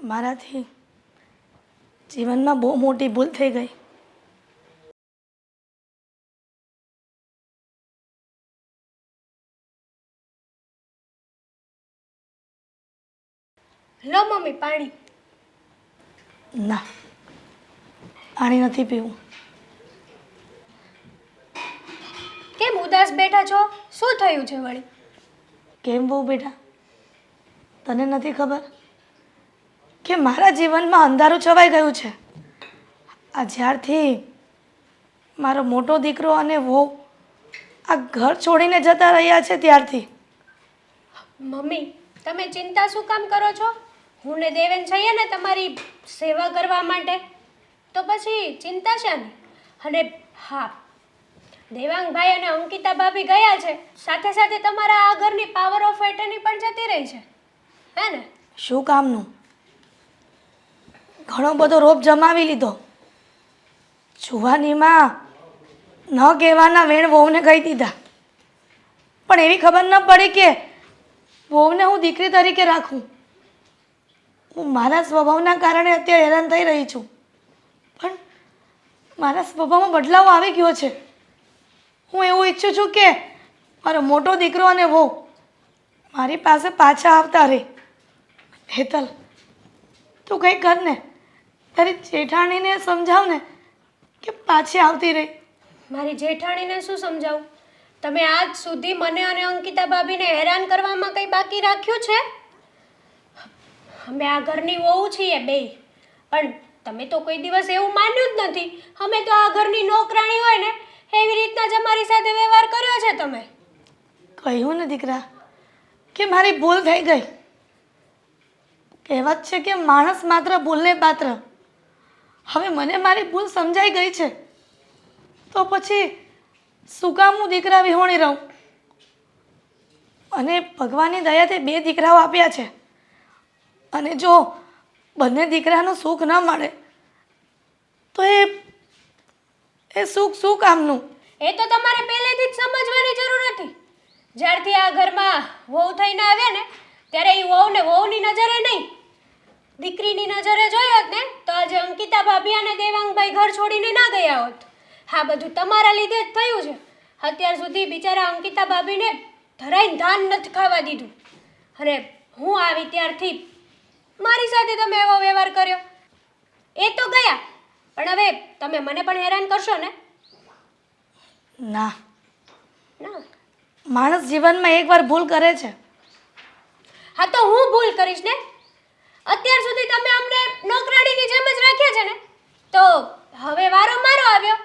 મારાથી જીવનમાં બહુ મોટી ભૂલ થઈ ગઈ. લો મમ્મી પાણી. ના, પાણી નથી પીવું. કેમ ઉદાસ બેઠા છો? શું થયું છે વળી? કેમ બહુ બેટા, તને નથી ખબર કે મારા જીવનમાં અંધારું છવાઈ ગયું છે? આ જ્યારથી મારો મોટો દીકરો અને વહુ આ ઘર છોડીને જતા રહ્યા છે ત્યારથી. મમ્મી તમે ચિંતા શું કામ કરો છો? હું ને દેવેન છીએ ને તમારી સેવા કરવા માટે, તો પછી ચિંતા શાની? અને હા, દેવાંગભાઈ અને અંકિતા ભાભી ગયા છે, સાથે સાથે તમારા આ ઘરની પાવર ઓફ એટર્ની પણ જતી રહી છે, હે ને? શું કામનું? ઘણો બધો રોપ જમાવી લીધો. જુવાનીમાં ન કહેવાના વેણ વહુને કહી દીધા, પણ એવી ખબર ન પડી કે વહુને હું દીકરી તરીકે રાખું. હું મારા સ્વભાવના કારણે અત્યારે હેરાન થઈ રહી છું, પણ મારા સ્વભાવમાં બદલાવ આવી ગયો છે. હું એવું ઈચ્છું છું કે મારો મોટો દીકરો અને વહુ મારી પાસે પાછા આવતા રહે. હેતલ, તું કંઈ કર ને, તારી જેઠાણીને સમજાવ ને કે પાછી આવતી રહી. મારી જેઠાણીને શું સમજાવું? તમે આજ સુધી મને અને અંકિતા ભાભીને હેરાન કરવામાં કંઈ બાકી રાખ્યું છે? અમે આ ઘરની વહુ છીએ બેય, પણ તમે તો કોઈ દિવસ એવું માન્યું જ નથી. અમે તો આ ઘરની નોકરાણી હોય ને એવી રીતના જ અમારી સાથે વ્યવહાર કર્યો છે તમે. કહ્યું ને દીકરા કે મારી ભૂલ થઈ ગઈ. કહેવત છે કે માણસ માત્ર ભૂલને પાત્ર. હવે મને મારી ભૂલ સમજાઈ ગઈ છે, તો પછી શું કામ હું દીકરા વિહોણી રહું? અને ભગવાનની દયાથી 2 દીકરાઓ આપ્યા છે, અને જો બંને દીકરાનું સુખ ન મળે તો એ સુખ શું કામનું? એ તો તમારે પહેલેથી જ સમજવાની જરૂર હતી. જ્યારથી આ ઘરમાં વહુ થઈને આવ્યા ને ત્યારે એ વહુને વહુની નજરે નહીં, દીકરીની નજરે જોઈ હોત ને તો આજે અંકિતા ભાભી અને દેવાંગભાઈ ઘર છોડીને ના ગયા હોત. હા, બધું તમારા લીધે જ થયું છે. અત્યાર સુધી બિચારા અંકિતા ભાભીને ધરાઈને ધાન નથી ખાવા દીધું, અને હું આવી ત્યારથી મારી સાથે તમે એવો વ્યવહાર કર્યો. એ તો ગયા, પણ હવે તમે મને પણ હેરાન કરશો ને? ના, ના. માણસ જીવનમાં એકવાર ભૂલ કરે છે. હા, તો હું ભૂલ કરીશ ને? અત્યાર સુધી તમે અમને નોકરાણીની જેમ જ રાખ્યા છે ને, તો હવે વારો મારો આવ્યો.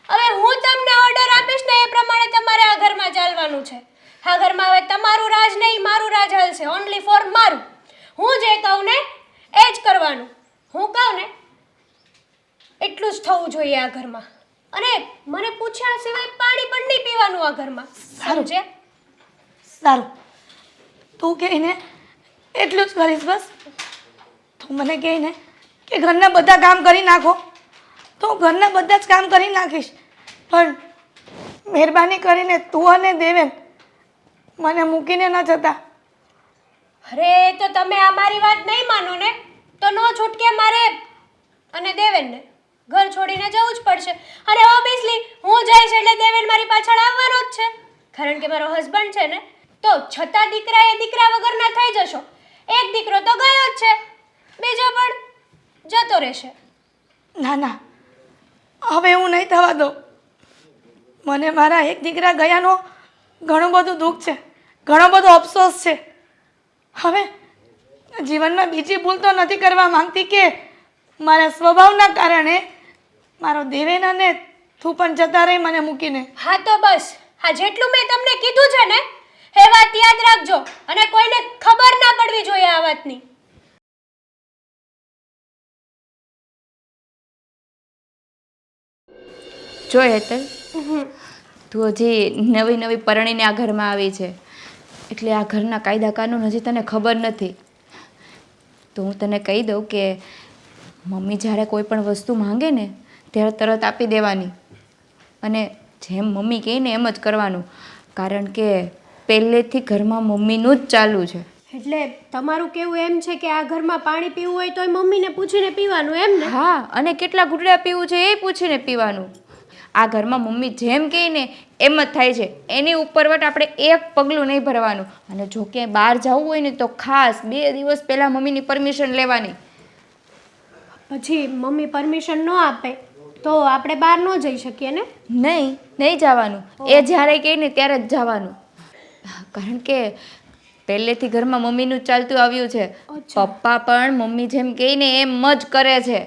હવે હું તમને ઓર્ડર આપીશ ને એ પ્રમાણે તમારે આ ઘરમાં ચાલવાનું છે. આ ઘરમાં હવે તમારું રાજ નહીં, મારું રાજ હાલશે. ઓનલી ફોર મારું. હું જે કહું ને એ જ કરવાનું. હું કહું ને એટલું જ થવું જોઈએ આ ઘરમાં. અને મને પૂછ્યા સિવાય પાણી પણ નહીં પીવાનું આ ઘરમાં. સમજે? સારું, તું કહીને એટલું જ કરીશ બસ. તું મને કહીને કે ઘરના બધા કામ કરી નાખો તો હું ઘરના બધા જ કામ કરી નાખીશ, પણ મહેરબાની કરીને તું અને દેવેન મને મૂકીને ન જતા. અરે, તો તમે આ મારી વાત નહીં માનો ને તો નો છૂટકે મારે અને દેવેનને ઘર છોડીને જવું જ પડશે. અને ઓબ્વિયસલી હું જઈશ એટલે દેવેન મારી પાછળ આવવાનો જ છે, કારણ કે મારો હસબન્ડ છે ને. તો છતાં દીકરા વગરના થઈ જશો. એક દીકરો તો ગયો જ છે, બીજો પણ જતો રહેશે. ના ના, હવે એવું નહીં થવા દો. મને મારા એક દીકરા ગયાનો ઘણું બધું દુઃખ છે, ઘણો બધો અફસોસ છે. હવે જીવનમાં બીજી ભૂલ તો નથી કરવા માંગતી કે મારા સ્વભાવના કારણે મારો દેવેન અને તું પણ જતા રહી મને મૂકીને. હા, તો બસ આ જેટલું મેં તમને કીધું છે ને એ વાત યાદ રાખજો, અને કોઈને ખબર ના પડવી જોઈએ આ વાતની. જો હેતલ, તું હજી નવી પરણીને આ ઘરમાં આવી છે, એટલે આ ઘરના કાયદા કાનૂન હજી તને ખબર નથી. તો હું તને કહી દઉં કે મમ્મી જ્યારે કોઈ પણ વસ્તુ માંગે ને ત્યારે તરત આપી દેવાની, અને જેમ મમ્મી કહે ને એમ જ કરવાનું, કારણ કે પહેલેથી ઘરમાં મમ્મીનું જ ચાલુ છે. એટલે તમારું કેવું એમ છે કે આ ઘરમાં પાણી પીવું હોય તોય મમ્મીને પૂછીને પીવાનું એમ ને? હા, અને કેટલા ઘૂંટડા પીવું છે એ પૂછીને પીવાનું. આ ઘરમાં મમ્મી જેમ કહે ને એમ જ થાય છે. એની ઉપરવટ આપણે એક પગલું નહીં ભરવાનું. અને જો ક્યાંય બહાર જવું હોય ને તો ખાસ 2 દિવસ પહેલાં મમ્મીની પરમિશન લેવાની. પછી મમ્મી પરમિશન ન આપે તો આપણે બહાર ન જઈ શકીએ ને? નહીં જવાનું. એ જ્યારે કહે ને ત્યારે જ જવાનું. કારણ કે પહેલેથી ઘરમાં મમ્મીનું જ ચાલતું આવ્યું છે. પપ્પા પણ મમ્મી જેમ કહે ને એમ જ કરે છે.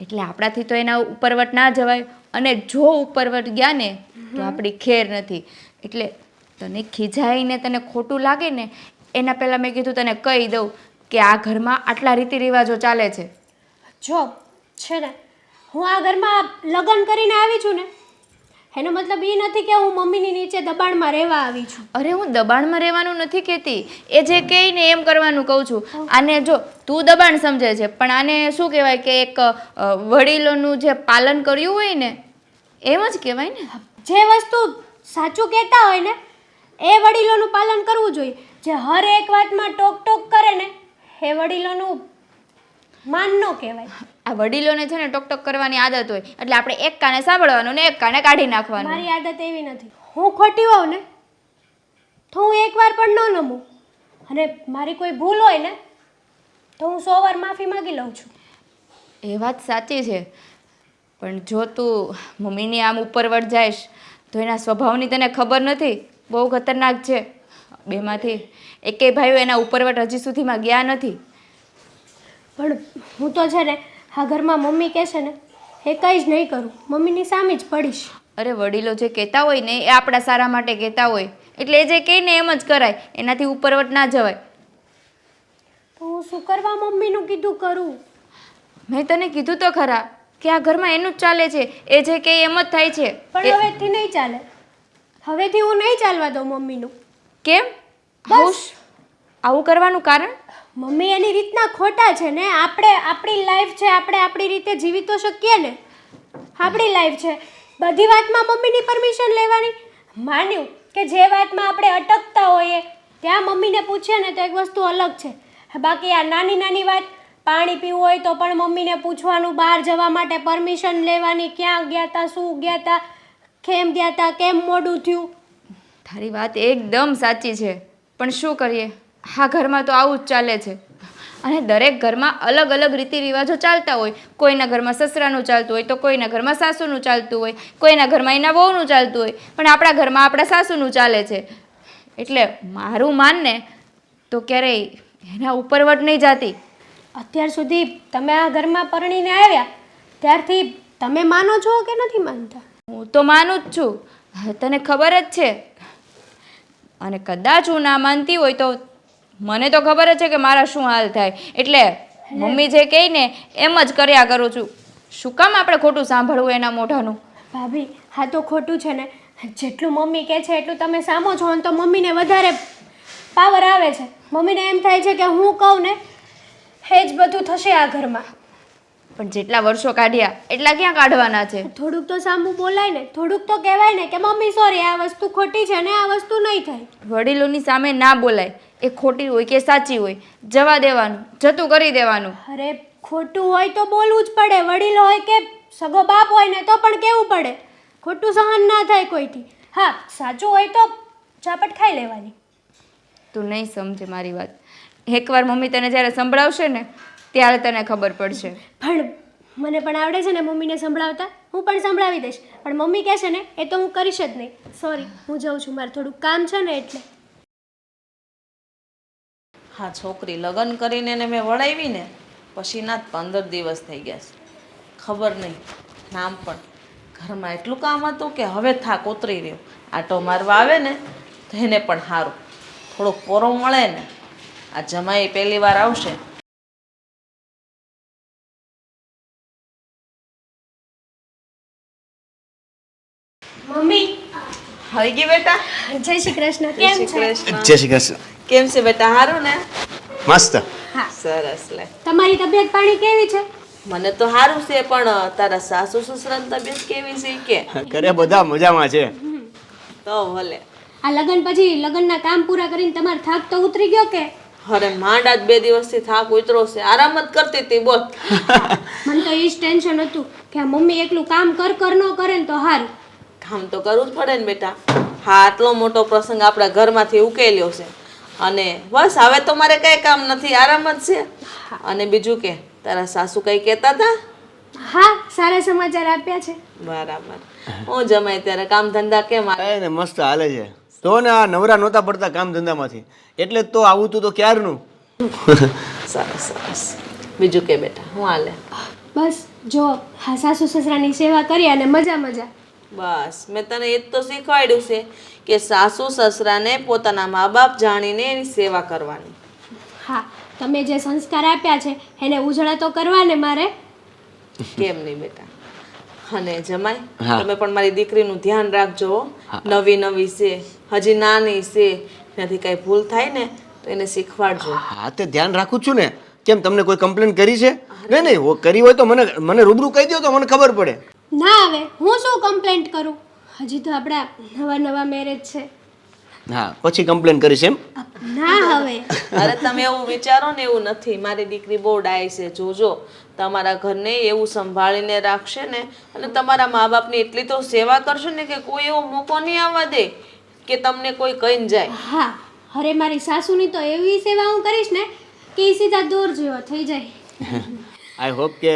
એટલે આપણાથી તો એના ઉપરવટ ના જવાય. અને જો ઉપરવટ ગયા ને તો આપણી ખેર નથી. એટલે તને ખીજાઈને તને ખોટું લાગે ને એના પહેલાં મેં કીધું તને કહી દઉં કે આ ઘરમાં આટલા રીતિ રિવાજો ચાલે છે. જો છે ને હું આ ઘરમાં લગ્ન કરીને આવી છું ને એનો મતલબ એ નથી કે હું મમ્મીની નીચે દબાણમાં રહેવા આવી છું. અરે હું દબાણમાં રહેવાનું નથી કહેતી. એ જે કહે ને એમ કરવાનું કહું છું. આને જો તું દબાણ સમજે છે પણ આને શું કહેવાય કે એક વડીલોનું જે પાલન કર્યું હોય ને એમ જ કહેવાય ને. જે વસ્તુ સાચું કહેતા હોય ને એ વડીલોનું પાલન કરવું જોઈએ. જે હર એક વાતમાં ટોક ટોક કરે ને એ વડીલોનું માન ન કહેવાય. આ વડીલોને છે ને ટોક કરવાની આદત હોય એટલે આપણે એક કાને સાંભળવાનું ને એક કાને કાઢી નાખવાનું. મારી આદત એવી નથી. હું ખોટી હોઉં ને તો હું એકવાર પણ ન નમું અને મારી કોઈ ભૂલ હોય ને તો હું 100 વાર માફી માંગી લઉં છું. એ વાત સાચી છે પણ જો તું મમ્મીની આમ ઉપરવટ જઈશ તો એના સ્વભાવની તને ખબર નથી. બહુ ખતરનાક છે. બેમાંથી એકેય ભાઈઓ એના ઉપરવટ હજી સુધીમાં ગયા નથી. પણ હું તો છે ને આ ઘરમાં મમ્મી કહેશે ને એ કંઈ જ નહીં કરું. મમ્મીની સામે જ પડીશ. અરે વડીલો જે કહેતા હોય ને એ આપણા સારા માટે કહેતા હોય એટલે એ જે કહે ને એમ જ કરાય. એનાથી ઉપરવટ ના જવાય. તો હું શું કરવા મમ્મીનું કીધું કરું? મેં તને કીધું તો ખરા કે આ ઘરમાં એનું જ ચાલે છે. એ જે કહે એમ જ થાય છે. પણ હવેથી નહીં ચાલે. હવેથી હું નહીં ચાલવા દઉં મમ્મીનું. કેમ? આવું કરવાનું કારણ? મમ્મી એની રીતના ખોટા છે ને. આપણે આપણી લાઈફ છે, આપણે આપણી રીતે જીવી તો શકીએ ને. આપણી લાઈફ છે, બધી વાતમાં મમ્મીની પરમિશન લેવાની. માન્યું કે જે વાતમાં આપણે અટકતા હોઈએ ત્યાં મમ્મીને પૂછીએ ને તો એક વસ્તુ અલગ છે. બાકી આ નાની નાની વાત, પાણી પીવું હોય તો પણ મમ્મીને પૂછવાનું, બહાર જવા માટે પરમિશન લેવાની, ક્યાં ગયા હતા, શું ગયા હતા, કેમ ગયા હતા, કેમ મોડું થયું. તારી વાત એકદમ સાચી છે પણ શું કરીએ, આ ઘરમાં તો આવું જ ચાલે છે. અને દરેક ઘરમાં અલગ અલગ રીતિ રિવાજો ચાલતા હોય. કોઈના ઘરમાં સસરાનું ચાલતું હોય તો કોઈના ઘરમાં સાસુનું ચાલતું હોય, કોઈના ઘરમાં એના વહુનું ચાલતું હોય, પણ આપણા ઘરમાં આપણા સાસુનું ચાલે છે. એટલે મારું માનને તો ક્યારેય એના ઉપરવટ નહીં જાતી. અત્યાર સુધી તમે આ ઘરમાં પરણીને આવ્યા ત્યારથી તમે માનો છો કે નથી માનતા? હું તો માનું જ છું. તને ખબર જ છે. અને કદાચ હું ના માનતી હોય તો મને તો ખબર જ છે કે મારા શું હાલ થાય. એટલે મમ્મી જે કહે ને એમ જ કર્યા કરું છું. શું કામ આપણે ખોટું સાંભળવું એના મોઢાનું? ભાભી, હા તો ખોટું છે ને. જેટલું મમ્મી કહે છે એટલું તમે સામો છો ને તો મમ્મીને વધારે પાવર આવે છે. મમ્મીને એમ થાય છે કે હું કહું ને એ જ બધું થશે આ ઘરમાં. પણ જેટલા વર્ષો કાઢ્યા એટલા ક્યાં કાઢવાના છે? થોડુંક તો સામું બોલાય ને, થોડુંક તો કહેવાય ને કે મમ્મી સોરી, આ વસ્તુ ખોટી છે ને આ વસ્તુ નહીં થાય. વડીલોની સામે ના બોલાય. એ ખોટી હોય કે સાચી હોય, જવા દેવાનું, જતું કરી દેવાનું. અરે ખોટું હોય તો બોલવું જ પડે. વડીલો હોય કે સગો બાપ હોય ને તો પણ કહેવું પડે. ખોટું સહન ના થાય કોઈથી. હા, સાચું હોય તો ઝાપટ ખાઈ લેવાની. તું નહીં સમજે મારી વાત. એકવાર મમ્મી તને જ્યારે સંભળાવશે ને ત્યારે તને ખબર પડશે. પણ મને પણ આવડે છે ને મમ્મીને સંભળાવતા. હું પણ સંભળાવી દઈશ. પણ મમ્મી કહેશે ને એ તો હું કરીશ જ નહીં. સોરી, હું જાઉં છું, મારે થોડુંક કામ છે ને એટલે. હા, છોકરી લગ્ન કરીને એને મેં વળાવી ને પછીના જ 15 દિવસ થઈ ગયા છે. ખબર નહીં, નામ પણ ઘરમાં એટલું કામ હતું કે હવે થાક ઉતરી રહ્યો. આટો મારવા આવે ને તો એને પણ સારું થોડોક પોરો મળે ને. આ જમાઈ પહેલી વાર આવશે. મમ્મી, આવી ગઈ બેટા? જય શ્રી કૃષ્ણ. કેમ છે? જય શ્રી કૃષ્ણ. કેમ છે બેટા? સારું ને? મસ્ત. હા, સરસ. લે, તમારી તબિયત પાણી કેવી છે? મને તો સારું છે પણ તારા સાસુ સસરાની તબિયત કેવી છે કે? ઘરે બધા મજામાં છે. તો ભલે. આ લગ્ન પછી લગ્નના કામ પૂરા કરીને તમારો થાક તો ઉતરી ગયો કે? અરે માંડ આજ 2 દિવસથી થાક ઉતરો છે, આરામ જ કરતી હતી. બોલ. મને તો એ જ ટેન્શન હતું કે આ મમ્મી એકલું કામ કર ન કરે ને તો સારું. કામ તો કરવું જ પડે ને બેટા. હા, આટલો મોટો પ્રસંગ આપણા ઘરમાંથી ઉકેલ્યો છે અને બસ હવે તો મારે કઈ કામ નથી, આરામ જ છે. અને બીજું કે તારા સાસુ કઈ કહેતા હતા? હા, સારા સમાચાર આપ્યા છે. બરાબર. હું જમાય ત્યારે કામ ધંધા કેમ હાલે? એને મસ્ત હાલે છે. તો ને આ નવરા નહોતા પડતા કામ ધંધામાંથી, એટલે જ તો આવું તું તો ક્યારનું. સરસ સરસ. બીજું કે બેટા હું હાલે? બસ જો હા, સાસુ સસરાની સેવા કરી અને મજા મજા. બસ મેં તને એ જ તો શીખવાડ્યું છે કે સાસુ સસરાને પોતાના મા બાપ જાણીને એની સેવા કરવાની. હા, તમે જે સંસ્કાર આપ્યા છે એને ઉજળા તો કરવા ને મારે. કેમ નહીં બેટા. અને જમાય હા. તમે પણ મારી દીકરીનું ધ્યાન રાખજો હો. નવી નવી છે, હજી નાની છે, એનાથી કાંઈ ભૂલ થાય ને તો એને શીખવાડજો. હા, તે ધ્યાન રાખું જ છું ને. કેમ તમને કોઈ કમ્પ્લેન કરી છે? નહીં નહીં, કરી હોય તો મને રૂબરૂ કહી દો તો મને ખબર પડે. ના, હવે હું શું કમ્પ્લેન્ટ કરું? હજી તો આપણા નવા મેરેજ છે. હા, પછી કમ્પ્લેન કરીશ એમ? ના હવે. અરે તમે એવું વિચારો ને એવું નથી. મારી દીકરી બહુ ડાય છે. જોજો તમારા ઘરને એવું સંભાળીને રાખશે ને અને તમારા મા બાપની એટલી તો સેવા કરશે ને કે કોઈ એવો મોકો નહીં આવવા દે કે તમને કોઈ કહીને જાય. હા, અરે મારી સાસુની તો એવી સેવા હું કરીશ ને કે ઈ સીધા દૂર જેવો થઈ જાય. આઈ હોપ કે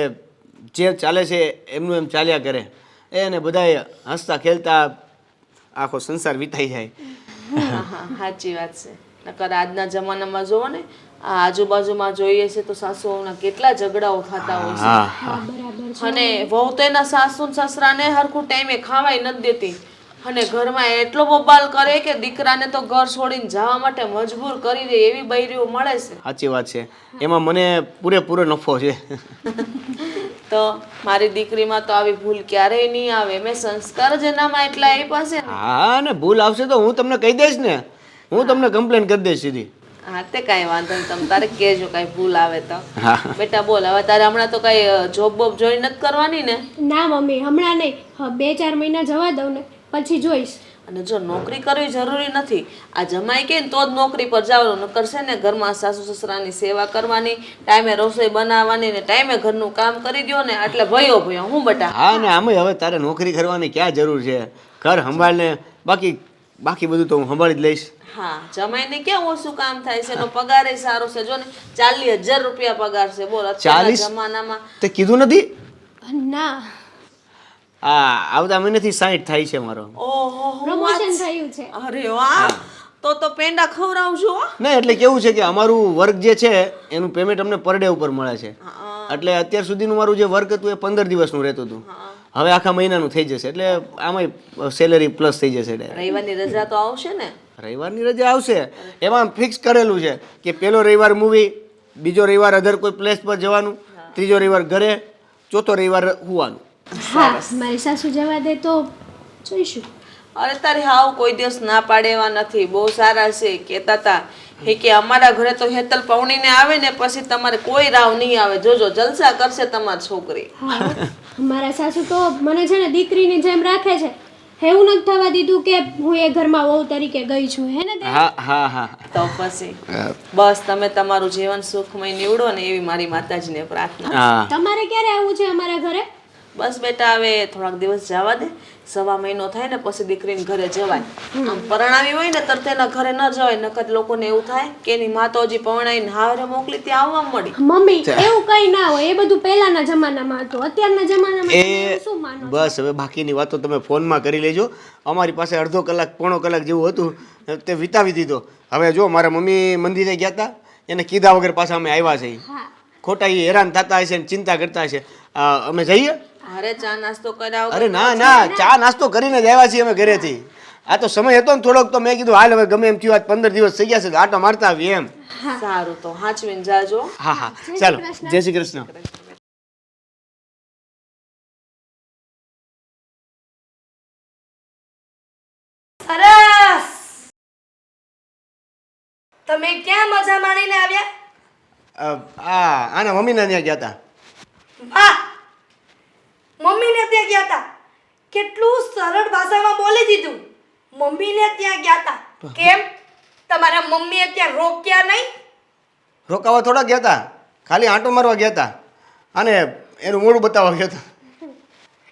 જે ચાલે છે એમનું એમ ચાલ્યા કરે, એને બધાએ હસતા ખેલતા આખો સંસાર વીતાઈ જાય. હા હા, સાચી વાત છે. નકર આજના જમાનામાં જોવો ને આ આજુબાજુમાં જોઈએ છે તો સાસુઓના કેટલા ઝઘડાઓ થતા હોય છે. હા હા, બરાબર છે. અને વહુ તો એના સાસુ ને સસરાને હરખું ટાઈમે ખાવાય નથી દેતી અને ઘરમાં એટલો બબાલ કરે કે દીકરાને તો ઘર છોડીને જવા માટે મજબૂર કરી દે એવી બૈરીઓ મળે છે. સાચી વાત છે. એમાં મને પૂરેપૂરો નફો છે. તો મારી દીકરીમાં તો આવી ભૂલ ક્યારેય નહીં આવે. મેં સંસ્કાર જ એનામાં એટલા આપ્યા છે ને. હા, ને ભૂલ આવશે તો હું તમને કહી દઈશ ને. હું તમને કમ્પ્લેન કરી દઈશ સીધી. હા, તે કાંઈ વાંધો નહીં. તમે તારે કહેજો કાંઈ ભૂલ આવે તો. હા. બેટા બોલ, હવે તારે હમણાં તો કાંઈ જોબ બોબ જોઈ નથી કરવાની ને? ના મમ્મી, હમણાં નહીં. હા, 2-4 મહિના જવા દઉં ને પછી જોઈશ. અને જો નોકરી કરવી જરૂરી નથી. આ જમાઈ કે ને તો જ નોકરી પર જવાનું. નકર છે ને ઘરમાં સાસુ સસરાની સેવા કરવાની, ટાઈમે રસોઈ બનાવવાની ને ટાઈમે ઘરનું કામ કરી દો ને એટલે ભયો ભયો. હું બેટા? હા, ને આમે હવે તારે નોકરી કરવાની ક્યાં જરૂર છે? ઘર સંભાળને બાકી બધું તો હું સંભાળી જ લઈશ. હા, જમાઈને ક્યાં ઓછું કામ થાય છે? એનો પગાર ય સારો છે. જો ને 40,000 રૂપિયા પગાર છે. બોલ, અત્યારના 40? જમાનામાં. તે કીધું નથી? ના, આવતા મહિનેથી 60 થાય છે મારો. ઓહો, પ્રમોશન થયું છે. અરે વાહ! તો પેંડા ખવડાવજો હો. નહીં, એટલે કેવું છે કે અમારું વર્ક જે છે એનું પેમેન્ટ અમને પર ડે ઉપર મળે છે. એટલે અત્યાર સુધીનું મારું જે વર્ક હતું એ 15 દિવસનું રહેતું હતું. હવે આખા મહિનાનું થઈ જશે. એટલે આમાંય સેલેરી પ્લસ થઈ જશે direct. રવિવારની રજા તો આવશે ને? રવિવારની રજા આવશે. એમાં ફિક્સ કરેલું છે કે પહેલો રવિવાર મૂવી, બીજો રવિવાર અધર કોઈ પ્લેસ પર જવાનું, ત્રીજો રવિવાર ઘરે, ચોથો રવિવાર હુવાનું. હા, મારી સાસુ જવા દે તો જોઈશું. અરે તારી હાવ કોઈ દિવસ ના પાડે એવા નથી. બહુ સારા છે. કહેતા હતા કે અમારા ઘરે તો હેતલ પૌણીને આવે ને પછી તમારે કોઈ રાવ નહીં આવે. જોજો જલસા કરશે તમારી છોકરી. હા, મારા સાસુ તો મને છે ને દીકરીની જેમ રાખે છે. એવું નથી થવા દીધું કે હું એ ઘરમાં વહુ તરીકે ગઈ છું. હે ને તે? હા હા હા. તો પછી બસ તમે તમારું જીવન સુખમય નીવડો ને એવી મારી માતાજીને પ્રાર્થના. હા, તમારે ક્યારે આવવું છે અમારા ઘરે? બસ બેટા હવે થોડાક દિવસ જવા દે. 1.5 મહિનો થાય ને પછી દીકરીને ઘરે જવાય. આમ પરણાવી હોય ને તરત એના ઘરે ન જવાય. નકર લોકોને એવું થાય કે એની માં તો હજી પરણાવીને હાવરે મોકલી ત્યાં આવવા મળી. મમ્મી, એવું કઈ ના હોય. એ બધું પહેલાના જમાનામાં હતું. અત્યારના જમાનામાં તમે એ એવું શું માનો છો? બસ હવે બાકીની વાતો તમે ફોનમાં કરી લેજો. અમારી પાસે અડધો કલાક પોણો કલાક જેવું હતું તે વિતાવી દીધો. હવે જો મારા મમ્મી મંદિરે ગયા હતા, એને કીધા વગર પાછા અમે આવ્યા છે. હા, ખોટા એ હેરાન થતા હશે ને ચિંતા કરતા હશે. અમે જઈએ? અરે ચા નાસ્તો કરાવો. અરે ના, ચા નાસ્તો કરીને જ આવ્યા છીએ અમે ઘરેથી. આ તો સમય હતો ને થોડોક, તો મેં કીધું હાલ હવે ગમે એમ થયું, આજ 15 દિવસ થઈ ગયા છે તો આટો મારતા આવીએ એમ. સારું, તો હાચવીને જાજો. હા હા, ચાલો, જય શ્રી કૃષ્ણ. સરસ. તમે ક્યાં મજા માણીને આવ્યા? આના મમ્મીના ત્યાં ગયા હતા. વાહ, મમ્મીને ત્યાં ગયા હતા. કેટલું સરળ ભાષામાં બોલી દીધું. મમ્મીને ત્યાં ગયા હતા. કેમ? તમારા મમ્મીએ ત્યાં રોક્યા નહીં? રોકાવા થોડા ગયા હતા, ખાલી આંટો મારવા ગયા હતા અને એનું મોઢું બતાવવા ગયા હતા.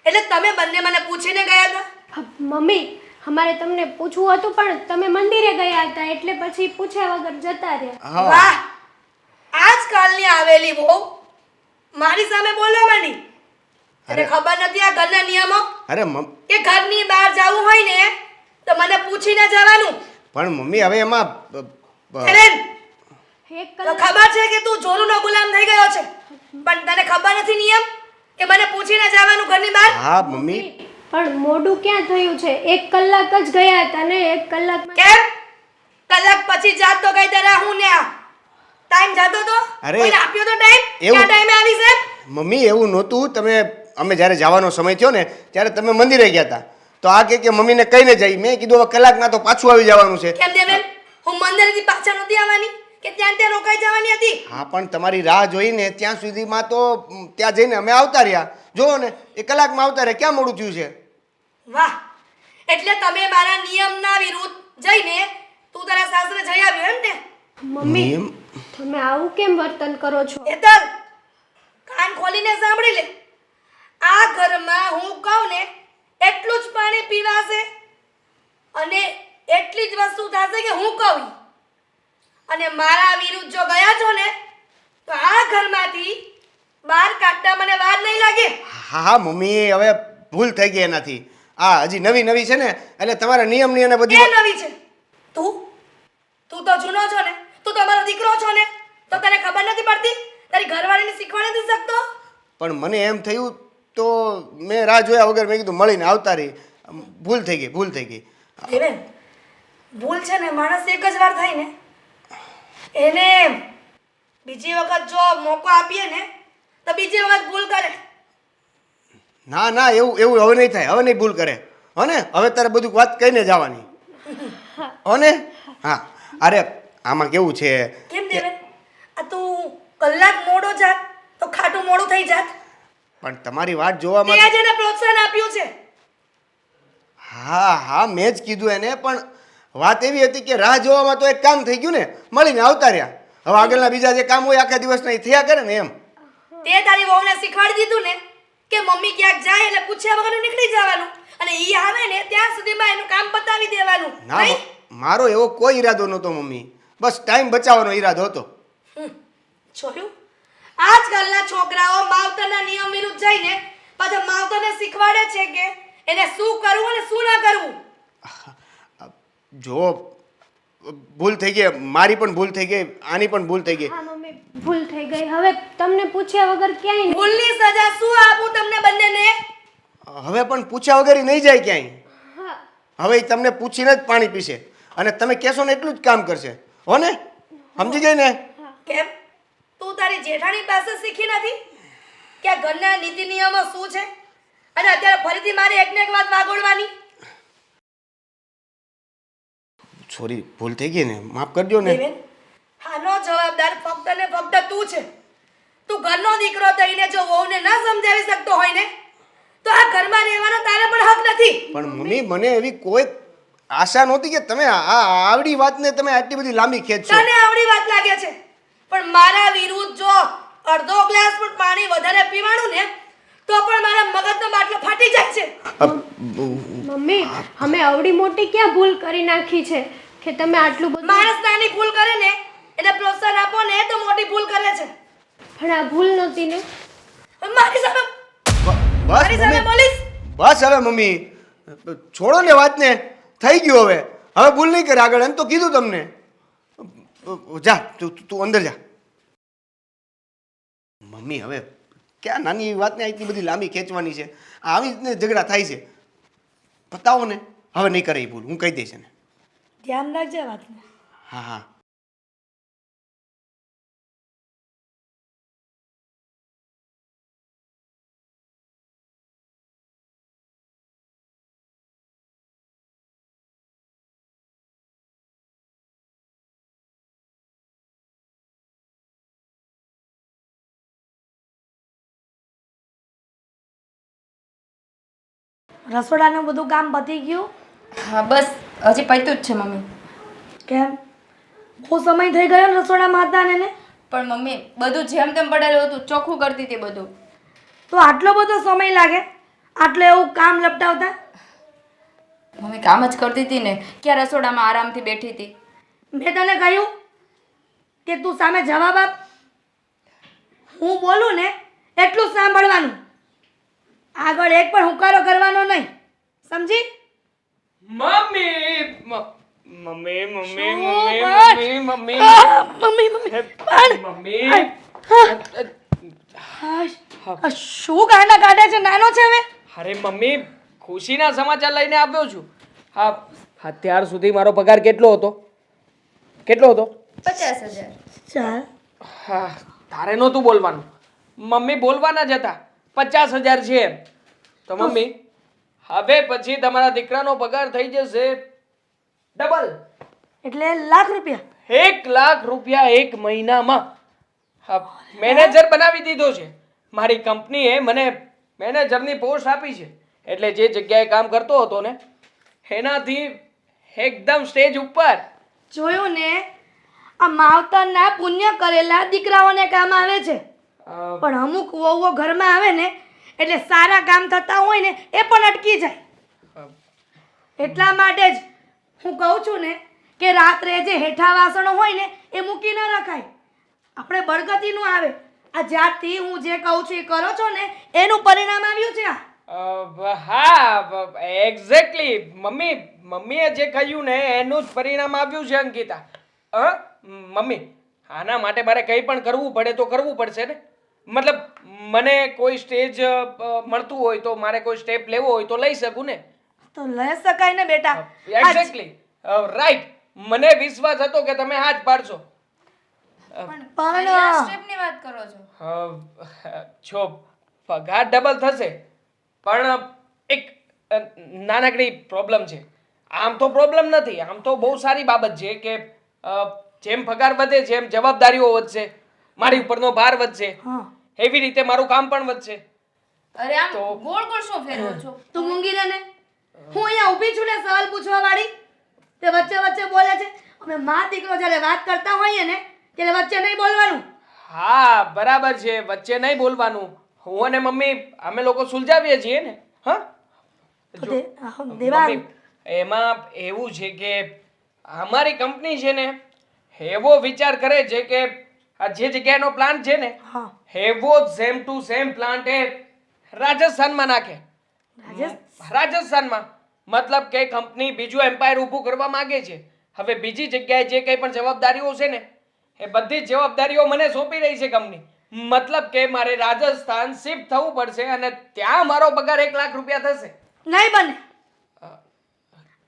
એટલે તમે બંને મને પૂછીને ગયા હતા? મમ્મી અમારે તમને પૂછવું હતું પણ તમે મંદિરે ગયા હતા એટલે પછી પૂછ્યા વગર જતા રહ્યા. હા વાહ, આજકાલની આવેલી વહુ મારી સામે બોલવા માંડી. તને ખબર નથી આ ઘરના નિયમો? અરે કે ઘરની બહાર જવું હોય ને તો મને પૂછીને જવાનું. પણ મમ્મી હવે એમાં હેલેન, એક તો કલાક ખબર છે કે તું જોરુનો ગુલામ થઈ ગયો છે, પણ તને ખબર નથી નિયમ કે મને પૂછીને જવાનું ઘરની બહાર? હા મમ્મી, પણ મોડું ક્યાં થયું છે? 1 કલાક જ ગયા હતા ને 1 કલાકમાં કેમ? કલાક પછી જાત તો ગઈ ત્યારે હું ને ટાઈમ જાતો તો અરે, કોઈને આપ્યો તો ટાઈમ? એવું- ક્યાં ટાઈમે આવી છે? મમ્મી એવું નહોતું. અમે જ્યારે જવાનો સમય થયો ને ત્યારે તમે મંદિરે ગયા હતા, તો આ કે મમ્મીને કહીને જઈ. મેં કીધું હવે કલાકમાં તો પાછું આવી જવાનું છે. કેમ દેવેન, હું મંદિરેથી પાછા નહોતી આવવાની કે ત્યાં ત્યાં રોકાઈ જવાની હતી? હા પણ તમારી રાહ જોઈને ત્યાં સુધીમાં તો ત્યાં જઈને અમે આવતા રહ્યા. જુઓ ને, એ કલાકમાં આવતા રહ્યા, ક્યાં મોડું થયું છે? વાહ, એટલે તમે મારા નિયમના વિરુદ્ધ જઈને તું તારા સાસરે જઈ આવ્યો એમ ને? મમ્મી નિયમ? તમે આવું કેમ વર્તન કરો છો? હેતલ, કાન ખોલીને સાંભળી લે. આ ઘરમાં હું કહું ને એટલું જ પાણી પીવાશે અને એટલી જ વસ્તુ થશે કે હું કહું. અને મારા વિરુદ્ધ જો ગયા છો ને તો આ ઘરમાંથી બહાર કાઢતા મને વાર નહીં લાગે. હા હા મમ્મી, હવે ભૂલ થઈ ગઈ એનાથી. આ હજી નવી નવી છે ને, એટલે તમારા નિયમની અને બધી કે નવી છે? તું તો જૂનો છો ને, તું તો મારો દીકરો છો ને, તો તને ખબર નથી પડતી? તારી ઘરવાળીને શીખવાડી નથી શકતો? પણ મને એમ થયું તો મેં રાહ જોયા વગર મેં કીધું મળીને આવતા રહી. ભૂલ થઈ ગઈ. દેવેન, ભૂલ છે ને માણસ એક જ વાર થાય ને, એને બીજી વખત જો મોકો આપીએ ને તો બીજી વખત ભૂલ કરે. ના ના, એવું હવે નહીં થાય. હવે નહીં ભૂલ કરે. હો ને, હવે તારે બધું વાત કહીને જવાની. હો ને? હા. અરે આમાં કેવું છે કેમ દેવેન, આ તું કલાક મોડો જાત તો ખાટું મોડું થઈ જાત. પણ તમારી વાત જોવામાં તે જેને પ્રોત્સાહન આપ્યું છે. હા મેં જ કીધું એને. પણ વાત એવી હતી કે રાહ જોવામાં તો એક કામ થઈ ગયું ને, મળીને આવતા રહ્યા. હવે આગળના બીજા જે કામ હોય આખા દિવસના એ થયા કરે ને એમ. તે તારી વહુને શીખવાડી દીધું ને કે મમ્મી ક્યાંક જાય એટલે પૂછ્યા વગર નીકળી જવાનું અને ઈ આવે ને ત્યાં સુધીમાં એનું કામ પતાવી દેવાનું. ના, નહીં? મારો એવો કોઈ ઈરાદો નહોતો મમ્મી. બસ ટાઈમ બચાવવાનો ઈરાદો હતો. જોયું, આજકાલના છોકરાઓ માવતરના નિયમ વિરુદ્ધ જઈને પાછા માવતરને શીખવાડે છે કે એને શું કરવું અને શું ના કરવું. જો ભૂલ થઈ ગઈ, મારી પણ ભૂલ થઈ ગઈ, આની પણ ભૂલ થઈ ગઈ. હા મમ્મી ભૂલ થઈ ગઈ. હવે તમને પૂછ્યા વગર ક્યાંય નહીં. ભૂલની સજા શું આપું તમને બંનેને? હવે પણ પૂછ્યા વગર ઈ નહીં જાય ક્યાંય. હા હવે ઈ તમને પૂછીને જ પાણી પીશે અને તમે કહેશો ને એટલું જ કામ કરશે. હો ને? સમજી ગઈ ને? કેમ તું તારી જેઠાણી પાસે શીખી નથી કે આ ઘરના નીતિ નિયમો શું છે અને અત્યારે ફરીથી મારે એકને એક વાત વાગોળવાની? સોરી, ભૂલ થઈ ગઈ ને, માફ કરજો ને. દેવેન, આનો જવાબદાર ફક્ત ને ફક્ત તું છે. તું ઘરનો દીકરો થઈને જો વહુને ન સમજાવી શકતો હોય ને તો આ ઘરમાં રહેવાનો તારે પણ હક નથી. પણ મમ્મી, મને એવી કોઈ આશા નહોતી કે તમે આ આવડી વાતને તમે આટલી બધી લાંબી ખેંચશો. તને આવડી વાત લાગે છે પણ મારા વિરુદ્ધ જો અડધો ગ્લાસ પણ પાણી વધારે પીવાનું ને તો પણ મારા મગજનો બાટલો ફાટી જાય છે. મમ્મી અમે આવડી મોટી ક્યાં ભૂલ કરી નાખી છે કે તમે આટલું બધું? માણસ નાની ભૂલ કરે ને એને પ્રોત્સાહન આપો ને તો મોટી ભૂલ કરે છે. પણ આ ભૂલ નહોતી ને. મારી સામે મારી સામે બોલીશ? બસ હવે મમ્મી, છોડો ને વાતને. થઈ ગયું હવે. હવે ભૂલ નહીં કરે આગળ, એમ તો કીધું તમને. જા તું અંદર જા. મમ્મી હવે ક્યાં નાની વાતને આટલી બધી લાંબી ખેંચવાની છે? આવી રીતને ઝઘડા થાય છે. પતાવો ને, હવે નહીં કરે એ ભૂલ. હું કહી દઈશ એને. ધ્યાન રાખજે વાતને. હા. રસોડાનું બધું કામ પતી ગયું? હા બસ હજી પત્યું જ છે મમ્મી. કેમ બહુ સમય થઈ ગયો ને રસોડામાં હતા ને? પણ મમ્મી બધું જેમ તેમ પડેલું હતું, ચોખ્ખું કરતી હતી બધું. તો આટલો બધો સમય લાગે આટલે એવું કામ લપટાવતા? મમ્મી કામ જ કરતી હતી ને, ક્યાં રસોડામાં આરામથી બેઠી હતી. મેં તને કહ્યું કે તું સામે જવાબ આપ. હું બોલું ને એટલું જ સાંભળવાનું, આગળ એક પણ હુંકારો કરવાનો નહીં, સમજી? મમ્મી મમ્મી મમ્મી શું મમ્મી પણ? મમ્મી મમ્મી આ, મમ્મી મમ્મી પણ. મમ્મી આ શું ગાંડા કાઢે છે? નાનો છે હવે. અરે મમ્મી ખુશીના સમાચાર લઈને આવ્યો છું. હા, અત્યાર સુધી મારો પગાર કેટલો હતો? 50,000. ચાલ, હા, તારે નહોતું બોલવાનું, મમ્મી બોલવાના જ હતા. 50,000 છે એમ. તો મમ્મી હવે પછી તમારા દીકરાનો પગાર થઈ જશે ડબલ. એટલે ₹1,00,000. 1,00,000 રૂપિયા એક મહિનામાં. હા, મેનેજર બનાવી દીધો છે. મારી કંપનીએ મને મેનેજરની પોસ્ટ આપી છે. એટલે જે જગ્યાએ કામ કરતો હતો ને એનાથી એકદમ સ્ટેજ ઉપર. જોયું ને, આ માવતરના પુણ્ય કરેલા દીકરાઓને કામ આવે છે. અ, પણ અમુક વહુઓ ઘરમાં આવે ને એટલે સારા કામ થતા હોય ને એ પણ અટકી જાય. અ, એટલા માટે જ હું કહું છું ને કે રાત્રે જે હેઠા વાસણો હોય ને એ મૂકી ન રખાય, આપણે બળગતીનું આવે. આ જ્યારથી હું જે કહું છું એ કરો છો ને એનું પરિણામ આવ્યું છે આ. હા, એક્ઝેક્ટલી મમ્મીએ જે કહ્યું ને એનું જ પરિણામ આવ્યું છે અંકિતા. મમ્મી આના માટે મારે કંઈ પણ કરવું પડે તો કરવું પડશે ને. મતલબ મને કોઈ સ્ટેજ મળતું હોય તો મારે કોઈ સ્ટેપ લેવો હોય તો લઈ શકું ને. તો લઈ શકાય ને બેટા. Exactly right. મને વિશ્વાસ હતો કે તમે હા જ પાડશો. પણ સ્ટેપની વાત કરો છો? જો પગાર ડબલ થશે પણ એક નાનકડી પ્રોબ્લેમ છે. આમ તો પ્રોબ્લેમ નથી, આમ તો બહુ સારી બાબત છે કે જેમ પગાર વધે છે એમ જવાબદારીઓ વધશે, મારી ઉપરનો ભાર વધશે, હા, એવી રીતે મારું કામ પણ વધશે. અરે આમ ગોળ ગોળ શું ફેરવો છો? તું મૂંગી રહે ને. હું અહીંયા ઊભી છું ને સવાલ પૂછવા વાળી, તે વચ્ચે વચ્ચે બોલે છે. અમે મા દીકરો જ્યારે વાત કરતા હોઈએ ને ત્યારે વચ્ચે નહીં બોલવાનું. હા બરાબર છે, વચ્ચે નહીં બોલવાનું. હું અને મમ્મી અમે લોકો સુલઝાવીએ છીએ ને. હા તો દેવા મમ્મી, એમાં એવું છે કે અમારી કંપની છે ને એવો વિચાર કરે છે કે આ જે જગ્યાનો પ્લાન્ટ છે ને હા, એવો સેમ ટુ સેમ પ્લાન્ટ એ રાજસ્થાનમાં નાખે. રાજસ્થાનમાં મતલબ કે કંપની બીજું એમ્પાયર ઊભું કરવા માંગે છે. હવે બીજી જગ્યાએ જે કંઈ પણ જવાબદારીઓ છે ને એ બધી જ જવાબદારીઓ મને સોંપી રહી છે કંપની. મતલબ કે મારે રાજસ્થાન શિફ્ટ થવું પડશે અને ત્યાં મારો પગાર 1,00,000 રૂપિયા થશે. નહીં બને.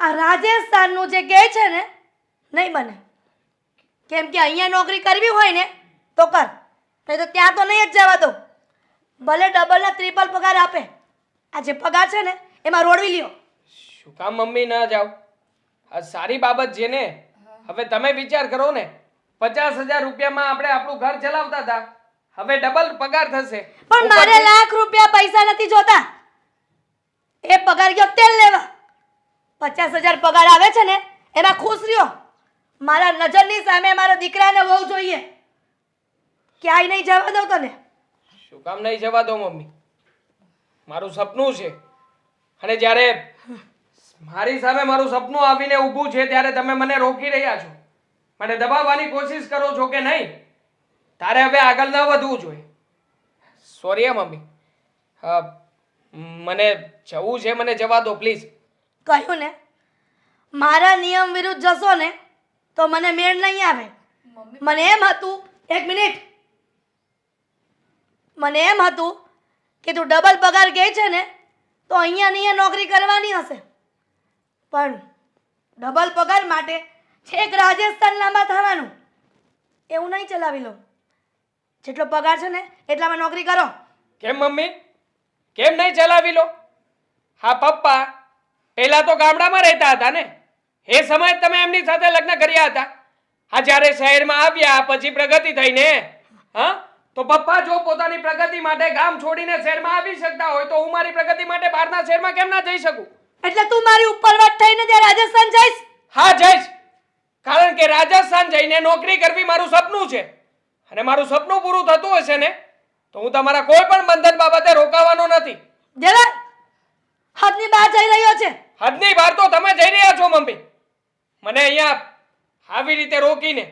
આ રાજસ્થાનનું જે કહે છે ને નહીં બને. કેમ કે અહીંયા નોકરી કરવી હોય ને તો કર, નહીં તો ત્યાં તો નહીં જ જવા દો. ભલે ડબલ ને ટ્રિપલ પગાર આપે. આ જે પગાર છે ને એમાં રોડવી લ્યો. શું કામ મમ્મી ના જાવ? આ સારી બાબત છે ને. હવે તમે વિચાર કરો ને, 50,000 રૂપિયામાં આપણે આપણું ઘર ચલાવતા હતા, હવે ડબલ પગાર થશે. પણ મારે ₹1,00,000 પૈસા નથી જોતા. એ પગાર ગયો તેલ લેવા. 50,000 પગાર આવે છે ને એમાં ખુશ રહ્યો. મારા નજરની સામે મારા દીકરાને વહુ જોઈએ. ક્યાંય નહીં જવા દઉં તને. શું કામ નહીં જવા દો મમ્મી? મારું સપનું છે અને જ્યારે મારી સામે મારું સપનું આવીને ઊભું છે ત્યારે તમે મને રોકી રહ્યા છો, મને દબાવવાની કોશિશ કરો છો કે નહીં. તારે હવે આગળ ન વધવું જોઈએ. સોરી મમ્મી, મને જવું છે, મને જવા દો પ્લીઝ. કહ્યું ને, મારા નિયમ વિરુદ્ધ જશો ને તો મને મેળ નહીં આવે. મને એમ હતું, એક મિનિટ, મને એમ હતું કે તું ડબલ પગાર કહે છે ને તો અહીંયા ને અહીંયા નોકરી કરવાની હશે. પણ ડબલ પગાર માટે છેક રાજસ્થાન લાંબા થવાનું એવું નહીં ચલાવી લો. જેટલો પગાર છે ને એટલામાં નોકરી કરો. કેમ મમ્મી, કેમ નહીં ચલાવી લો? હા પપ્પા પહેલા તો ગામડામાં રહેતા હતા ને, એ સમયે તમે એમની સાથે લગ્ન કર્યા હતા. હા જ્યારે શહેરમાં આવ્યા પછી પ્રગતિ થઈને, હા તો પપ્પા જો પોતાની પ્રગતિ માટે ગામ છોડીને શહેરમાં આવી શકતા હોય તો હું મારી પ્રગતિ માટે બહારના શહેરમાં કેમ ના જઈ શકું? એટલે તું મારી ઉપરવટ થઈને ત્યાં રાજસ્થાન જઈશ? હા જઈશ, કારણ કે રાજસ્થાન જઈને નોકરી કરવી મારું સપનું છે અને મારું સપનું પૂરું થતું હશે ને તો હું તમારા કોઈ પણ બંધન બાબતે રોકાવાનો નથી. જરા હદની બહાર જઈ રહ્યો છે. હદની બહાર તો તમે જઈ રહ્યા છો મમ્મી. મને અહીંયા આવી રીતે રોકીને,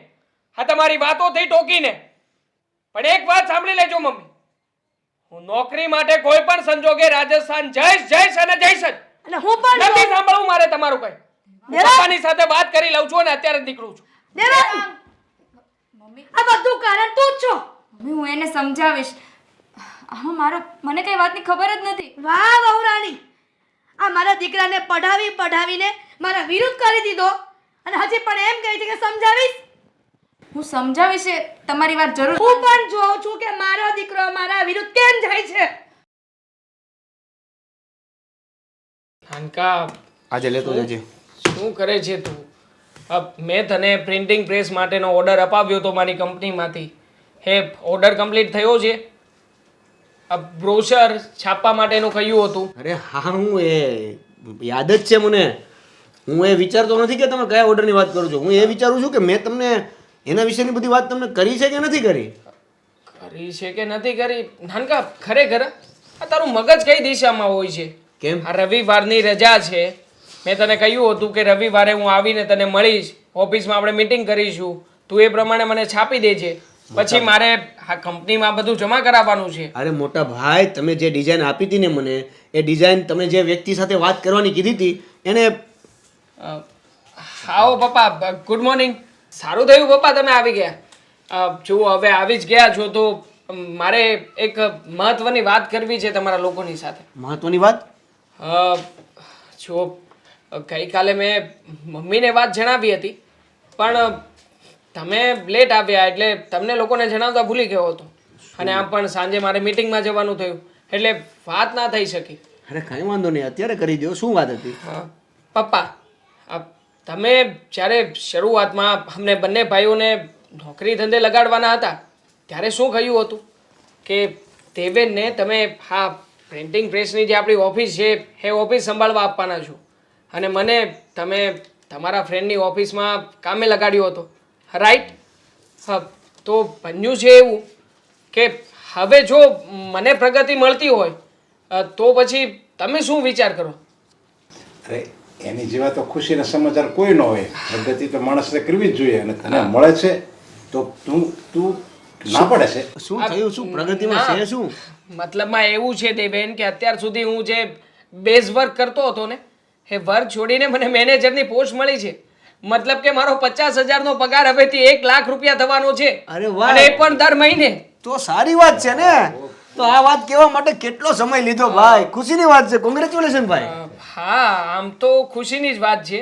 આ તમારી વાતોથી ટોકીને. પણ એક વાત સાંભળી લેજો મમ્મી, હું નોકરી માટે કોઈ પણ સંજોગે રાજસ્થાન જઈશ અને જઈશ જ. અને હું પણ નથી સાંભળવું મારે તમારું કઈ. હું પપ્પાની સાથે વાત કરી લઉં છું અને અત્યારે જ નીકળું છું. દેવાંગ, આ બધું કારણ તું જ છો. મમ્મી હું એને સમજાવીશ. મને કઈ વાતની ખબર જ નથી. વાહ વહુરાણી, આ મારા દીકરાને પઢાવીને મારા વિરુદ્ધ કરી દીધો અને હજી પણ એમ કહે છે કે સમજાવીશ. હું સમજાવીશ એ તમારી વાત જરૂર. હું પણ જોઉં છું કે મારો દીકરો મારા વિરુદ્ધ કેમ જાય છે. હાનકા, આજે લેતો જજે. શું કરે છે તું? મેં તને પ્રિન્ટિંગ પ્રેસ માટેનો ઓર્ડર અપાવ્યો તો મારી કંપનીમાંથી. હે ઓર્ડર કમ્પ્લીટ થયો છે? બ્રોશર છાપવા માટેનું કહ્યું હતું. અરે હા, હું એ યાદ જ છે મને. હું એ વિચારતો નથી કે તમે કયા ઓર્ડરની વાત કરો છો. હું એ વિચારું છું કે મેં તમને એના વિશેની બધી વાત તમને કરી છે કે નથી કરી. કરી છે કે નથી કરી? નાનકા, ખરેખર આ તારું મગજ કઈ દિશામાં હોય છે? કેમ? આ રવિવારની રજા છે. મેં તને કહ્યું હતું કે રવિવારે હું આવીને તને મળીશ, ઓફિસમાં આપણે મીટિંગ કરીશું. તું એ પ્રમાણે મને છાપી દેજે. પછી મારે આ કંપનીમાં બધું જમા કરાવવાનું છે. અરે મોટા ભાઈ, તમે જે ડિઝાઇન આપી હતી ને મને, એ ડિઝાઇન તમે જે વ્યક્તિ સાથે વાત કરવાની કીધી હતી એને. આવો પપ્પા, ગુડ મોર્નિંગ. સારું થયું પપ્પા તમે આવી ગયા. જુઓ, હવે આવી જ ગયા છો તો મારે એક મહત્વની વાત કરવી છે તમારા લોકોની સાથે. મહત્વની વાત? જો ગઈકાલે મેં મમ્મીને વાત જણાવી હતી, પણ તમે લેટ આવ્યા એટલે તમને લોકોને જણાવતા ભૂલી ગયો હતો. અને આમ પણ સાંજે મારે મીટિંગમાં જવાનું થયું એટલે વાત ના થઈ શકી. અરે કાંઈ વાંધો નહીં, અત્યારે કરી દો. શું વાત હતી? પપ્પા, તમે જ્યારે શરૂઆતમાં અમને બંને ભાઈઓને નોકરી ધંધે લગાડવાના હતા ત્યારે શું કહ્યું હતું કે દેવેનને તમે હા પ્રિન્ટિંગ પ્રેસની જે આપણી ઓફિસ છે એ ઓફિસ સંભાળવા આપવાના છો અને મને તમે તમારા ફ્રેન્ડની ઓફિસમાં કામે લગાડ્યો હતો, રાઈટ? હા, તો બન્યું છે એવું કે હવે જો મને પ્રગતિ મળતી હોય તો પછી તમે શું વિચાર કરો? અરે એની જેવા તો ખુશીના સમાચાર કોઈ ન હોય. પ્રગતિ તો માણસને કરવી જ જોઈએ અને તને મળે છે તો તું ના પડે છે. શું થયું? શું પ્રગતિમાં છે? શું મતલબમાં એવું છે દેવેન કે અત્યાર સુધી હું જે બેઝ વર્ક કરતો હતો ને એ વર્ક છોડીને મને મેનેજરની પોસ્ટ મળી છે. મતલબ કે મારો 50,000નો પગાર હવેથી 1 લાખ રૂપિયા થવાનો છે. અરે વાહ! અને એ પણ દર મહિને. તો સારી વાત છે ને. તો આ વાત કહેવા માટે કેટલો સમય લીધો ભાઈ. ખુશીની વાત છે. કોંગ્રેચ્યુલેશન ભાઈ. હા, આમ તો ખુશીની જ વાત છે,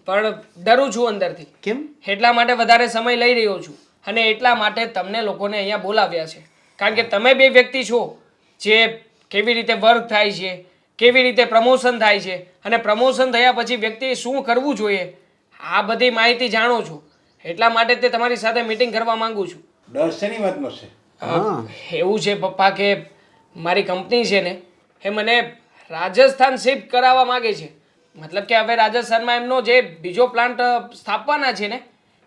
પણ ડરું છું અંદરથી. કેમ? એટલા માટે વધારે સમય લઈ રહ્યો છું અને એટલા માટે તમને લોકોને અહીંયા બોલાવ્યા છે. કારણ કે તમે બે વ્યક્તિ છો જે કેવી રીતે વર્ક થાય છે, કેવી રીતે પ્રમોશન થાય છે અને પ્રમોશન થયા પછી વ્યક્તિએ શું કરવું જોઈએ આ બધી માહિતી જાણો છો. એટલા માટે તે તમારી સાથે મીટિંગ કરવા માંગુ છું. ડર શેની વાતનો છે? એવું છે પપ્પા કે મારી કંપની છે ને એ મને રાજસ્થાન શિફ્ટ કરાવવા માંગે છે. મતલબ કે હવે રાજસ્થાનમાં એમનો જે બીજો પ્લાન્ટ સ્થાપવાના છે ને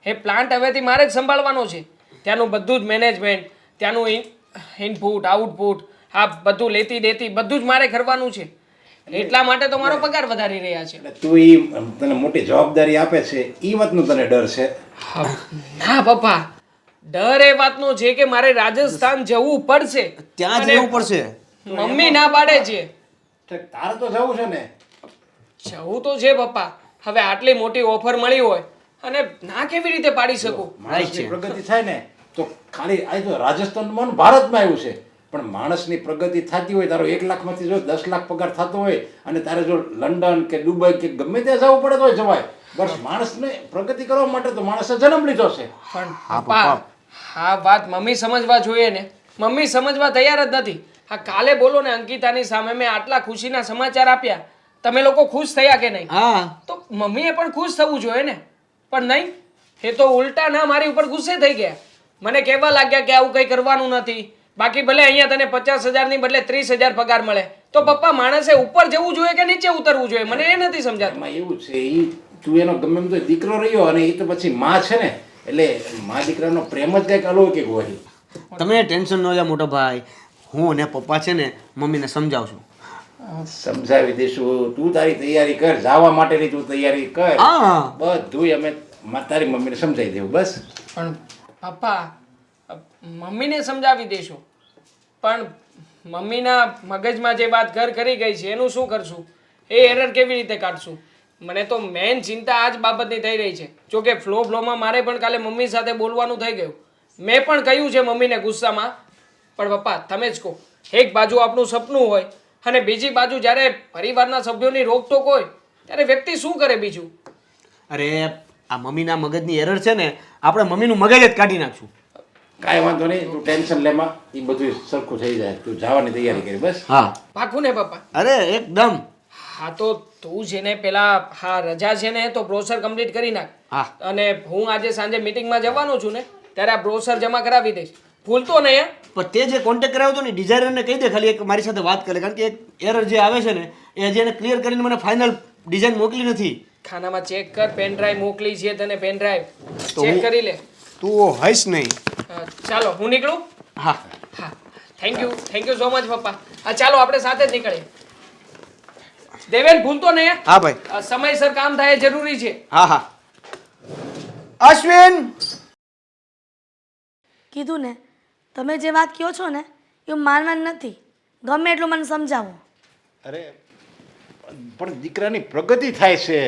એ પ્લાન્ટ હવેથી મારે જ સંભાળવાનો છે. ત્યાંનું બધું જ મેનેજમેન્ટ, ત્યાંનું ઇનપુટ આઉટપુટ, આ બધું લેતી દેતી બધું જ મારે કરવાનું છે. એટલા માટે તો મારો પગાર વધારી રહ્યા છે. એટલે તું તને મોટી જવાબદારી આપે છે એ વાતનો તને ડર છે? ના પપ્પા, ડર એ વાતનો છે કે મારે રાજસ્થાન જવું પડશે. ત્યાં જ રહેવું પડશે. મમ્મી ના પાડે છે. તારે તો જવું છે ને? જવું તો છે પપ્પા. હવે આટલી મોટી ઓફર મળી હોય અને ના કેવી રીતે પાડી શકું? માણસની પ્રગતિ થાય ને તો ખાલી આ તો રાજસ્થાનમાં ને ભારતમાં આવ્યું છે, પણ માણસની પ્રગતિ થતી હોય, તારો 1 લાખમાંથી જો 10 લાખ પગાર થતો હોય અને તારે જો લંડન કે દુબઈ કે ગમે ત્યાં જવું પડે તો જવાય. બસ માણસને પ્રગતિ કરવા માટે તો માણસે જન્મ લીધો છે. પણ પપ્પા, આ વાત મમ્મી સમજવા જોઈએ ને. મમ્મી સમજવા તૈયાર જ નથી. હા, કાલે બોલો ને અંકિતાની સામે મેં આટલા ખુશીના સમાચાર આપ્યા, તમે લોકો ખુશ થયા કે નહીં? હા, તો મમ્મીએ પણ ખુશ થવું જોઈએ ને. પણ નહીં, એ તો ઉલટા ના મારી ઉપર ગુસ્સે થઈ ગયા. મને કહેવા લાગ્યા કે આવું કંઈ કરવાનું નથી. બાકી ભલે અહીંયા તને 50,000ની બદલે 30,000 પગાર મળે તો પપ્પા માણસે ઉપર જવું જોઈએ કે નીચે ઉતરવું જોઈએ? મને એ નથી સમજાતું. એમાં એવું છે ઈ તું એનો ગમે એમ તો દીકરો રહ્યો અને એ તો પછી માં છે ને એટલે મા દીકરાનો પ્રેમ જ કંઈક અલૌકિક હોય. તમે ટેન્શન ન લો મોટો ભાઈ, હું અને પપ્પા છે ને મમ્મીને સમજાવશું. સમજાવી દઈશું. તું તારી તૈયારી કર, જવા માટેની તું તૈયારી કર. હા. બધું અમે તારી મમ્મીને સમજાવી દેવું બસ. પણ પપ્પા, મમ્મીને સમજાવી દઈશું, પણ મમ્મીના મગજમાં જે વાત ઘર કરી ગઈ છે એનું શું કરશું? એ એરર કેવી રીતે કાઢશું? મને તો મેઇન ચિંતા આ જ બાબતની થઈ રહી છે. જો કે ફ્લોમાં મારે પણ કાલે મમ્મી સાથે બોલવાનું થઈ ગયું. મેં પણ કહ્યું છે મમ્મીને ગુસ્સામાં, પણ પપ્પા તમે જ કહો, એક બાજુ આપણું સપનું હોય અને બીજી બાજુ જ્યારે પરિવારના સભ્યોની રોકટોક હોય ત્યારે વ્યક્તિ શું કરે બીજું? અરે આ મમ્મીના મગજની એરર છે ને, આપણે મમ્મીનું મગજ જ કાઢી નાખશું. કાંઈ વાંધો નહીં, તું ટેન્શન લેમાં, એ બધું સરખું થઈ જાય. તું જવાની તૈયારી કરી બસ. હા. પાકું ને પપ્પા? અરે એકદમ. હા તો તું છે ને પેલા હા રજા છે ને તો બ્રોશર કમ્પ્લીટ કરી નાખ. હા. અને હું આજે સાંજે મીટિંગમાં જવાનો છું ને ત્યારે આ બ્રોશર જમા કરાવી દઈશ. ભૂલતો નહીં હે? પણ તે જે કોન્ટેક્ટ કરાવ્યો હતો ને ડિઝાઇનરને કહી દે ખાલી એક મારી સાથે વાત કરે, કારણ કે એક એરર જે આવે છે ને એ હજી એને ક્લિયર કરીને મને ફાઇનલ ડિઝાઇન મોકલી નથી. ખાનામાં ચેક કર, પેન ડ્રાઈવ મોકલી છે તને, પેન ડ્રાઈવ તો ચેક હું- કરી લે. તું હઈશ નહીં. ચાલો હું નીકળું. હા. હા થેન્ક યુ સો મચ પપ્પા. હા ચાલો આપણે સાથે જ નીકળીએ. દેવેન ભૂલતો નહીં હે? હા ભાઈ. સમયસર કામ થાય એ જરૂરી છે. હા હા. અશ્વિન. કીધું ને, તમે જે વાત કહો છો ને એ હું માનવાની નથી. ગમે એટલું મને સમજાવો. અરે પણ દીકરાની પ્રગતિ થાય છે.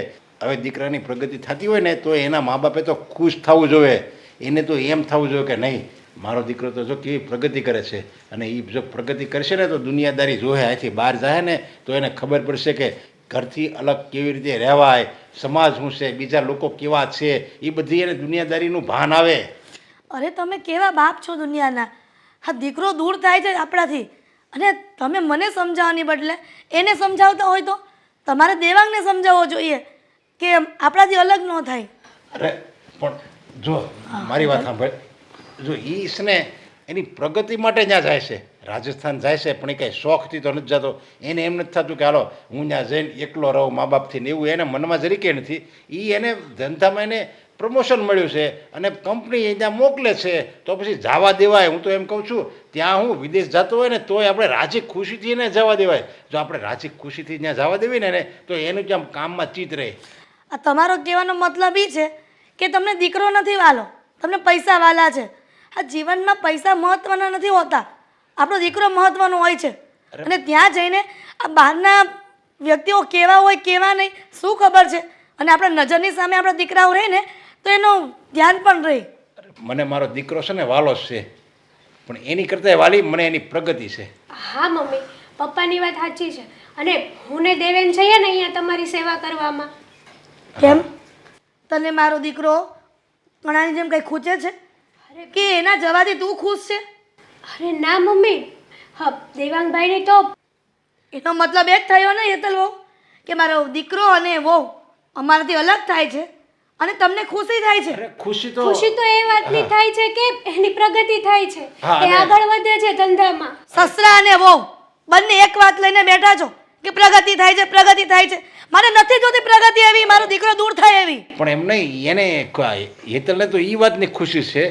હવે દીકરાની પ્રગતિ થતી હોય ને તો એના મા બાપે તો ખુશ થવું જોઈએ. એને તો એમ થવું જોઈએ કે નહીં, મારો દીકરો તો જો કેવી પ્રગતિ કરે છે, અને એ જો પ્રગતિ કરશે ને તો દુનિયાદારી જોહે, અહીંથી બહાર જાય ને તો એને ખબર પડશે કે ઘરથી અલગ કેવી રીતે રહેવાય, સમાજ શું છે, બીજા લોકો કેવા છે, એ બધી એને દુનિયાદારીનું ભાન આવે. અરે તમે કેવા બાપ છો દુનિયાના. હા દીકરો દૂર થાય છે આપણાથી અને તમે મને સમજાવવાની બદલે એને સમજાવતા હોય તો તમારે દેવાંગને સમજાવવો જોઈએ કે આપણાથી અલગ ન થાય. અરે પણ જો મારી વાત સાંભળ, જો એ છે ને એની પ્રગતિ માટે ત્યાં જાય છે, રાજસ્થાન જાય છે, પણ એ કાંઈ શોખથી તો નથી જતો. એને એમ નથી થતું કે હાલો હું ત્યાં જઈને એકલો રહું મા બાપથી ને, એવું એને મનમાં જરીકે નથી. એ એને ધંધામાં એને પ્રમોશન મળ્યું છે અને કંપની ત્યાં મોકલે છે, તો પછી જવા દેવાય. હું તો એમ કહું છું ત્યાં હું વિદેશ જતો હોય ને તોય આપણે રાજી ખુશીથી એને જવા દેવાય. જો આપણે રાજી ખુશીથી ત્યાં જવા દેવી ને તો એનું જ આમ કામમાં ચિત્ત રહે. આ તમારો કહેવાનો મતલબ એ છે કે તમને દીકરો નથી વાલો, તમને પૈસા વાલા છે. આ જીવનમાં પૈસા મહત્વના નથી હોતા, આપણો દીકરો મહત્વનો હોય છે. અને ત્યાં જઈને આ બહારના વ્યક્તિઓ કેવા હોય કેવા નહીં શું ખબર છે. અને આપણા નજરની સામે આપણા દીકરાઓ રહે ને તો એનું ધ્યાન પણ રહે. મને મારો દીકરો છે ને વાલો જ છે, પણ એની કરતાં વાલી મને એની પ્રગતિ છે. હા મમ્મી, પપ્પાની વાત સાચી છે. અને હું ને દેવેન જઈએ ને અહીંયા તમારી સેવા કરવામાં. કેમ તને મારો દીકરો ઘણાની જેમ કંઈ ખૂચે છે કે એના જવાથી તું ખુશ છે? અરે ના મમ્મી, હા દેવાંગભાઈની તો એનો મતલબ એ જ થયો ને હેતલ વહુ કે મારો દીકરો અને વહુ અમારાથી અલગ થાય છે અને તમને ખુશી થાય છે. અરે ખુશી તો એ વાતની થાય છે કે એની પ્રગતિ થાય છે, હા, એ અને- આગળ વધે છે ધંધામાં. સસરા અને વહુ બંને એક વાત લઈને બેઠા છો કે પ્રગતિ થાય છે પ્રગતિ થાય છે. મારે નથી જોતી પ્રગતિ એવી, મારો દીકરો દૂર થાય એવી. પણ એમ નહીં, એને હેતલને તો એ વાતની ખુશી છે.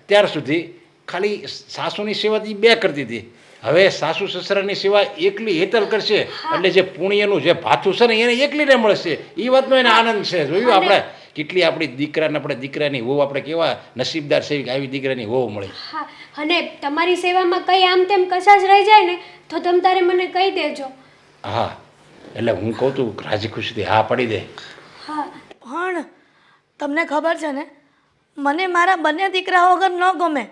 ત્યાર સુધી ખાલી સાસુની સેવા એ બે કરતી હતી, હવે સાસુ સસરાની સેવા એકલી હેતલ કરશે એટલે જે પુણ્યનું જે ભાથું છે ને એને એકલીને મળશે. એ વાતનો એને આનંદ છે. જોયું આપણે કેટલી આપણી દીકરાને આપણે દીકરાની વહુ આપણે કેવા નસીબદાર છે કે આવી દીકરાની વહુ મળી. હા, અને તમારી સેવામાં કઈ આમ તેમ કશાશ રહી જાય ને તો તમ તારે મને કહી દેજો. હા એટલે હું કહું તું રાજી ખુશીથી હા પડી દે. હા પણ તમને ખબર છે ને મને મારા બંને દીકરા વગર ન ગમે.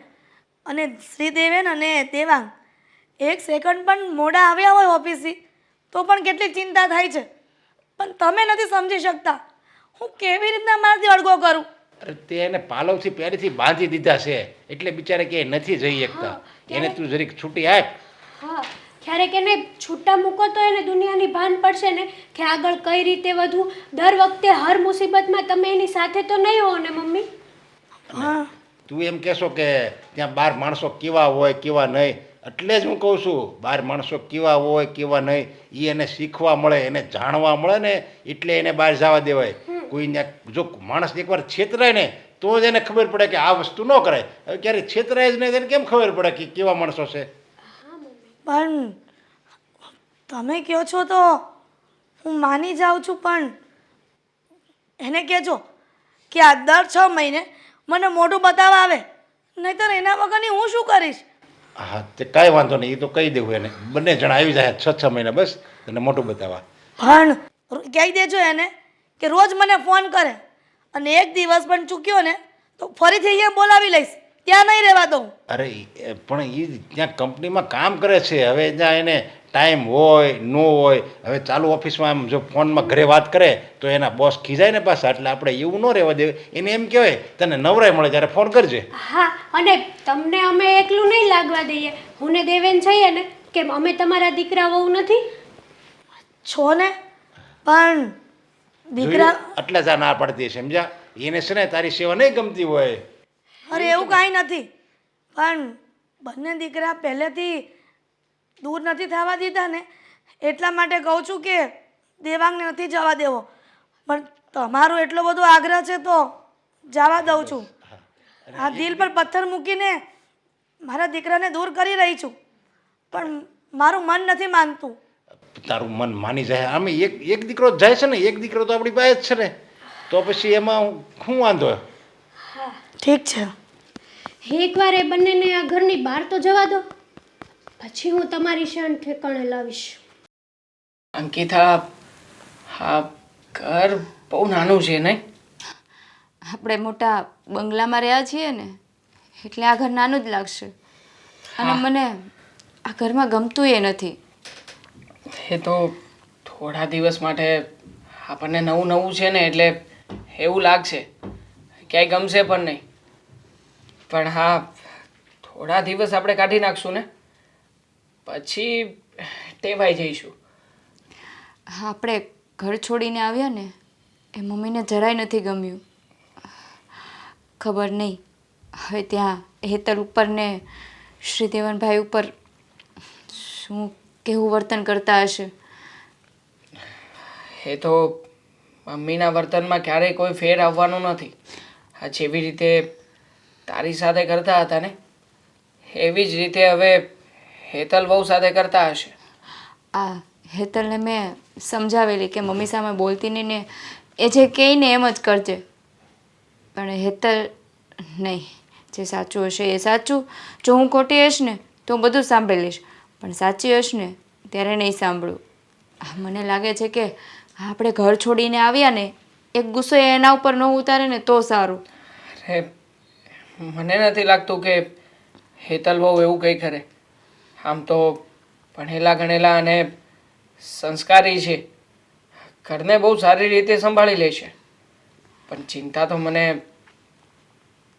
અને શ્રીદેવેન અને દેવાંગ એક સેકન્ડ પણ મોડા આવ્યા હોય ઓફિસથી તો પણ કેટલી ચિંતા થાય છે. પણ તમે નથી સમજી શકતા હું કેવી રીતના મારાથી અડગો કરું. અરે તે એને પાલવથી પહેરીથી બાંધી દીધા છે એટલે બિચારે ક્યાંય નથી જઈ શકતા. એને તું જરીક છૂટી આપ. હા, ક્યારેક એને છૂટા મૂકો તો એને દુનિયાની ભાન પડશે ને કે આગળ કઈ રીતે વધવું. દર વખતે હર મુસીબતમાં તમે એની સાથે તો નહીં હો ને મમ્મી. હા તું એમ કહેશો કે ત્યાં બાર માણસો કેવા હોય કેવા નહીં, એટલે જ હું કહું છું બાર માણસો કેવા હોય કેવા નહીં એ એને શીખવા મળે, એને જાણવા મળે ને એટલે એને બહાર જવા દેવાય. કોઈને જો માણસ એકવાર છેતરાય ને તો જ એને ખબર પડે કે આ વસ્તુ ન કરાય. હવે ક્યારે છેતરાય જ નહીં તેને કેમ ખબર પડે કે કેવા માણસો છે? પણ તમે કહો છો તો હું માની જાઉં છું, પણ એને કહેજો કે આ દર 6 મહિને મને મોઢું બતાવવા આવે, નહીંતર એના વગરની હું શું કરીશ? હા તે કાંઈ વાંધો નહીં, એ તો કહી દેવું એને. બંને જણા આવી જાય 6-6 મહિના બસ તને મોટું બતાવવા. પણ કહી દેજો એને કે રોજ મને ફોન કરે, અને એક દિવસ પણ ચૂક્યો ને તો ફરીથી અહીંયા બોલાવી લઈશ, ત્યાં નહીં રહેવા દઉં. અરે પણ એ ત્યાં કંપનીમાં કામ કરે છે. હવે ત્યાં એને ટાઈમ હોય ન હોય. હવે ચાલુ ઓફિસમાં આમ જો ફોનમાં ઘરે વાત કરે તો એના બોસ ખીજાય ને પાછા. એટલે આપણે એવું ન રહેવા દેવું. એને એમ કહેવાય તને નવરાય મળે ત્યારે ફોન કરજે. હા, અને તમને અમે એકલું નહીં લાગવા દઈએ. હું ને દેવેન છીએ ને, કે અમે તમારા દીકરા વહુ નથી. છો ને, પણ દીકરા જોયું? એટલે જ આ ના પાડતી છે સમજ્યા. એને છે ને તારી સેવા નહીં ગમતી હોય. અરે એવું કાંઈ નથી, પણ બંને દીકરા પહેલેથી દૂર નથી થવા દીધા ને, એટલા માટે કહું છું કે દેવાંગને નથી જવા દેવો. પણ તમારો એટલો બધો આગ્રહ છે તો જવા દઉં છું. આ દિલ પર પથ્થર મૂકીને મારા દીકરાને દૂર કરી રહી છું, પણ મારું મન નથી માનતું. તારું મન માની જાય. આમે એક દીકરો જ જાય છે ને, એક દીકરો તો આપણી પાસે જ છે ને, તો પછી એમાં શું વાંધો? ઠીક છે, એકવાર એ બંનેને આ ઘરની બહાર તો જવા દો, પછી હું તમારી શાન ઠેકાણે લાવીશ. અંકિતા, હા ઘર બહુ નાનું છે નહીં? આપણે મોટા બંગલામાં રહ્યા છીએ ને, એટલે આ ઘર નાનું જ લાગશે. અને મને આ ઘરમાં ગમતું એ નથી. એ તો થોડા દિવસ માટે આપણને નવું નવું છે ને, એટલે એવું લાગશે, ક્યાંય ગમશે પણ નહીં. પણ હા, થોડા દિવસ આપણે કાઢી નાખશું ને, પછી ટેવાઈ જઈશું. હા, આપણે ઘર છોડીને આવ્યા ને એ મમ્મીને જરાય નથી ગમ્યું. ખબર નહીં હવે ત્યાં હેતલ ઉપર ને શ્રીદેવનભાઈ ઉપર શું કેવું વર્તન કરતા હશે. એ તો મમ્મીના વર્તનમાં ક્યારેય કોઈ ફેર આવવાનો નથી. આ જેવી રીતે તારી સાથે કરતા હતા ને, એવી જ રીતે હવે હેતલ બહુ સાથે કરતા હશે. આ હેતલને મેં સમજાવેલી કે મમ્મી સામે બોલતી નહીં ને, એ જે કહે ને એમ જ કરજે. પણ હેતલ નહીં, જે સાચું હશે એ સાચું. જો હું ખોટી હશ ને તો હું બધું સાંભળી લઈશ, પણ સાચી હશ ને ત્યારે નહીં સાંભળું. મને લાગે છે કે આપણે ઘર છોડીને આવ્યા ને, એક ગુસ્સો એના ઉપર ન ઉતારે ને તો સારું. અરે મને નથી લાગતું કે હેતલ બહુ એવું કંઈ કરે. આમ તો ભણેલા ગણેલા અને સંસ્કારી છે, ઘરને બહુ સારી રીતે સંભાળી લે છે. પણ ચિંતા તો મને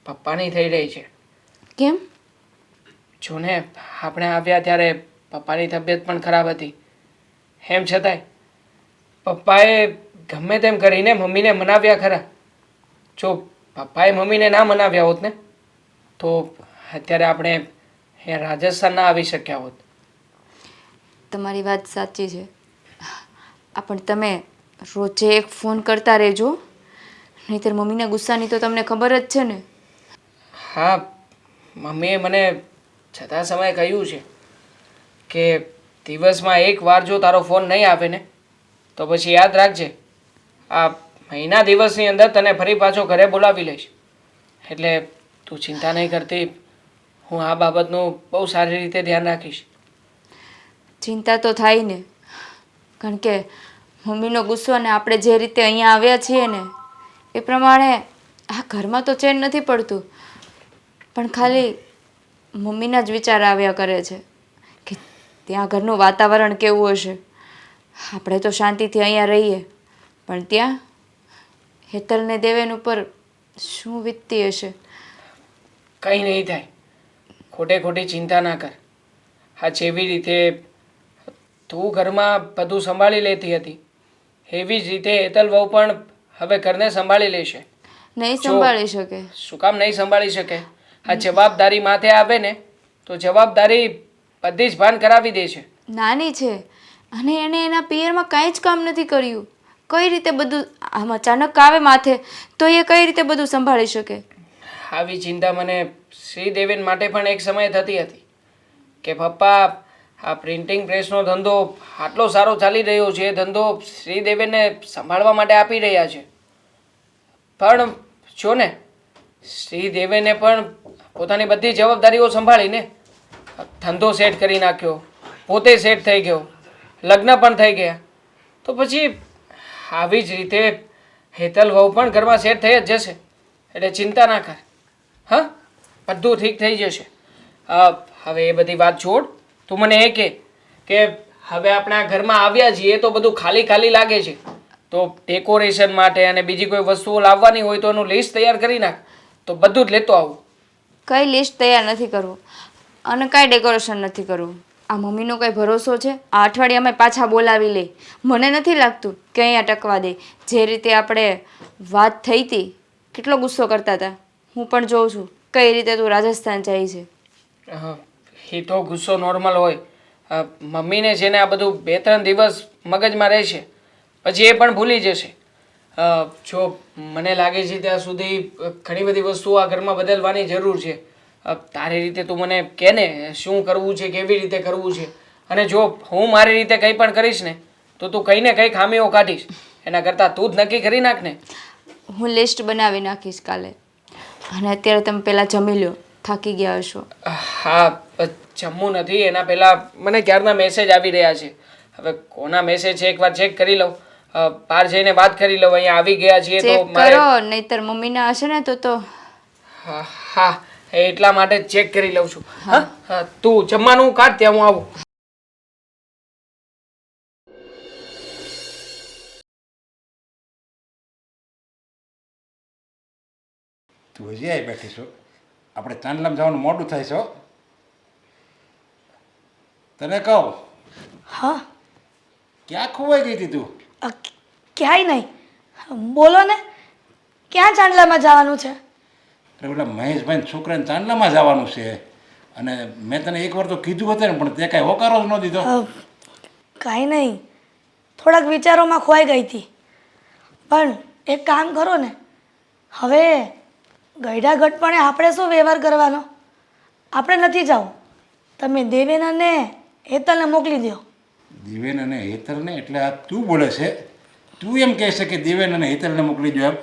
પપ્પાની થઈ રહી છે. કેમ? જો ને આપણે આવ્યા ત્યારે પપ્પાની તબિયત પણ ખરાબ હતી. એમ છતાંય પપ્પાએ ગમે તેમ કરીને મમ્મીને મનાવ્યા ખરા. જો પપ્પાએ મમ્મીને ના મનાવ્યા હોત ને, તો અત્યારે આપણે અહીંયા રાજસ્થાન ના આવી શક્યા હોત. તમારી વાત સાચી છે. પણ તમે રોજે એક ફોન કરતા રહેજો, નહીંતર મમ્મીના ગુસ્સાની તો તમને ખબર જ છે ને. હા, મમ્મીએ મને છતાં સમયે કહ્યું છે કે દિવસમાં એક વાર જો તારો ફોન નહીં આવે ને, તો પછી યાદ રાખજે, આ મહિના દિવસની અંદર તને ફરી પાછો ઘરે બોલાવી લઈશ. એટલે તું ચિંતા નહીં કરતી, હું આ બાબતનું બહુ સારી રીતે ધ્યાન રાખીશ. ચિંતા તો થાય ને, કારણ કે મમ્મીનો ગુસ્સો ને આપણે જે રીતે અહીંયા આવ્યા છીએ ને એ પ્રમાણે આ ઘરમાં તો ચેન નથી પડતું. પણ ખાલી મમ્મીના જ વિચાર આવ્યા કરે છે કે ત્યાં ઘરનું વાતાવરણ કેવું હશે. આપણે તો શાંતિથી અહીંયા રહીએ, પણ ત્યાં હેતલને દેવેન ઉપર શું વીતતી હશે. કંઈ નહીં થાય, ખોટે ખોટી ચિંતા ના કર. હા, જેવી રીતે તું ઘરમાં બધું સંભાળી લેતી હતી, એવી જ રીતે હેતલ બહુ પણ હવે ઘરને સંભાળી લેશે. નહીં સંભાળી શકે. શું કામ નહીં સંભાળી શકે? આ જવાબદારી માથે આવે ને તો જવાબદારી બધી જ ભાન કરાવી દે છે. નાની છે અને એને એના પિયરમાં કાંઈ જ કામ નથી કર્યું. કઈ રીતે બધું આમ અચાનક આવે માથે તો એ કઈ રીતે બધું સંભાળી શકે? આવી ચિંતા મને શ્રીદેવેન માટે પણ એક સમયે થતી હતી કે પપ્પા આ પ્રિન્ટિંગ પ્રેસનો ધંધો આટલો સારો ચાલી રહ્યો છે, એ ધંધો શ્રીદેવેનને સંભાળવા માટે આપી રહ્યા છે. પણ જો ને શ્રીદેવેને પણ પોતાની બધી જવાબદારીઓ સંભાળીને ધંધો સેટ કરી નાખ્યો, પોતે સેટ થઈ ગયો, લગ્ન પણ થઈ ગયા. તો પછી આવી જ રીતે હેતલ વહુ પણ ઘરમાં સેટ થઈ જ જશે. એટલે ચિંતા ના કર. હા, બધું ઠીક થઈ જશે. હવે એ બધી વાત છોડ. તું મને એ કે હવે આપણે આ ઘરમાં આવ્યા છીએ તો બધું ખાલી ખાલી લાગે છે, તો ડેકોરેશન માટે અને બીજી કોઈ વસ્તુઓ લાવવાની હોય તો એનું લિસ્ટ તૈયાર કરી નાખ, તો બધું જ લેતો આવું. કઈ લિસ્ટ તૈયાર નથી કરવું અને કાંઈ ડેકોરેશન નથી કરવું. આ મમ્મીનો કઈ ભરોસો છે? આ અઠવાડિયામાં પાછા બોલાવી લે. મને નથી લાગતું કે અહીંયા ટકવા દે. જે રીતે આપણે વાત થઈ હતી કેટલો ગુસ્સો કરતા હતા. હું પણ જોઉં છું કઈ રીતે તું રાજસ્થાન જાય છે. એ તો ગુસ્સો નોર્મલ હોય. મમ્મીને છે ને આ બધું 2-3 દિવસ મગજમાં રહેશે, પછી એ પણ ભૂલી જશે. જો મને લાગે છે ત્યાં સુધી ઘણી બધી વસ્તુઓ આ ઘરમાં બદલવાની જરૂર છે. તારી રીતે તું મને કહે ને શું કરવું છે, કેવી રીતે કરવું છે. અને જો હું મારી રીતે કંઈ પણ કરીશ ને તો તું કંઈ ને કંઈ ખામીઓ કાઢીશ. એના કરતાં તું જ નક્કી કરી નાખ ને. હું લિસ્ટ બનાવી નાખીશ કાલે. અને અત્યારે તમે પહેલાં જમી લો, થાકી ગયા હશો. હા, જમવું નથી એના પહેલાં મને ક્યારના મેસેજ આવી રહ્યા છે. હવે કોના મેસેજ છે એકવાર ચેક કરી લઉં. બહાર જઈને વાત કરી લઉં. અહીંયા આવી ગયા છીએ તો ચેક કરો, નહીતર મમ્મીના હશે ને તો હા હા, એટલા માટે જ ચેક કરી લઉં છું. હા હા, તું જમવાનું કાઢ, ત્યાં હું આવું. તું હજી આવી બેઠી છો? આપણે ચાંદલામાં જવાનું મોડું થાય છે હો. તને કહું, હા, ક્યાં ખોવાઈ ગઈ હતી તું? ક્યાંય નહીં. બોલો ને, ક્યાં ચાંદલામાં જવાનું છે? અરે પેલા મહેશભાઈ છોકરાને ચાંદલામાં જવાનું છે. અને મેં તને એકવાર તો કીધું હતું ને, પણ તે કાંઈ હોકારો જ ન દીધો. કાંઈ નહીં, થોડાક વિચારોમાં ખોવાઈ ગઈ હતી. પણ એક કામ કરો ને, હવે ગયડા ઘટપણે આપણે શું વ્યવહાર કરવાનો? આપણે નથી જવું. તમે દેવેન અને હેતલને મોકલી દો. દેવેન અને હેતલને? એટલે આ તું બોલે છે? તું એમ કહે છે કે દેવેન અને હેતલને મોકલી દો એમ?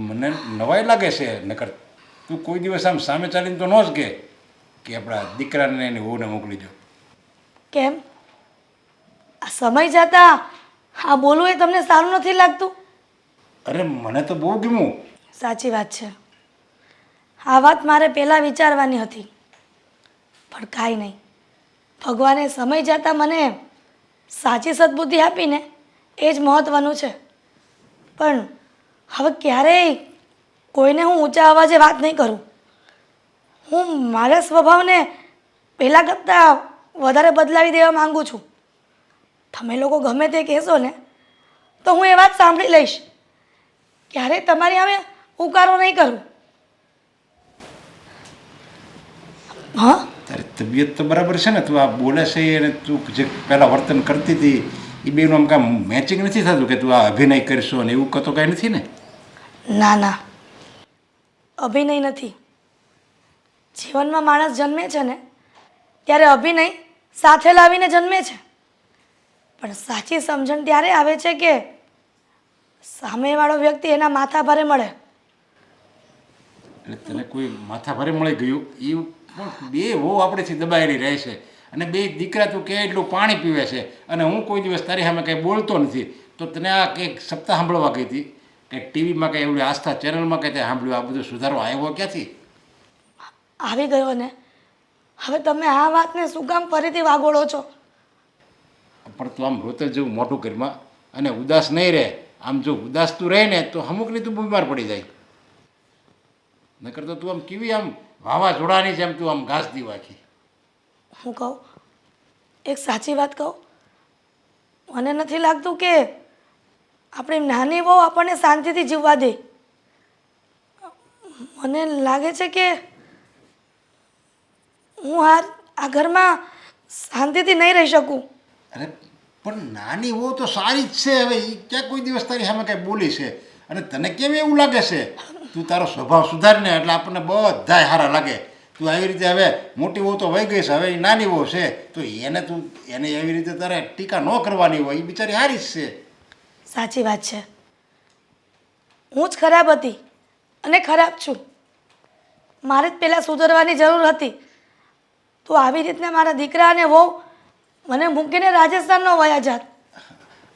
મને નવાઈ લાગે છે. નકર તું કોઈ દિવસ આમ સામે ચાલીને તો ન જ કે આપણા દીકરાને એની વહુને મોકલી દો. કેમ? આ સમય જતાં આ બોલવું એ તમને સારું નથી લાગતું? અરે મને તો બહુ ગમ્યું. સાચી વાત છે. આ વાત મારે પહેલાં વિચારવાની હતી, પણ કાંઈ નહીં. ભગવાને સમય જતાં મને સાચી સદબુદ્ધિ આપીને એ જ મહત્ત્વનું છે. પણ હવે ક્યારેય કોઈને હું ઊંચા અવાજે વાત નહીં કરું. હું મારા સ્વભાવને પહેલાં કરતાં વધારે બદલાવી દેવા માગું છું. તમે લોકો ગમે તે કહેશો ને તો હું એ વાત સાંભળી લઈશ. ક્યારેય તમારી સામે ઉકારો નહીં કરું. હા, તારી તબિયત તો બરાબર છે ને? તું આ બોલે છે અને તું જે પહેલાં વર્તન કરતી હતી એ બેનું આમ કાંઈ મેચિંગ નથી થતું કે તું આ અભિનય કરશો અને એવું કતો કાંઈ નથી ને? ના ના, અભિનય નથી. જીવનમાં માણસ જન્મે છે ને ત્યારે અભિનય સાથે લાવીને જન્મે છે. પણ સાચી સમજણ ત્યારે આવે છે કે સામેવાળો વ્યક્તિ એના માથા ભારે મળે. એટલે તને કોઈ માથા ભારે મળી ગયું એવું? પણ બે વહુ આપણેથી દબાયેલી રહે છે અને બે દીકરા તું કે એટલું પાણી પીવે છે અને હું કોઈ દિવસ તારી સામે કંઈ બોલતો નથી. તો તને આ કંઈક સપ્તાહ સાંભળવા ગઈ હતી કંઈક ટીવીમાં કંઈ એવડી આસ્થા ચેનલમાં કંઈ ત્યાં સાંભળ્યું? આ બધું સુધારો આવ્યો ક્યાંથી? આવી ગયો ને. હવે તમે આ વાતને શું કામ ફરીથી વાગોળો છો? પણ તું આમ રોતર જેવું મોટું ઘરમાં અને ઉદાસ નહીં રહે. આમ જો ઉદાસ તું રહે ને તો અમુકની તું બીમાર પડી જાય. નકર તો તું આમ કેવી આમ વાવાઝોડાની જેમ તું આમ ઘાસ દીવાખી. હું કહું, એક સાચી વાત કહું, મને નથી લાગતું કે આપણી નાની બહુ આપણને શાંતિથી જીવવા દે. મને લાગે છે કે હું આ ઘરમાં શાંતિથી નહીં રહી શકું. અરે પણ નાની વહુ તો સારી જ છે. હવે એ ક્યાં કોઈ દિવસ તારી સામે કાંઈ બોલી છે? અને તને કેમ એવું લાગે છે? તું તારો સ્વભાવ સુધારને એટલે આપણને બધાય સારા લાગે. તું આવી રીતે હવે મોટી વહુ તો વહી ગઈ છે, હવે એ નાની વહુ છે તો એને એવી રીતે તારે ટીકા ન કરવાની હોય. એ બિચારી સારી જ છે. સાચી વાત છે. હું જ ખરાબ હતી અને ખરાબ છું. મારે જ પહેલાં સુધરવાની જરૂર હતી. તો આવી રીતના મારા દીકરા અને વહુ મને મૂકીને રાજસ્થાનનો વયા જાત.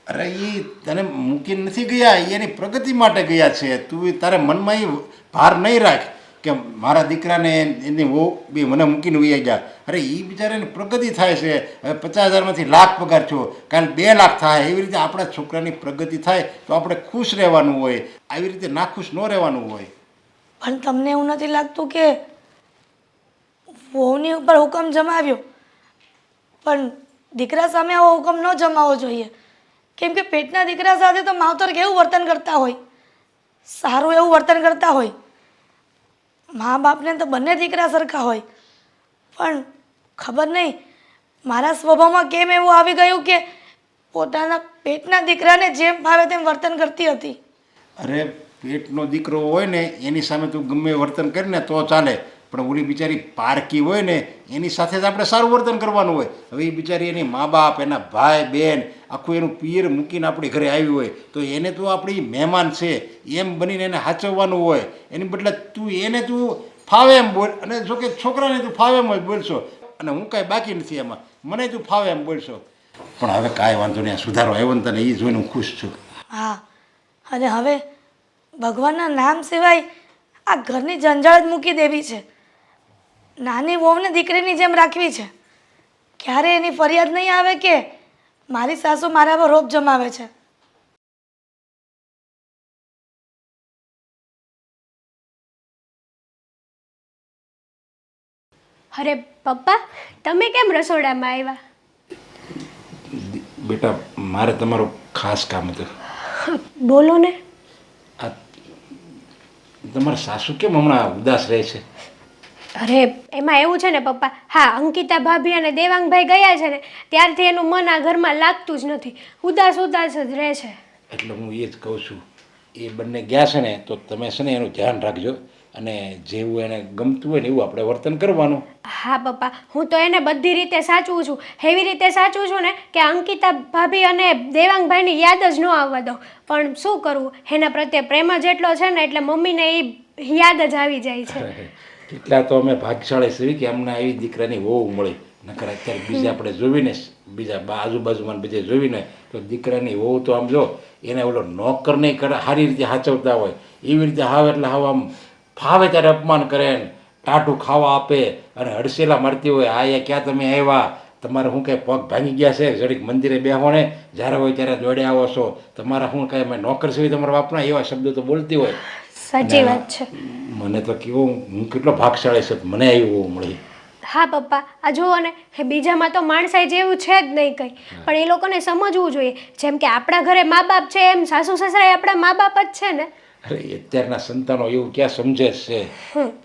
અરે એ તને મૂકીને નથી ગયા, એ એની પ્રગતિ માટે ગયા છે. તું તારે મનમાં એ ભાર નહીં રાખ કે મારા દીકરાને એની વહુ બી મને મૂકીને વહી ગયા. અરે એ બિચારાની પ્રગતિ થાય છે. હવે 50,000માંથી લાખ પગાર છો, કાલે 2 લાખ થાય. એવી રીતે આપણા છોકરાની પ્રગતિ થાય તો આપણે ખુશ રહેવાનું હોય. આવી રીતે નાખુશ ન રહેવાનું હોય. પણ તમને એવું નથી લાગતું કે વહુની ઉપર હુકમ જમાવ્યો, પણ દીકરા સામે આવો હુકમ ન જમાવવો જોઈએ? કેમ કે પેટના દીકરા સાથે તો માવતર કેવું વર્તન કરતા હોય, સારું એવું વર્તન કરતા હોય. મા બાપને તો બંને દીકરા સરખા હોય, પણ ખબર નહીં મારા સ્વભાવમાં કેમ એવું આવી ગયું કે પોતાના પેટના દીકરાને જેમ ભાવે તેમ વર્તન કરતી હતી. અરે પેટનો દીકરો હોય ને એની સામે તું ગમે એ વર્તન કરીને તો ચાલે, પણ ઓલી બિચારી પારકી હોય ને એની સાથે જ આપણે સારું વર્તન કરવાનું હોય. હવે એ બિચારી એની મા બાપ, એના ભાઈ બહેન, આખું એનું પિયર મૂકીને આપણી ઘરે આવી હોય તો એને તો આપણી મહેમાન છે એમ બનીને એને સાચવવાનું હોય. એની બદલે તું ફાવે એમ બોલ, અને જો કે છોકરાને તું ફાવે એમ જ બોલશો, અને હું કાંઈ બાકી નથી એમાં, મને તું ફાવે એમ બોલશો. પણ હવે કાંઈ વાંધો નહીં, સુધારો આવ્યો ને તને એ જોઈને હું ખુશ છું. હા, અને હવે ભગવાનના નામ સિવાય આ ઘરની જંજાળ જ મૂકી દેવી છે. નાની વહુને દીકરીની જેમ રાખવી છે. ક્યારે એની ફરિયાદ નહીં આવે કે મારી સાસુ મારા પર રોપ જમાવે છે. અરે પપ્પા, તમે કેમ રસોડામાં આવ્યા? બેટા મારે તમારું ખાસ કામ હતું. બોલો ને. આ તમારા સાસુ કેમ હમણાં ઉદાસ રહે છે? અરે એમાં એવું છે ને પપ્પા, હા અંકિતા ભાભી અને દેવાંગભાઈ ગયા છે ને ત્યારથી એનું મન આ ઘરમાં લાગતું જ નથી, ઉદાસ ઉદાસ જ રહે છે. એટલે હું એ જ કહું છું, એ બંને ગયા છે ને તો તમે છે ને એનું ધ્યાન રાખજો, અને જેવું એને ગમતું હોય ને એવું આપણે વર્તન કરવાનું. હા પપ્પા, હું તો એને બધી રીતે સાચવું છું. એવી રીતે સાચવું છું ને કે અંકિતા ભાભી અને દેવાંગભાઈની યાદ જ ન આવવા દઉં. પણ શું કરવું, એના પ્રત્યે પ્રેમ જ એટલો છે ને એટલે મમ્મીને એ યાદ જ આવી જાય છે. એટલા તો અમે ભાગ્યશાળી છીએ કે અમને આવી દીકરાની વહુ મળી. નકર અત્યારે બીજા આપણે જોવીને બીજા આજુબાજુમાં બીજે જોવીને તો દીકરાની વહુ તો આમ જો એને ઓલો નોકર નહીં કરે સારી રીતે સાચવતા હોય એવી રીતે હાવ એટલે હાવ આમ ફાવે ત્યારે અપમાન કરે ને ટાઢું ખાવા આપે અને હડસેલા મારતી હોય. આ ક્યાં તમે આવ્યા, તમારે શું કાંઈ પગ ભાંગી ગયા છે, જરીક મંદિરે બેહોને જ્યારે હોય ત્યારે દોડે આવો છો, તમારા શું કાંઈ અમે નોકર છીએ તમારા બાપના, એવા શબ્દો તો બોલતી હોય. સાચી વાત છે. મને તો કેવું, હું કેટલો ભાગશાળી છું, મને આવી મળી. હા પપ્પા, આ જુઓ ને, બીજામાં તો માણસાઈ જેવું છે જ નહીં કંઈ, પણ એ લોકોને સમજવું જોઈએ. જેમ કે આપણા ઘરે મા બાપ છે એમ સાસુ સસરા આપણા મા બાપ જ છે ને. અરે અત્યારના સંતાનો એવું ક્યાં સમજે છે,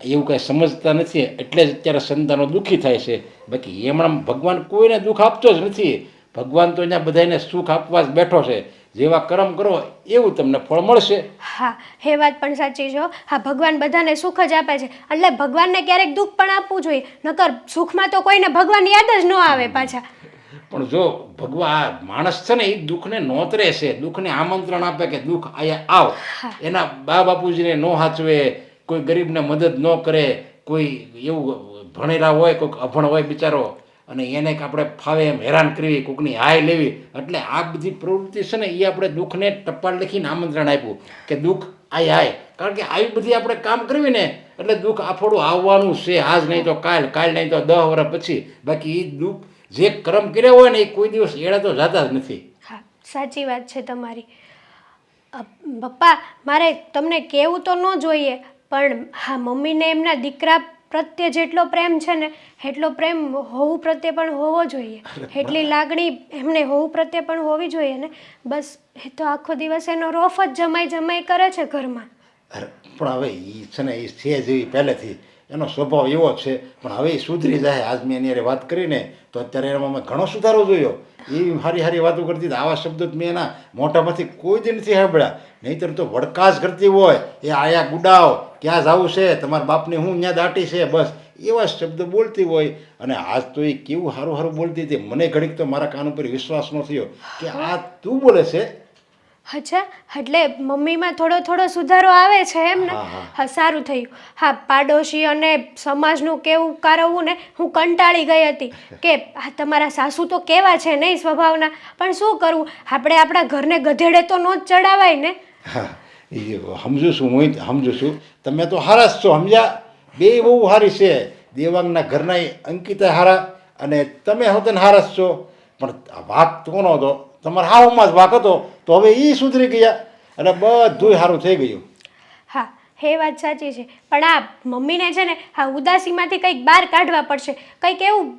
એવું કાંઈ સમજતા નથી, એટલે જ અત્યારે સંતાનો દુઃખી થાય છે. બાકી એમણાં ભગવાન કોઈને દુઃખ આપતો જ નથી. ભગવાન તો અહીંયા બધાને સુખ આપવા જ બેઠો છે. જેવા કર્મ કરો એવું તમને ફળ મળશે. હા, એ વાત પણ સાચી છે. હા, ભગવાન બધાને સુખ જ આપે છે, એટલે ભગવાનને ક્યારેક દુઃખ પણ આપવું જોઈએ. નકર સુખમાં તો કોઈને ભગવાન યાદ જ ન આવે પાછા. પણ જો ભગવાન માણસ છે ને એ દુઃખને નોતરે છે, દુઃખને આમંત્રણ આપે કે દુઃખ અહીંયા આવ. એના બા બાપુજીને ન સાચવે, કોઈ ગરીબને મદદ ન કરે, કોઈ એવું ભણેલા હોય, કોઈક અભણ હોય બિચારો, અને એને આપણે ફાવે એમ હેરાન કરવી, કોઈકની હાય લેવી, એટલે આ બધી પ્રવૃત્તિ છે ને એ આપણે દુઃખને ટપાલ લખીને આમંત્રણ આપ્યું કે દુઃખ આય હાય. કારણ કે આવી બધી આપણે કામ કરવી ને એટલે દુઃખ આફોડું આવવાનું છે, આજ નહીં તો કાલ નહીં તો 10 વર્ષ પછી. બાકી એ દુઃખ જે કર્મ કર્યા હોય ને એ કોઈ દિવસ એડા તો જતા જ નથી. હા, સાચી વાત છે તમારી. પપ્પા, મારે તમને કહેવું તો ન જોઈએ, પણ હા મમ્મીને એમના દીકરા પ્રત્યે જેટલો પ્રેમ છે ને એટલો પ્રેમ હોવું પ્રત્યે પણ હોવો જોઈએ, એટલી લાગણી એમને હોવું પ્રત્યે પણ હોવી જોઈએ ને. બસ એ તો આખો દિવસ એનો રોફ જ જમાઈ કરે છે ઘરમાં. પણ હવે એ છે ને એ છે જેવી પહેલેથી, એનો સ્વભાવ એવો જ છે. પણ હવે એ સુધરી જાય. આજ મેં એની હારે વાત કરીને તો અત્યારે એનામાં મેં ઘણો સુધારો જોયો. એ સારી સારી વાતો કરતી હતી. આવા શબ્દો જ મેં એના મોઢામાંથી કોઈ દી નથી સાંભળ્યા. નહીંતર તો વડકાશ કરતી હોય, એ આયા ગુડાવ, ક્યાં જવું છે, તમારા બાપને હું ત્યાં દાટી છે, બસ એવા શબ્દ બોલતી હોય. અને આજ તો એ કેવું સારું સારું બોલતી હતી. મને ઘડીક તો મારા કાન ઉપર વિશ્વાસ ન થયો કે આ તું બોલે છે. અચ્છા, એટલે મમ્મીમાં થોડો થોડો સુધારો આવે છે એમ ને? હા, હા. હા, સારું થયું. હા, પાડોશી અને સમાજનું કેવું કારવવું ને હું કંટાળી ગઈ હતી કે આ તમારા સાસુ તો કેવા છે નહીં સ્વભાવના, પણ શું કરવું, આપણે આપણા ઘરને ગધેડે તો નો જ ચડાવાય ને. હા, એ સમજુ છું, હું સમજુ છું. તમે તો હારા જ છો, સમજ્યા? બે બહુ સારી છે. દેવાંગના ઘરના અંકિતા હારા અને તમે હોતે હારા જ છો. પણ વાક કોનો હતો? તમારા હાવમાં જ વાક હતો. તો હવે એ સુધરી ગયા અને બધું સારું થઈ ગયું. હા, એ વાત સાચી છે. પણ આ મમ્મીને છે ને હા ઉદાસીમાંથી કંઈક બહાર કાઢવા પડશે. કંઈક એવું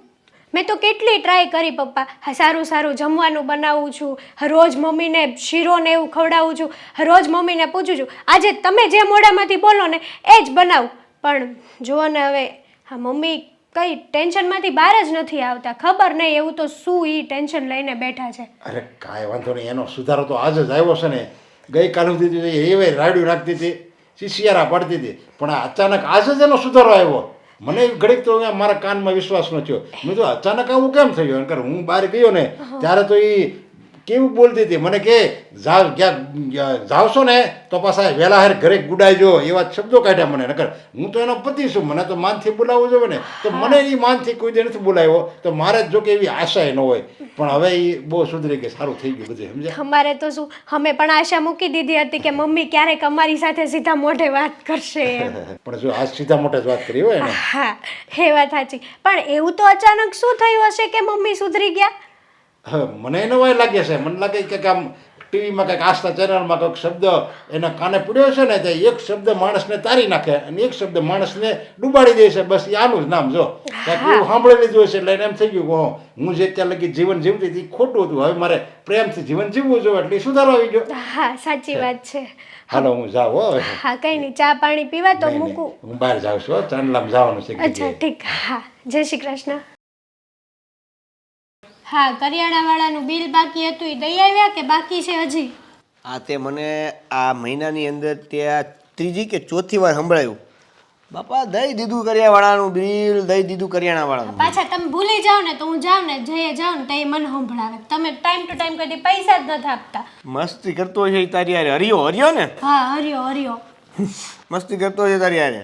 મેં તો કેટલી ટ્રાય કરી પપ્પા. હા, સારું સારું જમવાનું બનાવું છું, રોજ મમ્મીને શીરો ને એવું ખવડાવું છું, રોજ મમ્મીને પૂછું છું આજે તમે જે મોઢામાંથી બોલો ને એ જ બનાવું. પણ જુઓ ને હવે હા મમ્મી કંઈ ટેન્શનમાંથી બહાર જ નથી આવતા. ખબર નહીં એવું તો શું એ ટેન્શન લઈને બેઠા છે. અરે કાંઈ વાંધો નહીં. એનો સુધારો તો આજ જ આવ્યો છે ને. ગઈકાલ સુધી એવે રાડ્યું રાખતી હતી, શિશિયારા પાડતી હતી, પણ આ અચાનક આજ જ એનો સુધારો આવ્યો. મને ઘડીક તો મારા કાનમાં વિશ્વાસ ન થયો. મેં તો અચાનક આવું કેમ થયું? કારણ હું બહાર ગયો ને ત્યારે તો એ કેવું બોલતી હતી મને કે જાવ છો ને તો પાછા વહેલા હાર ઘરે ગુડાઈજો, એવા શબ્દો કાઢ્યા મને. નકર હું તો એનો પતિ છું, મને તો માનથી બોલાવવું જોઈએ ને. તો મને એ માનથી કોઈ દે નથી બોલાવ્યો. તો મારે જો કે એવી આશા ન હોય. પણ હવે એ બહુ સુધરી ગઈ, સારું થઈ ગયું બધું, સમજ્યા? અમારે તો શું, અમે પણ આશા મૂકી દીધી હતી કે મમ્મી ક્યારેક અમારી સાથે સીધા મોઢે વાત કરશે એમ. પણ જો આજ સીધા મોટે જ વાત કરી હોય ને. હા, એ વાત સાચી. પણ એવું તો અચાનક શું થયું હશે કે મમ્મી સુધરી ગયા? હવે મને નવાઈ લાગે છે. મને લાગે કે આમ ટીવીમાં કંઈક આસ્થા ચેનલમાં કંઈક શબ્દ એના કાને પડ્યો છે ને, તે એક શબ્દ માણસને તારી નાખે અને એક શબ્દ માણસને ડૂબાડી દે છે. બસ એ આનું જ નામ જો કંઈક એવું સાંભળી લીધું હશે એટલે એને એમ થઈ ગયું કે હું જે અત્યાર લગી જીવન જીવતી હતી એ ખોટું હતું. હવે મારે પ્રેમથી જીવન જીવવું જોઈએ એટલે સુધારો આવી ગયો. હા, સાચી વાત છે. હાલો હું જાઉં હો. હા, કંઈ નહીં, ચા પાણી પીવા તો નહીં, મૂકું. નહીં, હું બહાર જાઉં છું. ચાંદલામાં જવાનું છે એક અચ્છા, જગ્યાએ. ઠીક. હા, જય શ્રી કૃષ્ણ. હા, કરિયાણાવાળાનું બિલ બાકી હતું એ દઈ આવ્યા કે બાકી છે હજી? આ તે મને આ મહિનાની અંદર ત્યાં ત્રીજી કે ચોથી વાર સંભળાયું. બાપા દઈ દીધું કરિયાવાળાનું બિલ, દઈ દીધું કરિયાણાવાળાનું બિલ. પાછા તમે ભૂલી જાઓ ને તો હું જાઉં ને જઈએ જાઉં ને તો એ મને સંભળાવે. તમે ટાઈમ ટુ ટાઈમ કદી પૈસા જ નથી આપતા. મસ્તી કરતો છે તારી યારે. હરિયો હરિયો ને હા, હરિયો હરિયો. મસ્તી કરતો છે તારી યારે.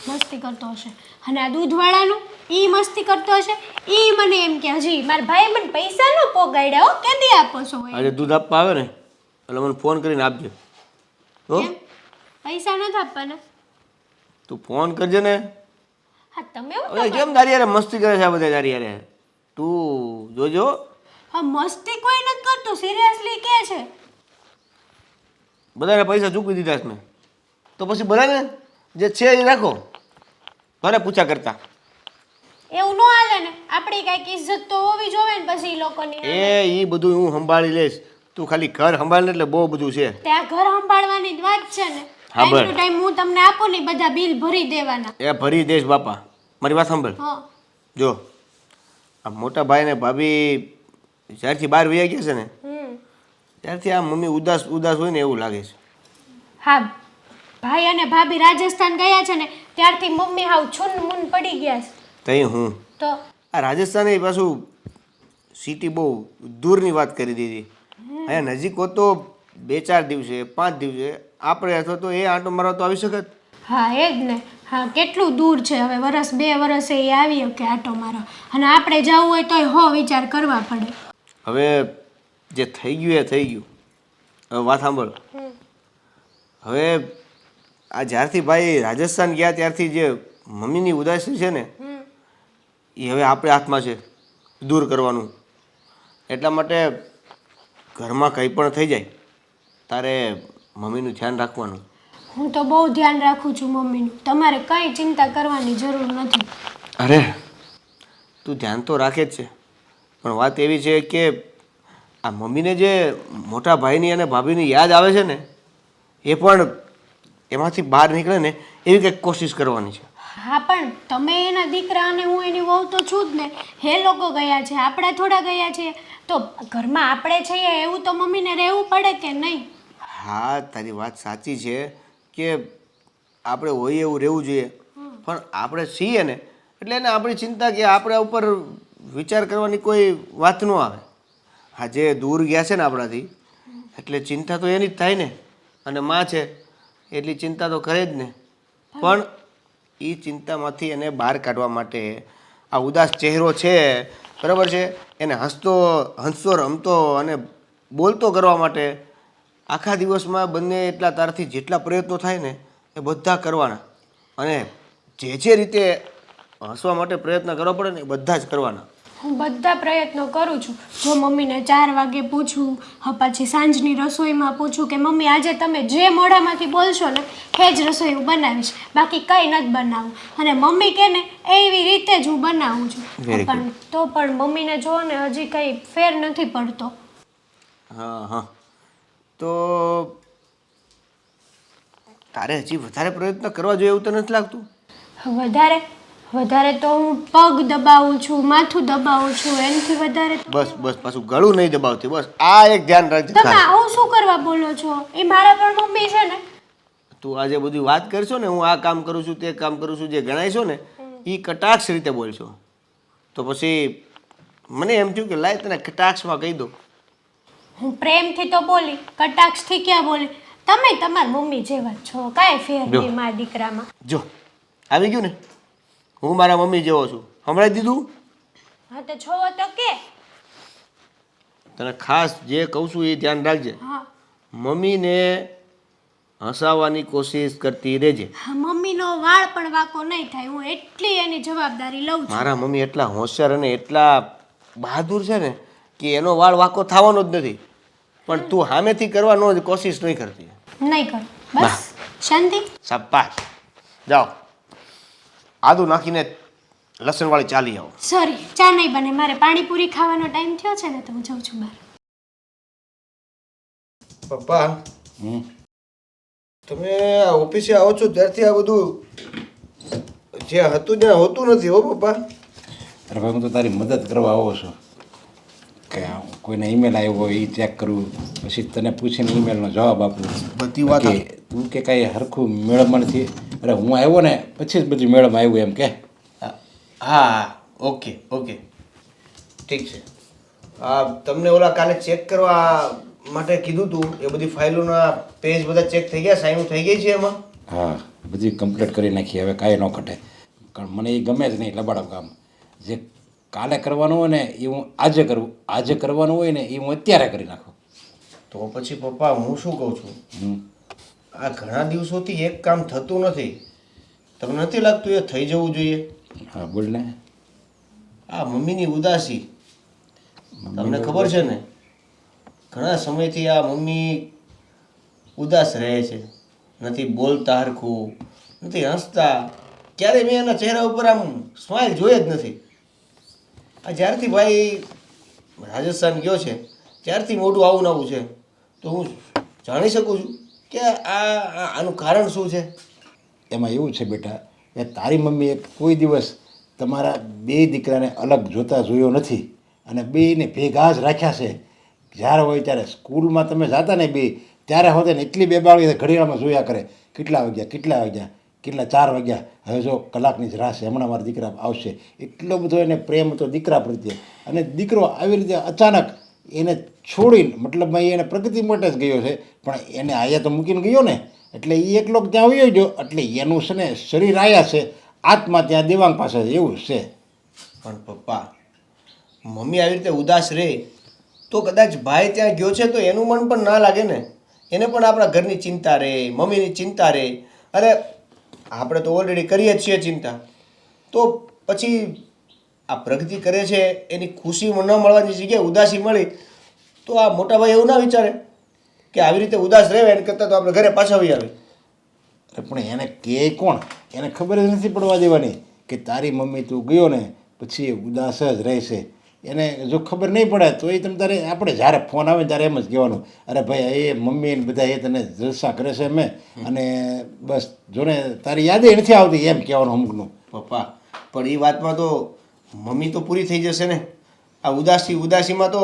મસ્તી કરતો હશે. અને આ દૂધવાળાનું ઈ મસ્તી કરતો હશે. ઈ મને એમ કે હજી મારા ભાઈ મને પૈસા ન પોગાડ્યા હો, કેદી આપો છો? આજે દૂધ આપવા આવે ને એટલે મને ફોન કરીને આપજો. હો, કેમ? પૈસા નથી આપવાના? તું ફોન કરજે ને. હા, તમે હું હવે કેમ તારી યારે મસ્તી કરે છે આ બધા તારી યારે? તું જોજો. હા, મસ્તી કોઈ નથી કરતું, સિરિયસલી કે છે. બધાને પૈસા ચૂકવી દીધા છે મેં. તો પછી બધાને જે છે એ રાખો, ઘરે પૂછા કરતા. એવું ન હાલે ને, આપણી કાંઈક ઇજ્જત તો હોવી જોવે ને પછી ઈ લોકોની. એ બધું હું સંભાળી લઈશ. તું ખાલી ઘર સંભાળ ને એટલે બહુ બધું છે. ત્યાં ઘર સંભાળવાની જ વાત છે ને. હા, ટાઈમ બસ. ટુ ટાઈમ હું તમને આપું ને બધા બિલ ભરી દેવાના. એ ભરી દઈશ બાપા. મારી વાત સાંભળ. હા, જો આ મોટા ભાઈ ને ભાભી જ્યારથી બહાર વયા ગયા છે ને ત્યારથી આ મમ્મી ઉદાસ ઉદાસ હોય ને એવું લાગે છે. હા, ભાઈ અને ભાભી રાજસ્થાન ગયા છે ને ત્યારથી મમ્મી હાવ છૂન મૂન પડી ગયા છે. તઈ હું તો આ રાજસ્થાન એ પાછું સિટી બહુ દૂરની વાત કરી દીધી. અહીંયા નજીક હોત તો 2-4 દિવસે 5 દિવસે આપણે અથવા તો એ આંટો મારવા તો આવી શકત. હા, એ જ ને. હા, કેટલું દૂર છે. હવે વરસ 2 વર્ષે એ આવી કે આટો મારો, અને આપણે જવું હોય તોય હો વિચાર કરવા પડે. હવે જે થઈ ગયું એ થઈ ગયું. હવે વાત સાંભળ. હવે આ જ્યારથી ભાઈ રાજસ્થાન ગયા ત્યારથી જે મમ્મીની ઉદાસી છે ને એ હવે આપણે હાથમાં છે દૂર કરવાનું. એટલા માટે ઘરમાં કંઈ પણ થઈ જાય તારે મમ્મીનું ધ્યાન રાખવાનું. હું તો બહુ ધ્યાન રાખું છું મમ્મીનું. તમારે કંઈ ચિંતા કરવાની જરૂર નથી. અરે તું ધ્યાન તો રાખે જ છે, પણ વાત એવી છે કે આ મમ્મીને જે મોટા ભાઈની અને ભાભીની યાદ આવે છે ને એ પણ એમાંથી બહાર નીકળે ને એવી કંઈક કોશિશ કરવાની છે. હા પણ તમે એના દીકરા અને હું એની વહુ તો છું જ ને. એ લોકો ગયા છે, આપણે થોડા ગયા છીએ. તો ઘરમાં આપણે છીએ એવું તો મમ્મીને રહેવું પડે કે નહીં? હા, તારી વાત સાચી છે કે આપણે હોઈએ એવું રહેવું જોઈએ, પણ આપણે છીએ ને એટલે એને આપણી ચિંતા કે આપણા ઉપર વિચાર કરવાની કોઈ વાત ન આવે. હા, જે દૂર ગયા છે ને આપણાથી એટલે ચિંતા તો એની જ થાય ને. અને માં છે એટલી ચિંતા તો કરે જ ને. પણ એ ચિંતામાંથી એને બહાર કાઢવા માટે આ ઉદાસ ચહેરો છે બરાબર છે, એને હસતો રમતો અને બોલતો કરવા માટે આખા દિવસમાં બંને એટલા તારથી જેટલા પ્રયત્નો થાય ને એ બધા કરવાના. અને જે રીતે હસવા માટે પ્રયત્ન કરવા પડે ને એ બધા જ કરવાના. હું બધા પ્રયત્નો કરું છું. જો મમ્મીને 4 વાગે પૂછું, પછી સાંજની રસોઈમાં પૂછું કે મમ્મી આજે તમે જે મોઢામાંથી બોલશો ને એ જ રસોઈ હું બનાવીશ, બાકી કંઈ નથી બનાવું. અને મમ્મી કહે ને એવી રીતે જ હું બનાવું છું. Very good. પણ તો પણ મમ્મીને જો ને હજી કંઈ ફેર નથી પડતો. હા હા, તો તારે હજી વધારે પ્રયત્ન કરવા જોઈએ એવું તો નથી લાગતું? વધારે તો હું પગ દબાવું છું, માથું દબાવું છું, એનાથી વધારે તો બસ બસ, પાછું ગળું નહીં દબાવતી. બસ આ એક ધ્યાન રાખજે તમે ખાસ. આવું શું કરવા બોલો છો? એ મારા પણ મમ્મી છે ને. તું આજે બધી વાત કરશો ને, હું આ કામ કરું છું તે કામ કરું છું, જે ગણાયશો ને એ કટાક્ષ રીતે બોલશો. તો પછી મને એમ થયું કે લાય તને કટાક્ષમાં કહી દઉં. હું પ્રેમથી તો બોલી, કટાક્ષથી ક્યાં બોલી? તમે તમારી મમ્મી જેવા જ છો, કાંઈ ફેર જો. નહીં મારા દીકરામાં. જો આવી ગયું ને, હું મારા મમ્મી જેવો છું, સંભળાવી દીધું. હા તો છો તો કે. તને ખાસ જે કહું છું એ ધ્યાન રાખજે. હા મમ્મીને હસાવવાની કોશિશ કરતી રહેજે. હા, મમ્મીનો વાળ પણ વાંકો નહીં થાય, હું એટલી એની જવાબદારી લઉં છું. મારા મમ્મી એટલા હોશિયાર અને એટલા બહાદુર છે ને કે એનો વાળ વાંકો થવાનો જ નથી. પણ તું સામેથી કરવાનો જ કોશિશ નહીં કરતી. નહીં કર, બસ શાંતિ. શાબાશ. જાઓ આદુ નાખીને લસણવાળી ચાલી આવો. સોરી, ચા નહીં બને, મારે પાણીપુરી ખાવાનો ટાઈમ થયો છે ને તો હું જાઉં છું બહાર. પપ્પા, હમ તમે આ ઓફિસે આવો છો ત્યારથી આ બધું જે હતું ત્યાં હોતું નથી હો પપ્પા. અરે ભાઈ, હું તો તારી મદદ કરવા આવો છું કે કોઈને ઈમેલ આવ્યો હોય એ ચેક કરવું, પછી તને પૂછીને ઈમેલનો જવાબ આપું. બધી વાત કે તું કે કાંઈ હરખું મેળવમાં નથી. અરે હું આવ્યો ને પછી જ બધું મેળવમાં આવ્યું એમ કે. હા, ઓકે ઓકે, ઠીક છે. તમને ઓલા કાલે ચેક કરવા માટે કીધું હતું, એ બધી ફાઇલોના પેજ બધા ચેક થઈ ગયા, સાઈન થઈ ગઈ છે એમાં? હા, બધી કમ્પ્લીટ કરી નાખી, હવે કાંઈ ન ઘટે. કારણ મને એ ગમે જ નહીં લબાડો કામ. જે કાલે કરવાનું હોય ને એ હું આજે કરું, આજે કરવાનું હોય ને એ હું અત્યારે કરી નાખું. તો પછી પપ્પા હું શું કહું છું, આ ઘણા દિવસોથી એક કામ થતું નથી, તમને નથી લાગતું એ થઈ જવું જોઈએ? હા બોલ ને. આ મમ્મીની ઉદાસી તમને ખબર છે ને, ઘણા સમયથી આ મમ્મી ઉદાસ રહે છે, નથી બોલતા હરખું, નથી હસતા. ક્યારે મેં એના ચહેરા ઉપર આમ સ્માઇલ જોઈ જ નથી. આ જ્યારથી ભાઈ રાજસ્થાન ગયો છે ત્યારથી મોઢું આવું નવું છે. તો હું જાણી શકું છું કે આનું કારણ શું છે? એમાં એવું છે બેટા કે તારી મમ્મીએ કોઈ દિવસ તમારા બે દીકરાને અલગ જોતા જોયો નથી અને બેને ભેગા જ રાખ્યા છે. જ્યારે હોય ત્યારે સ્કૂલમાં તમે જતા ને બે ત્યારે હોતે ને એટલી બેબાળી ઘડિયાળમાં જોયા કરે, કેટલા વાગ્યા, કેટલા 4 વાગ્યા. હવે જો કલાકની જ રાહ છે, હમણાં મારા દીકરા આવશે. એટલો બધો એને પ્રેમ હતો દીકરા પ્રત્યે. અને દીકરો આવી રીતે અચાનક એને છોડીને, મતલબ એને પ્રગતિ માટે જ ગયો છે, પણ એને આયા તો મૂકીને ગયો ને, એટલે એ એકલો ત્યાં આવ્યો ગયો. એટલે એનું છે ને શરીર આયા છે, આત્મા ત્યાં દેવાંગ પાસે છે, એવું છે. પણ પપ્પા, મમ્મી આવી રીતે ઉદાસ રહે તો કદાચ ભાઈ ત્યાં ગયો છે તો એનું મન પણ ના લાગે ને. એને પણ આપણા ઘરની ચિંતા રહે, મમ્મીની ચિંતા રહે. અરે આપણે તો ઓલરેડી કરીએ જ છીએ ચિંતા. તો પછી આ પ્રગતિ કરે છે એની ખુશી ન મળવાની જગ્યાએ ઉદાસી મળી તો આ મોટા ભાઈ એવું ના વિચારે કે આવી રીતે ઉદાસ રહે એને કરતાં તો આપણે ઘરે પાછા આવી આવે. અરે પણ એને કહે કોણ? એને ખબર જ નથી પડવા દેવાની કે તારી મમ્મી તું ગયો ને પછી એ ઉદાસ જ રહેશે. એને જો ખબર નહીં પડે તો એ તમે તારે આપણે જ્યારે ફોન આવે ત્યારે એમ જ કહેવાનું અરે ભાઈ એ મમ્મી ને બધા એ તને જલસા કરે છે મેં અને બસ જોને તારી યાદ નથી આવતી એમ કહેવાનું અમુકનું. પપ્પા પણ એ વાતમાં તો મમ્મી તો પૂરી થઈ જશે ને. આ ઉદાસીમાં તો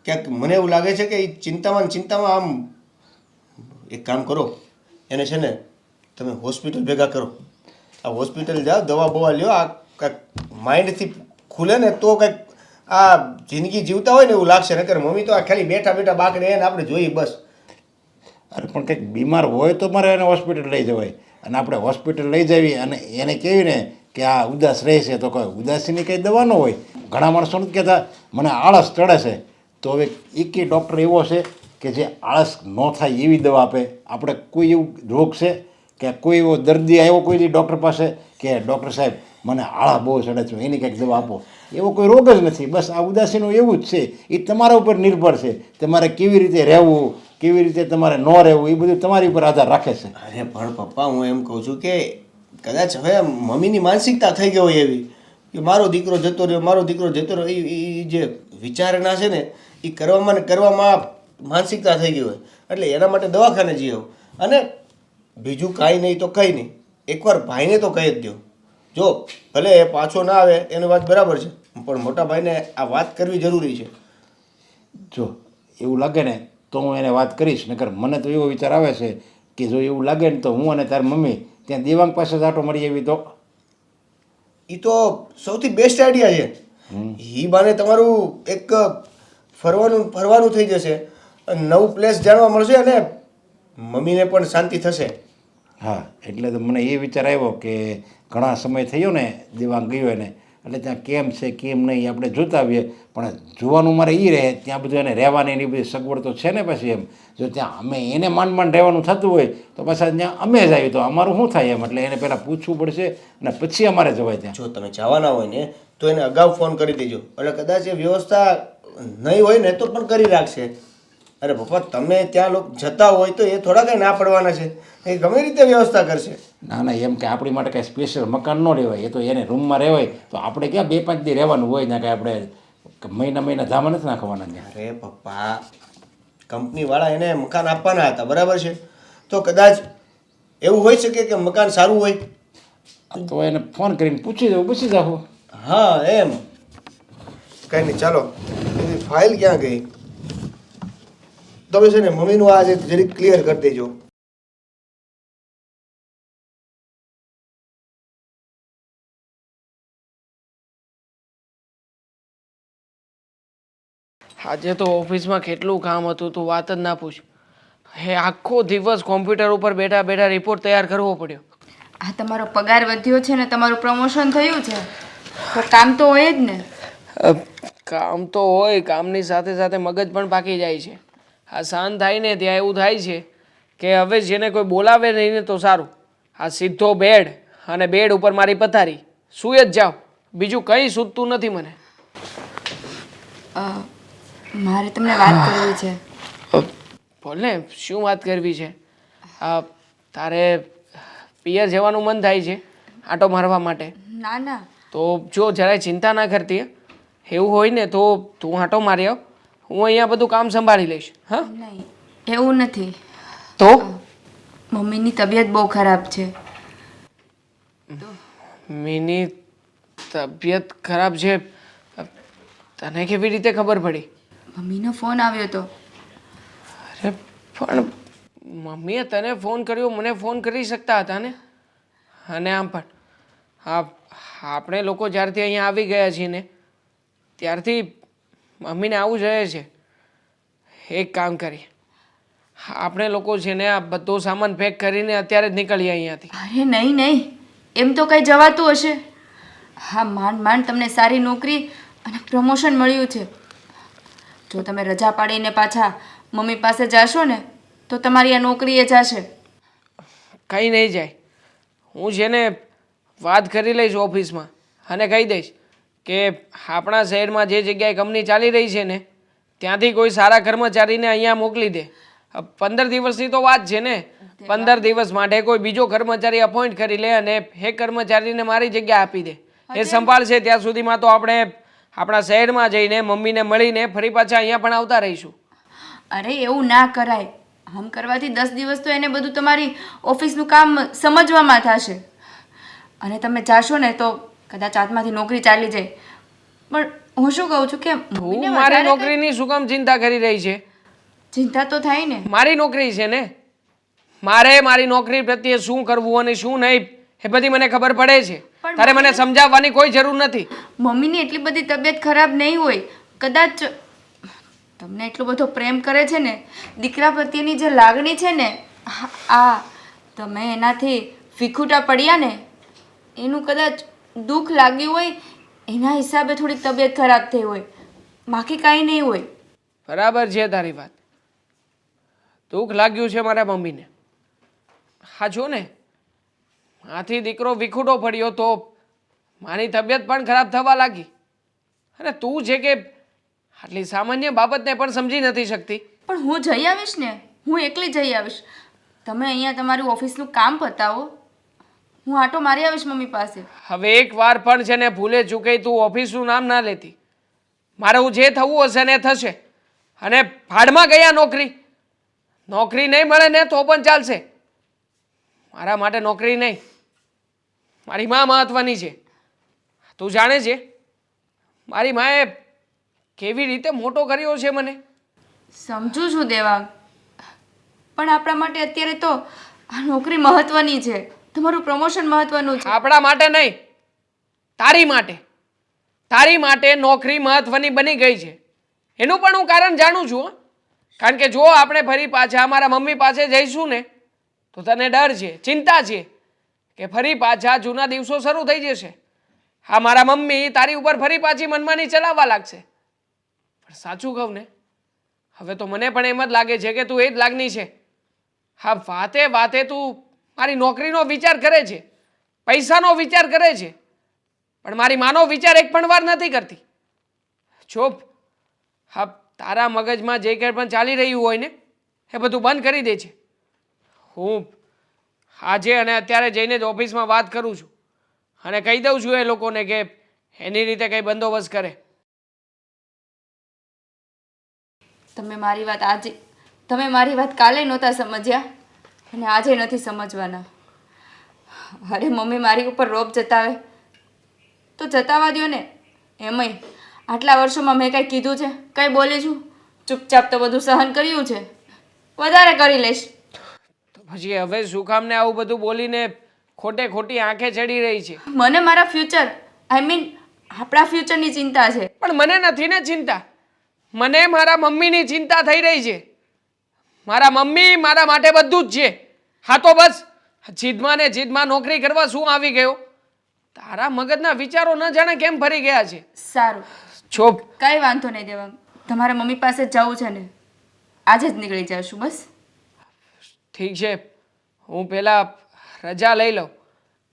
ક્યાંક મને એવું લાગે છે કે એ ચિંતામાં આમ એક કામ કરો, એને છે ને તમે હોસ્પિટલ ભેગા કરો. આ હોસ્પિટલ જાઓ, દવા બવા લ્યો, આ કાંઈક માઇન્ડથી ખુલે ને તો કંઈક આ જિંદગી જીવતા હોય ને એવું લાગશે. નકર મમ્મી તો આ ખાલી બેઠા બેઠા બાકડે એને આપણે જોઈએ બસ. અરે પણ કંઈક બીમાર હોય તો મારે એને હોસ્પિટલ લઈ જવાય અને આપણે હોસ્પિટલ લઈ જવી અને એને કહેવી ને કે આ ઉદાસ રહે છે તો કોઈ ઉદાસીની કંઈ દવા ન હોય. ઘણા માણસો નથી કહેતા મને આળસ ચડે છે, તો હવે એક ડૉક્ટર એવો છે કે જે આળસ ન થાય એવી દવા આપે. આપણે કોઈ એવું રોગ છે કે કોઈ એવો દર્દી આવ્યો કોઈ ડૉક્ટર પાસે કે ડૉક્ટર સાહેબ મને આળા બહુ ચડે છે એની કંઈક દવા આપો, એવો કોઈ રોગ જ નથી. બસ આ ઉદાસીનું એવું જ છે. એ તમારા ઉપર નિર્ભર છે, તમારે કેવી રીતે રહેવું, કેવી રીતે તમારે ન રહેવું, એ બધું તમારી ઉપર આધાર રાખે છે. અરે પણ પપ્પા હું એમ કહું છું કે કદાચ હવે મમ્મીની માનસિકતા થઈ ગઈ હોય એવી કે મારો દીકરો જતો રહ્યો એ જે વિચારણા છે ને એ કરવામાં માનસિકતા થઈ ગઈ હોય એટલે એના માટે દવાખાને જઈ આવો. અને બીજું કાંઈ નહીં તો કંઈ નહીં, એકવાર ભાઈને તો કહી જ દો. જો ભલે એ પાછો ના આવે એની વાત બરાબર છે, પણ મોટા ભાઈને આ વાત કરવી જરૂરી છે. જો એવું લાગે ને તો હું એને વાત કરીશ, નકર મને તો એવો વિચાર આવે છે કે જો એવું લાગે ને તો હું અને તારી મમ્મી ત્યાં દેવાંગ પાસે જ આટો મળી એવી તો એ તો સૌથી બેસ્ટ આઈડિયા છે. એ બાને તમારું એક ફરવાનું થઈ જશે, નવું પ્લેસ જાણવા મળશે અને મમ્મીને પણ શાંતિ થશે. હા એટલે તો મને એ વિચાર આવ્યો કે ઘણા સમય થયો ને દેવાંગ ગયો એને, એટલે ત્યાં કેમ છે કેમ નહીં આપણે જોતા આવીએ. પણ જોવાનું મારે એ રહે ત્યાં બધું એને રહેવાની એની બધી સગવડ તો છે ને પછી એમ જો ત્યાં અમે એને માંડ રહેવાનું થતું હોય તો પાછા ત્યાં અમે જ આવી તો અમારું શું થાય એમ. એટલે એને પહેલાં પૂછવું પડશે અને પછી અમારે જવાય ત્યાં. જો તમે જવાના હોય ને તો એને અગાઉ ફોન કરી દેજો, એટલે કદાચ એ વ્યવસ્થા નહીં હોય ને તો પણ કરી રાખશે. અરે પપ્પા તમે ત્યાં લોકો જતા હોય તો એ થોડા કંઈ ના પડવાના છે, એ ગમે રીતે વ્યવસ્થા કરશે. ના ના એમ કે આપણી માટે કાંઈ સ્પેશિયલ મકાન ન રહેવાય, એ તો એને રૂમમાં રહેવાય તો આપણે ક્યાં 2-5 દી રહેવાનું હોય ને કે આપણે મહિના ધામા નથી નાખવાના ત્યાં. અરે પપ્પા કંપનીવાળા એને મકાન આપવાના હતા બરાબર છે, તો કદાચ એવું હોઈ શકે કે મકાન સારું હોય. તો એને ફોન કરીને પૂછી જાઓ. હા એમ કંઈ નહીં, ચાલો એની ફાઇલ ક્યાં ગઈ? તમે છે ને મમ્મીનું આ જરીક ક્લિયર કરી દેજો. આજે તો ઓફિસમાં કેટલું કામ હતું તું વાત જ ના પૂછ. હે આખો દિવસ કોમ્પ્યુટર ઉપર બેઠા બેઠા રિપોર્ટ તૈયાર કરવો પડ્યો. આ તમારો પગાર વધ્યો છે ને તમારું પ્રમોશન થયું છે તો કામ તો હોય જ ને. કામ તો હોય, કામની સાથે સાથે મગજ પણ પાકી જાય છે. આ શાંત થાય ને ત્યાં એવું થાય છે કે હવે જેને કોઈ બોલાવે નહીં ને તો સારું, આ સીધો બેડ અને બેડ ઉપર મારી પથારી સૂઈ જ જાઓ, બીજું કંઈ સૂચતું નથી મને. મારે તમને વાત કરવી છે. બોલ ને શું વાત કરવી છે? તારે પિયર જવાનું મન થાય છે આંટો મારવા માટે? ના ના તો જો જરાય ચિંતા ના કરતી, એવું હોય ને તો તું આંટો મારી આવ, હું અહીંયા બધું કામ સંભાળી લઈશ. હા નહીં એવું નથી. તો મમ્મીની તબિયત બહુ ખરાબ છે. મીની તબિયત ખરાબ છે? તને કેવી રીતે ખબર પડી? મમ્મીનો ફોન આવ્યો હતો. અરે પણ મમ્મીએ તને ફોન કર્યો, મને ફોન કરી શકતા હતા ને. અને આમ પણ હા, આપણે લોકો જ્યારથી અહીંયા આવી ગયા છીએ ને ત્યારથી મમ્મીને આવું જોઈએ છે. એક કામ કરીએ, આપણે લોકો છે ને આ બધો સામાન પેક કરીને અત્યારે જ નીકળીએ અહીંયાથી. અરે નહીં નહીં, એમ તો કંઈ જવાતું હશે. હા માંડ તમને સારી નોકરી અને પ્રમોશન મળ્યું છે. જો તમે રજા પાડીને પાછા મમ્મી પાસે જાશો ને તો તમારી આ નોકરી એ જશે. કંઈ નહીં જાય, હું છે ને વાત કરી લઈશ ઓફિસમાં અને કહી દઈશ કે આપણા શહેરમાં જે જગ્યાએ કંપની ચાલી રહી છે ને ત્યાંથી કોઈ સારા કર્મચારીને અહીંયા મોકલી દે. 15 દિવસની તો વાત છે ને, 15 દિવસ માટે કોઈ બીજો કર્મચારી અપોઇન્ટ કરી લે અને એ કર્મચારીને મારી જગ્યા આપી દે. એ સંભાળશે ત્યાં સુધીમાં તો આપણે આપણા શહેરમાં જઈને મમ્મીને મળીને ફરી પાછા અહીંયા પણ આવતા રહીશું. અરે એવું ના કરાય. આમ કરવાથી 10 દિવસ તો એને બધું તમારી ઓફિસનું કામ સમજવામાં થશે અને તમે જાશો ને તો કદાચ હાથમાંથી નોકરી ચાલી જાય. પણ હું શું કહું છું કે મમ્મીને તું મારી વધારે નોકરીની શું કામ ચિંતા કરી રહી છે? ચિંતા તો થાય ને. મારી નોકરી છે ને, મારે મારી નોકરી પ્રત્યે શું કરવું અને શું નહીં એ બધી મને ખબર પડે છે. પણ તારે મને સમજાવવાની કોઈ જરૂર નથી. મમ્મીની એટલી બધી તબિયત ખરાબ નહીં હોય. કદાચ તમને એટલો બધો પ્રેમ કરે છે ને, દીકરા પ્રત્યેની જે લાગણી છે ને, આ તમે એનાથી વિખૂટા પડ્યા ને એનું કદાચ દુઃખ લાગ્યું હોય એના હિસાબે થોડીક તબિયત ખરાબ થઈ હોય, બાકી કાંઈ નહીં હોય. બરાબર છે તારી વાત. દુઃખ લાગ્યું છે મારા મમ્મીને. હા જો ને, આથી દીકરો વિખૂટો પડ્યો તો મારી તબિયત પણ ખરાબ થવા લાગી. અને તું છે કે આટલી સામાન્ય બાબતને પણ સમજી નથી શકતી. પણ હું જઈ આવીશ ને, હું એકલી જઈ આવીશ. તમે અહીંયા તમારું ઓફિસનું કામ પતાવો, હું આટો મારી આવીશ મમ્મી પાસે. હવે એક વાર પણ છે ને ભૂલે ચૂકે તું ઓફિસનું નામ ના લેતી. મારું જે થવું હશે ને થશે. અને ભાડમાં ગયા નોકરી. નોકરી નહીં મળે ને તો પણ ચાલશે. મારા માટે નોકરી નહીં, મારી મા મહત્વની છે. તું જાણે છે મારી માએ કેવી રીતે મોટો કર્યો છે મને. સમજુ છું દેવાંગ, પણ આપણા માટે અત્યારે તો આ નોકરી મહત્વની છે, તમારું પ્રમોશન મહત્વનું છે. આપણા માટે નહીં, તારી માટે. તારી માટે નોકરી મહત્વની બની ગઈ છે. એનું પણ હું કારણ જાણું છું હો. કારણ કે જો આપણે ફરી પાછા મારા મમ્મી પાસે જઈશું ને તો તને ડર છે, ચિંતા છે કે ફરી પાછા જૂના દિવસો શરૂ થઈ જશે. હા, મારા મમ્મી તારી ઉપર ફરી પાછી મનમાની ચલાવવા લાગશે. પણ સાચું કહું ને, હવે તો મને પણ એમ જ લાગે છે કે તું એ જ લાગણી છે. હા, વાતે વાતે તું મારી નોકરીનો વિચાર કરે છે, પૈસાનો વિચાર કરે છે, પણ મારી માનો વિચાર એક પણ વાર નથી કરતી. ચૂપ. હા, તારા મગજમાં જે કંઈ પણ ચાલી રહ્યું હોય ને એ બધું બંધ કરી દે છે. હું આજે અને અત્યારે જઈને જ ઓફિસમાં વાત કરું છું અને કહી દઉં છું એ લોકોને કે એની રીતે કંઈ બંદોબસ્ત કરે. તમે મારી વાત કાલે નહોતા સમજ્યા અને આજે નથી સમજવાના. અરે મમ્મી મારી ઉપર રોપ જતાવે તો જતાવા દ્યો ને. એમાંય આટલા વર્ષોમાં મેં કંઈ કીધું છે? કંઈ બોલી છું? ચૂપચાપ તો બધું સહન કર્યું છે, વધારે કરી લઈશ. તો પછી હવે શું કામને આવું બધું બોલીને ખોટે ખોટી આંખે ચડી રહી છે? મને મારા ફ્યુચર આપણા ફ્યુચરની ચિંતા છે. પણ મને નથી ને ચિંતા, મને મારા મમ્મીની ચિંતા થઈ રહી છે. મારા મમ્મી મારા માટે બધું જ છે. હા તો બસ જીદમાં ને જીદમાં નોકરી કરવા શું આવી ગયો? તારા મગજના વિચારો ન જાણે કેમ ફરી ગયા છે. સારું, ચોપ. કંઈ વાંધો નહીં દેવાંગ, તમારા મમ્મી પાસે જવું છે ને આજે જ નીકળી જશું. બસ ઠીક છે, હું પહેલાં રજા લઈ લઉં.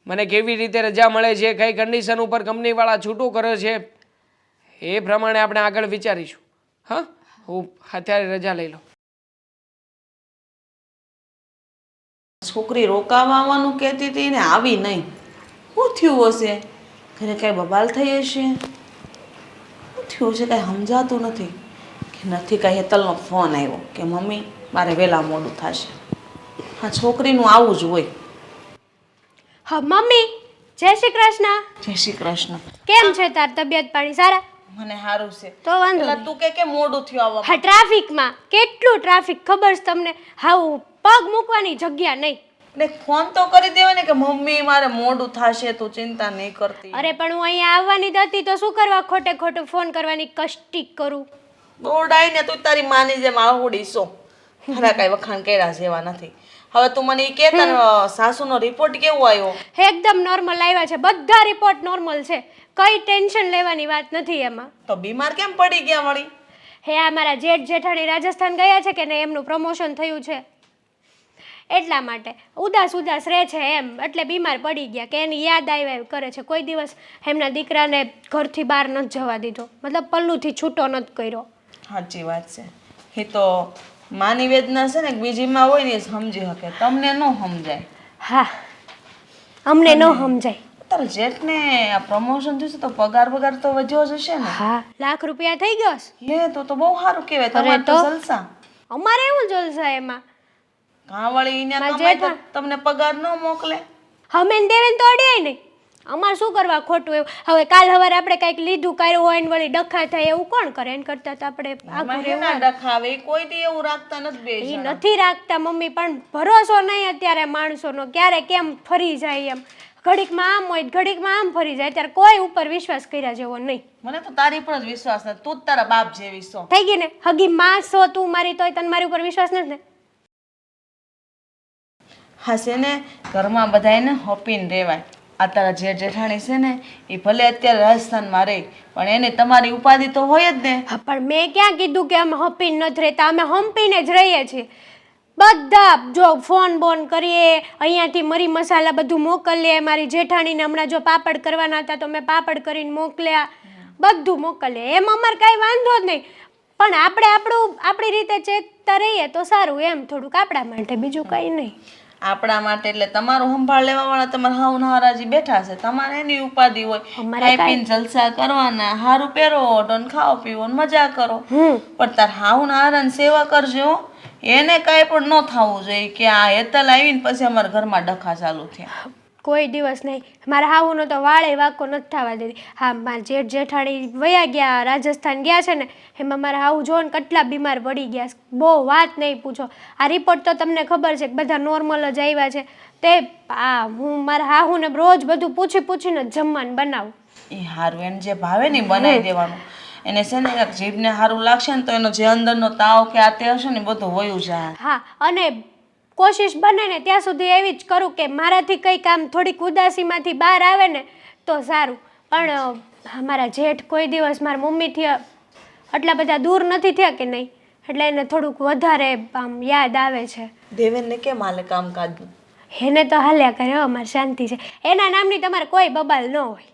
મને કેવી રીતે રજા મળે છે, કઈ કન્ડિશન ઉપર કંપનીવાળા છૂટું કરે છે એ પ્રમાણે આપણે આગળ વિચારીશું. હા, હું અત્યારે રજા લઈ લઉં. છોકરી રોકાવા આવવાનું કહેતી હતી ને આવી નહીં. શું થયું હશે? ઘરે કાંઈ બબાલ થઈ હશે? શું થયું છે કાંઈ સમજાતું નથી. કે નથી કાંઈ હેતલનો ફોન આવ્યો કે મમ્મી મારે વહેલા મોડું થશે. હા, છોકરીનું આવું જ હોય. હા મમ્મી, જય શ્રી કૃષ્ણ. જય શ્રી કૃષ્ણ. કેમ છે તાર તબિયત પાણી સારા? મને સારું છે. તો વાંધો પેલા નહીં. તું કે મોડું થયું આવવા. હા, ટ્રાફિકમાં કેટલું ટ્રાફિક ખબર છે તમને? હા, પગ મૂકવાની જગ્યા નહીં. ને ફોન તો કરી દેવાય ને કે મમ્મી મારે મોડું થશે, તું ચિંતા નહીં કરતી. અરે પણ હું અહીંયા આવવાની જ હતી તો શું કરવા ખોટે ખોટું ફોન કરવાની કષ્ટી કરું? દોડાઈ ને તું તારી માની જેમ આવડીશો. મારા કાંઈ વખાણ કર્યા જેવા નથી. હવે તું મને ઈ કે તારા સાસુનો રિપોર્ટ કેવો આવ્યો? એકદમ નોર્મલ આવ્યા છે, બધા રિપોર્ટ નોર્મલ છે, કઈ ટેન્શન લેવાની વાત નથી એમાં. તો બીમાર કેમ પડી ગયા વળી? હે આ મારા જેઠ જેઠાણી રાજસ્થાન ગયા છે કે ને એમનું પ્રમોશન થયું છે એટલા માટે ઉદાસ ઉદાસ રહે છે એમ, એટલે બીમાર પડી ગયા કે એની યાદ આવ્યા કરે છે. કોઈ દિવસ એમના દીકરાને ઘરથી બહાર નથી જવા દીધો, મતલબ પલ્લુથી છૂટો નથી કર્યો. સાચી વાત છે. એ તો માની વેદના છે ને બીજીમાં હોય ને એ સમજી શકે, તમને ન સમજાય. હા, અમને ન સમજાય. તારા જેઠને આ પ્રમોશન થયું છે તો પગાર તો વધ્યો જ હશે ને? હા, લાખ રૂપિયા થઈ ગયો છે. લે તો બહુ સારું કહેવાય. તમારે તો જલસા. અમારે એવું જલસા એમાં. કાં વળી એને મારા કમાય તો જેઠા. તમને પગાર ન મોકલે? અમે ને દેવેન તો અડ્યાય નહીં. અમારે શું કરવા ખોટું એવું? હવે કાલ સવારે આપણે કંઈક લીધું કર્યું હોય ને વળી ડખા થાય એવું કોણ કરે? એને કરતા તો આપણે આમાં આગળ હેના ડખાવે ઈ કોઈ દી એવું રાખતા નથી બે એ જણા. નથી રાખતા મમ્મી, પણ ભરોસો નહીં અત્યારે માણસોનો, ક્યારે કેમ ફરી જાય એમ. ઘડીકમાં આમ હોય ઘડીકમાં આમ ફરી જાય. અત્યારે કોઈ ઉપર વિશ્વાસ કર્યા જેવો નહીં. મને તો તારી પર જ વિશ્વાસ નથી. તું જ તારા બાપ જેવી છો. થઈ ગઈ ને હગી માં છો તું મારી, તોય તને મારી ઉપર વિશ્વાસ નથી ને? હા છે ને, ઘરમાં બધાયને હપીને રહેવાય. આ તારા જેઠ જેઠાણી છે ને એ ભલે અત્યારે રાજસ્થાનમાં રહે પણ એને તમારી ઉપાધિ તો હોય જ ને. હા, પણ મેં ક્યાં કીધું કે અમે હંપીને નથી રહેતા? અમે હંપીને જ રહીએ છીએ બધા. જો ફોન બોન કરીએ, અહીંયાથી મરી મસાલા બધું મોકલીએ. મારી જેઠાણીને હમણાં જો પાપડ કરવાના હતા તો મેં પાપડ કરીને મોકલ્યા, બધું મોકલીએ. એમ અમારે કાંઈ વાંધો જ નહીં, પણ આપણે આપણી રીતે ચેતતા રહીએ તો સારું એમ. થોડુંક આપણા માટે, બીજું કંઈ નહીં. આપણા માટે એટલે તમારું સંભાળ લેવા વાળા તમારા હાવ નહારાજી બેઠા છે. તમારે એની ઉપાધિ હોય. અમારે ખાઈ પીને જલસા કરવાના, હારું પહેરો, ને ખાઓ પીવો ને મજા કરો. પણ તાર હાવ નહારાની સેવા કરજો. એને કાંઈ પણ ન થવું જોઈએ કે આ હેતલ આવીને પછી અમારા ઘરમાં ડખા ચાલુ થયા. કોઈ દિવસ નહીં. મારા હાહુનો તો વાળે વાકો નથી થવા દેતી. હા, મારા જેઠ જેઠાણી વયા ગયા, રાજસ્થાન ગયા છે ને, એમાં મારા હાહુ જો ને કેટલા બીમાર પડી ગયા છે. બહુ વાત નહીં પૂછો. આ રિપોર્ટ તો તમને ખબર છે કે બધા નોર્મલ જ આવ્યા છે. તે હું મારા હાહુને રોજ બધું પૂછીને જ જમવાનું બનાવું. એ હારું એને જે ભાવે ને બનાવી દેવાનું. એને છે ને જીભને સારું લાગશે ને તો એનો જે અંદરનો તાવ કે આ તે હશે ને બધું વયું જાય. હા, અને કોશિશ બને ને ત્યાં સુધી એવી જ કરું કે મારાથી કંઈક આમ થોડીક ઉદાસીમાંથી બહાર આવે ને તો સારું. પણ મારા જેઠ કોઈ દિવસ મારા મમ્મીથી આટલા બધા દૂર નથી થયા કે નહીં, એટલે એને થોડુંક વધારે આમ યાદ આવે છે. દેવેનને કેમ હાલે કામકાજ? એને તો હાલ્યા કરે, અમારે શાંતિ છે. એના નામની તમારે કોઈ બબાલ ન હોય.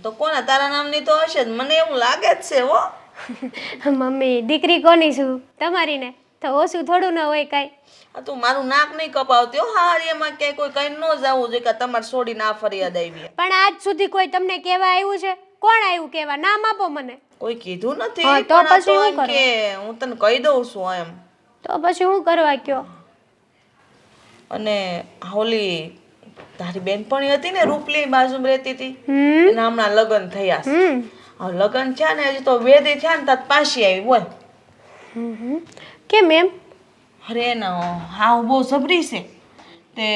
તો કોના તારા નામની તો હશે જ, મને એવું લાગે જ છે હો. મમ્મી દીકરી કોની છું? તમારી ને તો ઓછું થોડું ન હોય કાંઈ. તું મારું નાક નહીં કપાવતી હો. હારીએમાં ક્યાંય કોઈ કઈ ન જવું જોઈએ કે તમારે છોડી ના ફરિયાદ આવી. પણ આજ સુધી કોઈ તમને કહેવા આવ્યું છે? કોણ આવ્યું કહેવા? નામ આપો મને. કોઈ કીધું નથી. હા, તો પણ આ પછી તો હું એમ કરું? કે હું તને કહી દઉં છું એમ. તો પછી હું કરવા કયો? અને હોલી તારી બેનપણી હતી ને રૂપલી બાજુમાં રહેતી હતી, એના હમણાં લગ્ન થયા છે. હવે લગ્ન થયા ને હજી તો વેદી થયા ને તાત પાછી આવી. બોલ કેમ એમ? અરે ના હાવ બહુ જબરી છે. તે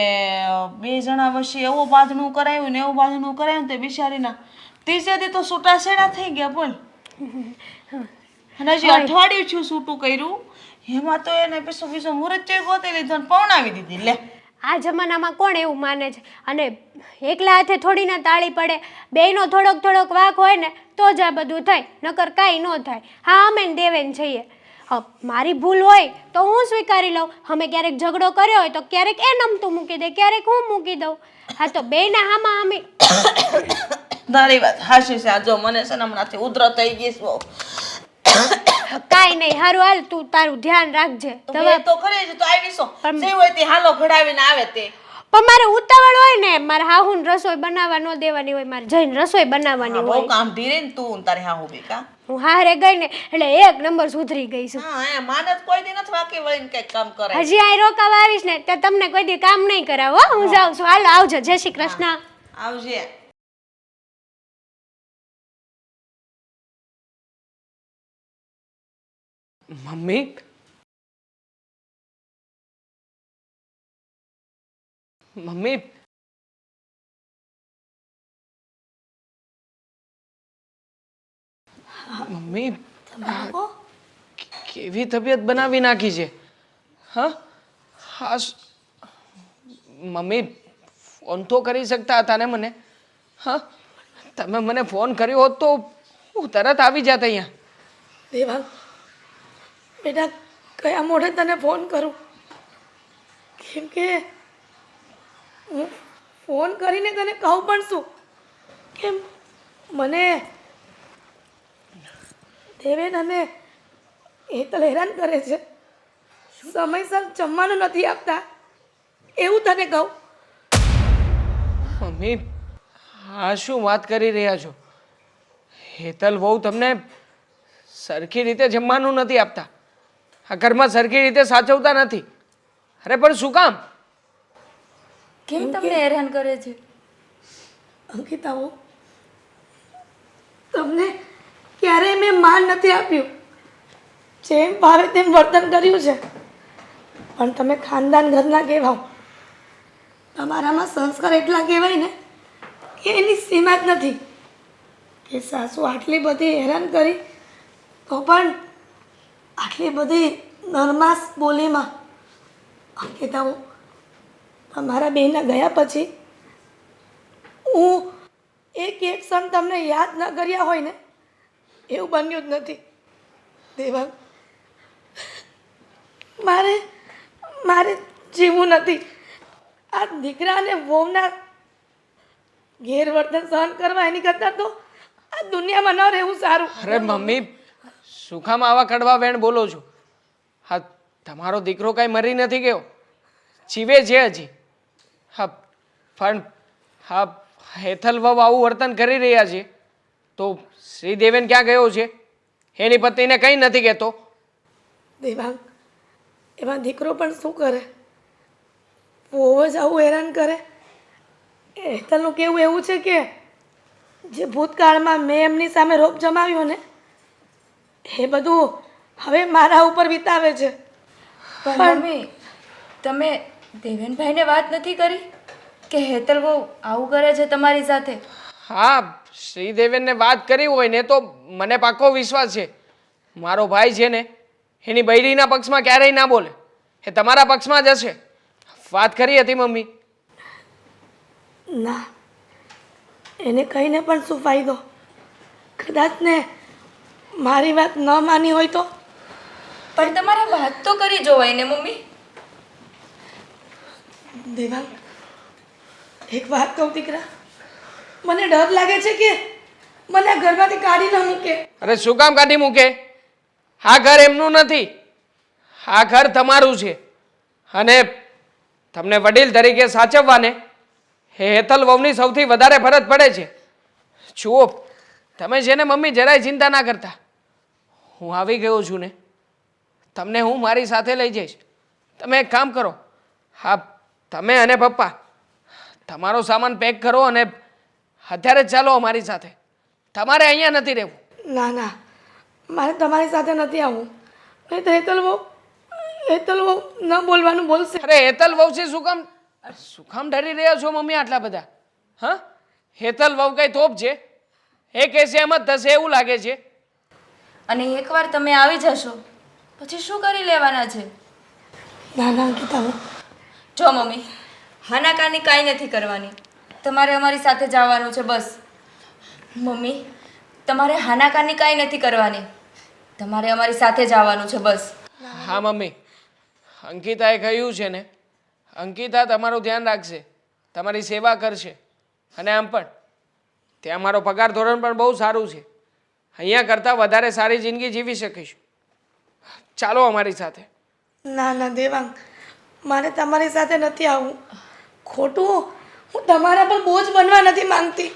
બે જણા વચ્ચે એવું બાંધણું કરાવ્યું ને એવું બાંધણું કરાવ્યું તે બિચારીના ત્રીજે દી તો છૂટાછેડા થઈ ગયા. બોલ. અને હજી અઠવાડિયું છું છૂટું કર્યું એમાં તો એને બીજો મુહૂર્ત ગોતી લીધો ને પવણાવી દીધી. લે આ જમાનામાં કોણ એવું માને છે? અને એકલા હાથે થોડી ના તાળી પડે. બેયનો થોડોક વાંક હોય ને તો જ આ બધું થાય, નકર કાંઈ ન થાય. હા, અમે ને દેવેન છીએ. મારી ભૂલ હોય તો હું સ્વીકારી લઉં. અમે ક્યારેક ઝઘડો કર્યો હોય તો ક્યારેક એ નમતું મૂકી દે, ક્યારેક હું મૂકી દઉં. હા, તો બેયના હામાં અમે. તારી વાત હાશી છે. આ જો મને છે ને હમણાંથી ઉધરસ થઈ ગઈ છે બહુ. કાંઈ નહીં, હારું હાલ, તું તારું ધ્યાન રાખજે. દવા તો ખરી જ તો આવીશો. જે હોય તે હાલો ઘડાવીને આવે તે. પણ મારે ઉતાવળ હોય ને, મારે હાહુન રસોઈ બનાવવા ન દેવાની હોય, મારે જઈને રસોઈ બનાવવાની બહુ હોય. કામ ધીરે ને તું તારે હાહુ બી કા. હું હારે ગઈ ને એટલે એક નંબર સુધરી ગઈ છું. હા, એ માનત કોઈ દી નથી વાકી વળીને કઈક કામ કરે. હજી અહીં રોકાવા આવીશ ને ત્યાં તમને કોઈ દી કામ નહીં કરાવો. હું જાઉં છું. હાલો આવજો. જય શ્રી કૃષ્ણ. આવજે. મમ્મી મમ્મી મમ્મી કેવી તબિયત બનાવી નાખી છે? હા હા મમ્મી ફોન તો કરી શકતા હતા ને મને? હા, તમે મને ફોન કર્યો હોત તો હું તરત આવી જાત અહીંયા. દેવાંગ બેટા, કયા મોઢે તને ફોન કરું? કેમ કે હું ફોન કરીને તને કહું પણ શું કેમ મને દેવેન અને હેતલ હેરાન કરે છે. સમયસર જમવાનું નથી આપતા એવું તને કહું. મમ્મી હા શું વાત કરી રહ્યા છો? હેતલ બહુ તમને સરખી રીતે જમવાનું નથી આપતા, આ ઘરમાં સરખી રીતે સાચવતા નથી. અરે પણ શું કામ? કેમ તમને હેરાન કરે છે? અંકિતાઓ, તમને ક્યારેય મેં માન નથી આપ્યું, જેમ ભાવે તેમ વર્તન કર્યું છે. પણ તમે ખાનદાન ઘરના કહેવાઓ, તમારામાં સંસ્કાર એટલા કહેવાય ને કે એની સીમા જ નથી. કે સાસુ આટલી બધી હેરાન કરી તો પણ આટલી બધી નરમાશ બોલીમાં. અંકિતાઓ, તમારા બેના ગયા પછી હું એક ક્ષણ તમને યાદ ન કર્યા હોય ને એવું બન્યું જ નથી. દેવાંગ, મારે જીવવું નથી. આ દીકરા અને વહુના ગેરવર્તન સહન કરવા એની કરતાં તો આ દુનિયામાં ન રહેવું સારું. અરે મમ્મી, શું કામ આવા કડવા વેણ બોલો છો? હા, તમારો દીકરો કાંઈ મરી નથી ગયો, જીવે છે હજી. હા પણ હા, હેતલ વહુ આવું વર્તન કરી રહ્યા છે તો શ્રીદેવન ક્યાં ગયો છે? એની પત્નીને કંઈ નથી કહેતો. દેવાંગ, એમાં દીકરો પણ શું કરે? બહુ જ આવું હેરાન કરે. હેતલનું કેવું એવું છે કે જે ભૂતકાળમાં મેં એમની સામે રોપ જમાવ્યો ને એ બધું હવે મારા ઉપર વિતાવે છે. પણ મમ્મી, તમે દેવેનભાઈને વાત નથી કરી કે હેતલ બહુ આવું કરે છે તમારી સાથે? હા, શ્રીદેવનને વાત કરી હોય ને તો મને પાક્કો વિશ્વાસ છે. મારો ભાઈ છે ને એની બૈરીના પક્ષમાં ક્યારેય ના બોલે, એ તમારા પક્ષમાં જ હશે. વાત કરી હતી મમ્મી. ના, એને કહીને પણ શું ફાયદો? કદાચ ને મારી વાત ન માની હોય તો? પણ તમારે વાત તો કરી જોવાય ને મમ્મી. દેવાંગ, એક વાત કહું દીકરા, મને ડર લાગે છે કે મને આ ઘરમાંથી કાઢી ન મૂકે. અરે શું કામ કાઢી મૂકે? આ ઘર એમનું નથી, આ ઘર તમારું છે. અને તમને વડીલ તરીકે સાચવવાને એ હેતલ વહુની સૌથી વધારે ફરજ પડે છે. જુઓ, તમે છે ને મમ્મી જરાય ચિંતા ના કરતા, હું આવી ગયો છું ને, તમને હું મારી સાથે લઈ જઈશ. તમે એક કામ કરો, હા, તમે અને પપ્પા તમારો સામાન પેક કરો અને અત્યારે જ ચાલો અમારી સાથે. તમારે અહીંયા નથી રહેવું. ના ના, મારે તમારી સાથે નથી આવવું. નહીં તો હેતલ બહુ ન બોલવાનું બોલશે. અરે હેતલ વહુ છે, શું કામ ડરી રહ્યા છો મમ્મી આટલા બધા? હા, હેતલ વહુ કઈ તોપ છે? એ કહેશે એમ જ થશે એવું લાગે છે. અને એકવાર તમે આવી જશો પછી શું કરી લેવાના છે? ના ના અંકિતા, જો મમ્મી, હાનાકાની કાંઈ નથી કરવાની, તમારે અમારી સાથે જવાનું છે બસ. મમ્મી, તમારે હાનાકાની કાંઈ નથી કરવાની, તમારે અમારી સાથે જવાનું છે બસ. હા મમ્મી, અંકિતાએ કહ્યું છે ને, અંકિતા તમારું ધ્યાન રાખશે, તમારી સેવા કરશે. અને આમ પણ ત્યાં મારો પગાર ધોરણ પણ બહુ સારું છે, અહીંયા કરતાં વધારે સારી જિંદગી જીવી શકીશું. ચાલો અમારી સાથે. ના ના દેવાંગ, મારે તમારી સાથે નથી આવવું. ખોટું હું તમારા પર બોજ બનવા નથી માંગતી.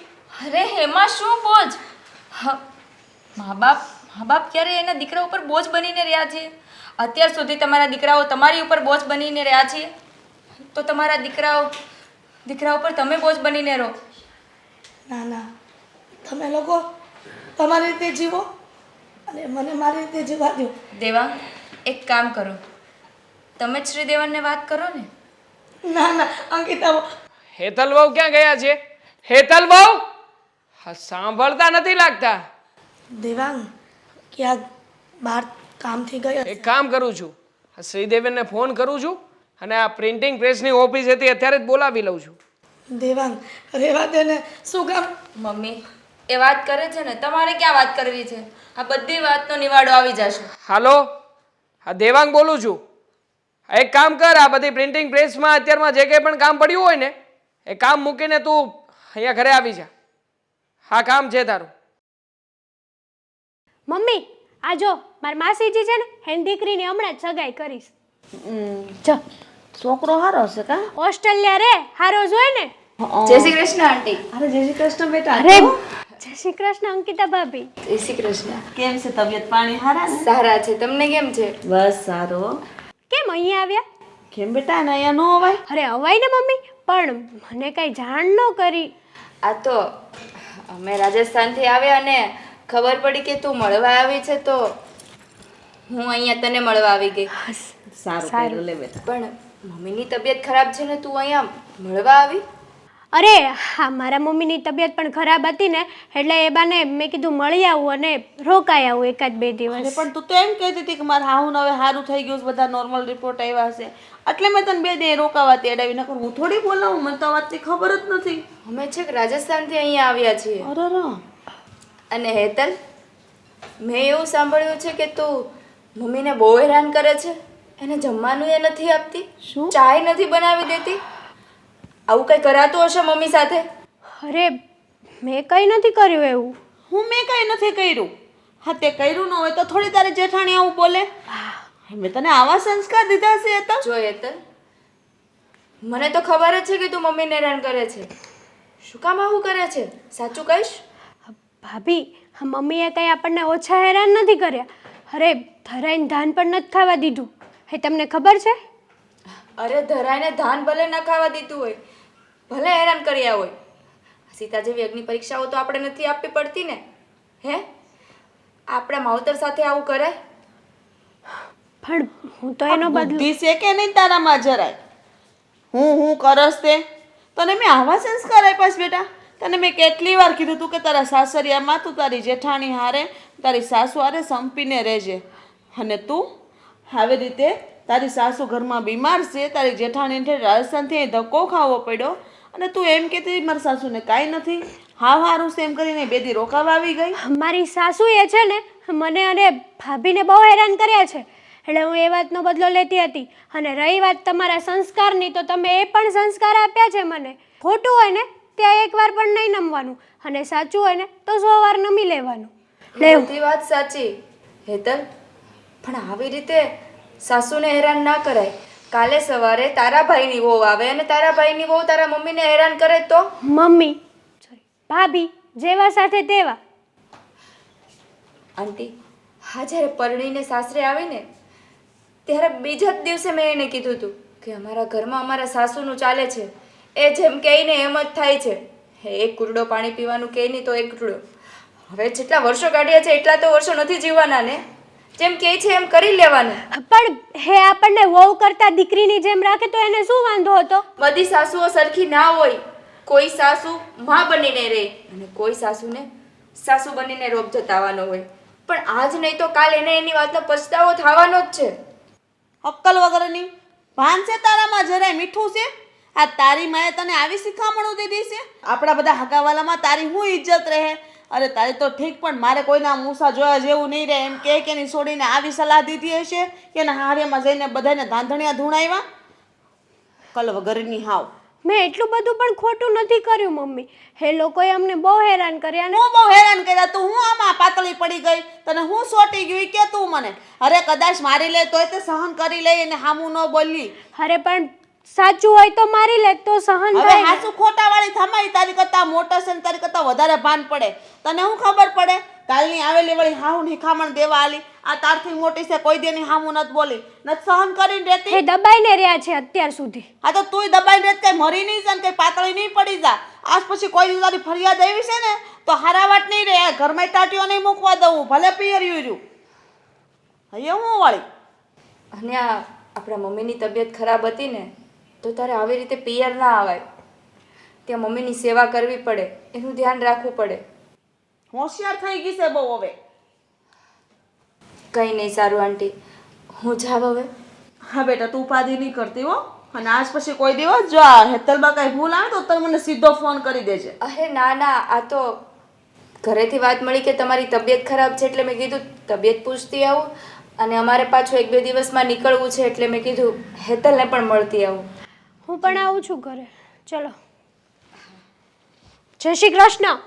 અરે એમાં શું બોજ? મા બાપ ક્યારે એના દીકરા ઉપર બોજ બનીને રહ્યા છે? અત્યાર સુધી તમારા દીકરાઓ તમારી ઉપર બોજ બનીને રહ્યા છે, તો તમારા દીકરા ઉપર તમે બોજ બનીને રહો. ના ના, તમે લોકો તમારી રીતે જીવો અને મને મારી રીતે જીવવા દો. દેવાંગ, એક કામ કરો, તમે જ શ્રીદેવનને વાત કરો ને. ના ના અંકિતા, હેતલ વહુ ક્યાં ગયા છે? હેતલ વહુ! હા, સાંભળતા નથી લાગતા. દેવાંગ, ક્યાંક બહાર કામથી ગયા? એક કામ કરું છું, આ શ્રીદેવનને ફોન કરું છું અને આ પ્રિન્ટિંગ પ્રેસની ઓફિસ હતી અત્યારે જ બોલાવી લઉં છું. દેવાંગ, રહેવા દે ને. શું કામ? મમ્મી, એ વાત કરે છે ને, તમારે ક્યાં વાત કરવી છે? આ બધી વાતનો નિવાડો આવી જશે. હાલો, હા દેવાંગ બોલું છું. એક કામ કર, આ બધી પ્રિન્ટિંગ પ્રેસમાં અત્યારમાં જે કંઈ પણ કામ પડ્યું હોય ને એ કામ મૂકીને તું અહીંયા ઘરે આવી જા. હા, કામ છે તારું. મમ્મી, આ જો મારી માસીજી છે ને એની દીકરીની હમણાં જ સગાઈ કરીશ. જો છોકરો સારો છે કા? ઓસ્ટ્રેલિયા રે હારો જોઈ ને જય શ્રી કૃષ્ણ આંટી. અરે જય શ્રી કૃષ્ણ બેટા. અરે જય શ્રી કૃષ્ણ અંકિતા ભાભી. જય શ્રી કૃષ્ણ. કેમ છે તબિયત પાણી હારા ને? સારા છે, તમને કેમ છે? બસ સારો. કેમ અહીંયા આવ્યા? કેમ બેટા ને અહીંયા નો અવાય? અરે અવાય ને મમ્મી, પણ મને કઈ જાણ ન કરી. આ તો અમે રાજસ્થાનથી આવ્યા અને ખબર પડી કે તું મળવા આવી છે તો હું અહીંયા તને મળવા આવી ગઈ. સારું કર્યું લે બેટા. પણ મમ્મીની તબિયત ખરાબ છે ને તું અહીંયા મળવા આવી? અરે હા, મારા મમ્મીની તબિયત પણ ખરાબ હતી ને, એટલે એ બાને મેં કીધું મળી આવું અને રોકાઈ આવું એકાદ બે અરે દિવસ. પણ તું તો એમ કહેતી હતી કે મારા હાહુને હવે સારું થઈ ગયું છે, બધા નોર્મલ રિપોર્ટ આવ્યા છે, એટલે મેં તને 2 દી રોકાવા તેડાવી. નકર હું થોડી બોલાવું, મને તો આ વાતની ખબર જ નથી. અમે છેક રાજસ્થાનથી અહીંયા આવ્યા છીએ. અરે અને હેતલ, મેં એવું સાંભળ્યું છે કે તું મમ્મીને બહુ હેરાન કરે છે, એને જમવાનું એ નથી આપતી, શું? ચાય નથી બનાવી દેતી. આવું કંઈ કરાતું હશે મમ્મી સાથે? અરે મેં કંઈ નથી કર્યું એવું. મેં કઈ નથી કર્યું. હા, તે કર્યું ન હોય તો થોડી તારી જેઠાણી આવું બોલે? મેં તને આવા સંસ્કાર દીધા છે તો? જો હેતલ, મને તો ખબર જ છે કે તું મમ્મીને હેરાન કરે છે. શું કામ આવું કરે છે? સાચું કહીશ? ભાભી, મમ્મીએ કંઈ આપણને ઓછા હેરાન નથી કર્યા. અરે ધરાઈને ધાન પણ નથી ખાવા દીધું. હે તમને ખબર છે? અરે ધરાઈને ધાન ભલે ન ખાવા દીધું હોય, ભલે હેરાન કર્યા હોય, સીતા જેવી અગ્નિ પરીક્ષાઓ તો આપણે નથી આપવી પડતી ને. હે, આપણા માવતર સાથે આવું કરાય? પણ હું તો એનો બદલો. બુદ્ધિ છે કે નહીં તારામાં જરાય? હું કરસ તે તને મેં આવા સંસ્કાર આપ્યા છે બેટા? તને મેં કેટલી વાર કીધું તું કે તારા સાસરિયામાં તું તારી જેઠાણી હારે, તારી સાસુ હારે સંપીને રહેજે, અને તું આવી રીતે તારી સાસુ ઘરમાં બીમાર છે, તારી જેઠાણીને રાજસ્થાનથી અહીં ધક્કો ખાવો પડ્યો, અને તું એમ કહેતી મારી સાસુને કાંઈ નથી, હા હારું છે એમ કરીને 2 દી રોકાવા આવી ગઈ. મારી સાસુ એ છે ને મને અને ભાભીને બહુ હેરાન કર્યા છે, એટલે હું એ વાતનો બદલો લેતી હતી. અને રહી વાત તમારા સંસ્કારની, તો તમે એ પણ સંસ્કાર આપ્યા છે મને. ખોટું હોય ને ત્યાં એકવાર પણ નહીં નમવાનું, અને સાચું હોય ને તો 100 વાર નમી લેવાનું. બધી વાત સાચી હેતલ, પણ આવી રીતે સાસુને હેરાન ના કરાય. કાલે સવારે તારા ભાઈની વહુ આવે અને તારા ભાઈની વહુ તારા મમ્મીને હેરાન કરે તો? મમ્મી સોરી ભાભી, જેવા સાથે તેવા. આંટી, હા, જ્યારે પરણીને સાસરે આવીને ત્યારે બીજા જ દિવસે મેં એને કીધું હતું કે અમારા ઘરમાં અમારા સાસુનું ચાલે છે, એ જેમ કહીને એમ જ થાય છે. એક કુરડો પાણી પીવાનું કહે નહીં તો એક કુરડો. હવે જેટલા વર્ષો કાઢ્યા છે એટલા તો વર્ષો નથી જીવવાના ને, જેમ કહે છે એમ કરી લેવાનું. પણ હે આપણને વહુ કરતા દીકરીની જેમ રાખે તો એને શું વાંધો હતો? બધી સાસુઓ સરખી ના હોય. કોઈ સાસુ માં બનીને રહે અને કોઈ સાસુને સાસુ બનીને રોપ જતાવવાનો હોય. પણ આજ નહીં તો કાલ એને એની વાતનો પછતાવો થવાનો જ છે. અક્કલ વગરની ભાન છે તારામાં જરાય? મીઠું છે? આ તારી માએ તને આવી શિખામણું દીધી છે? આપણા બધા હગાવાલામાં તારી શું ઇજ્જત રહે? અરે તારી તો ઠીક, પણ મારે કોઈના મૂસા જોયા જેવું નહીં રહે. એમ કે એની છોડીને આવી સલાહ દીધી હશે કે એના હારેમાં જઈને બધાને ધાંધણિયા ધૂણાવ્યા? અક્કલ વગરની હાવ. મેં એટલું બધું પણ ખોટું નથી કર્યું મમ્મી. હે લોકોએ અમને બહુ હેરાન કર્યા ને. હું બહુ હેરાન કર્યા, તું હું આમાં પાતળી પડી ગઈ? તને હું સોટી ગયું કે તું મને? અરે કદાચ મારી લે તોય તે સહન કરી લે, એને હામું ન બોલી. અરે પણ સાચું હોય તો મારી લે તો સહન હવે થાય. હાસુ ખોટા વાળી થમાઈ તારી કરતા મોટા છે ને તારી કરતા વધારે ભાન પડે. તને શું ખબર પડે? કાલની આવેલી વળી હાહુ શિખામણ દેવા આલી. આ તારથી મોટી છે, કોઈ દેની હામું નથી બોલી, નથી સહન કરીને રહેતી. હે દબાઈને રહ્યા છે અત્યાર સુધી. હા તો તુંય દબાઈને રહેત, કઈ મરી નહીં જા ને કઈ પાતળી નહીં પડી જા. આજ પછી કોઈ દી તારી ફરિયાદ આવી છે ને તો હારા વાત નહીં રહે. ઘરમાં ટાટીઓ નહીં મૂકવા દઉં, ભલે પિયર્યું રહ્યું. અહીંયા હું વાળી. અને આ આપણા મમ્મીની તબિયત ખરાબ હતી ને તો તારે આવી રીતે પિયર ના આવાય. ત્યાં મમ્મીની સેવા કરવી પડે, એનું ધ્યાન રાખવું પડે. હોશિયાર થઈ ગઈ છે બહુ હવે. કંઈ નહીં, સારું આંટી, હું જાવ હવે. હા બેટા, તું ઉપાધિ નહીં કરતી હો. અને આજ પછી કોઈ દિવસ જો આ હેતલમાં કઈ ભૂલ આવે તો તમે મને સીધો ફોન કરી દેજે. અરે ના ના, આ તો ઘરેથી વાત મળી કે તમારી તબિયત ખરાબ છે એટલે મેં કીધું તબિયત પૂછતી આવું, અને અમારે પાછું 1-2 દિવસમાં નીકળવું છે એટલે મેં કીધું હેતલને પણ મળતી આવું. હું પણ આવું છું ઘરે. ચલો, જય શ્રી કૃષ્ણ.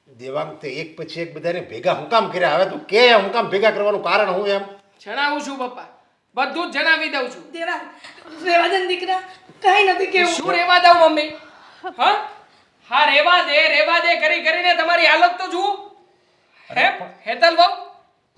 દેવાંગ તે એક પછી એક બધાને ભેગા હું કામ કર્યા? હવે તું કે હું કામ ભેગા કરવાનું કારણ હું એમ? જણાવું છું પપ્પા. બધું જ જણાવી દઉં છું. દેવાંગ રેવા દે ને દીકરા, કાંઈ નથી કેવું. શું રેવા દઉં મમ્મી? હા હા રેવા દે કરી કરીને તમારી હાલત તો જુઓ. હે હેતલ બહુ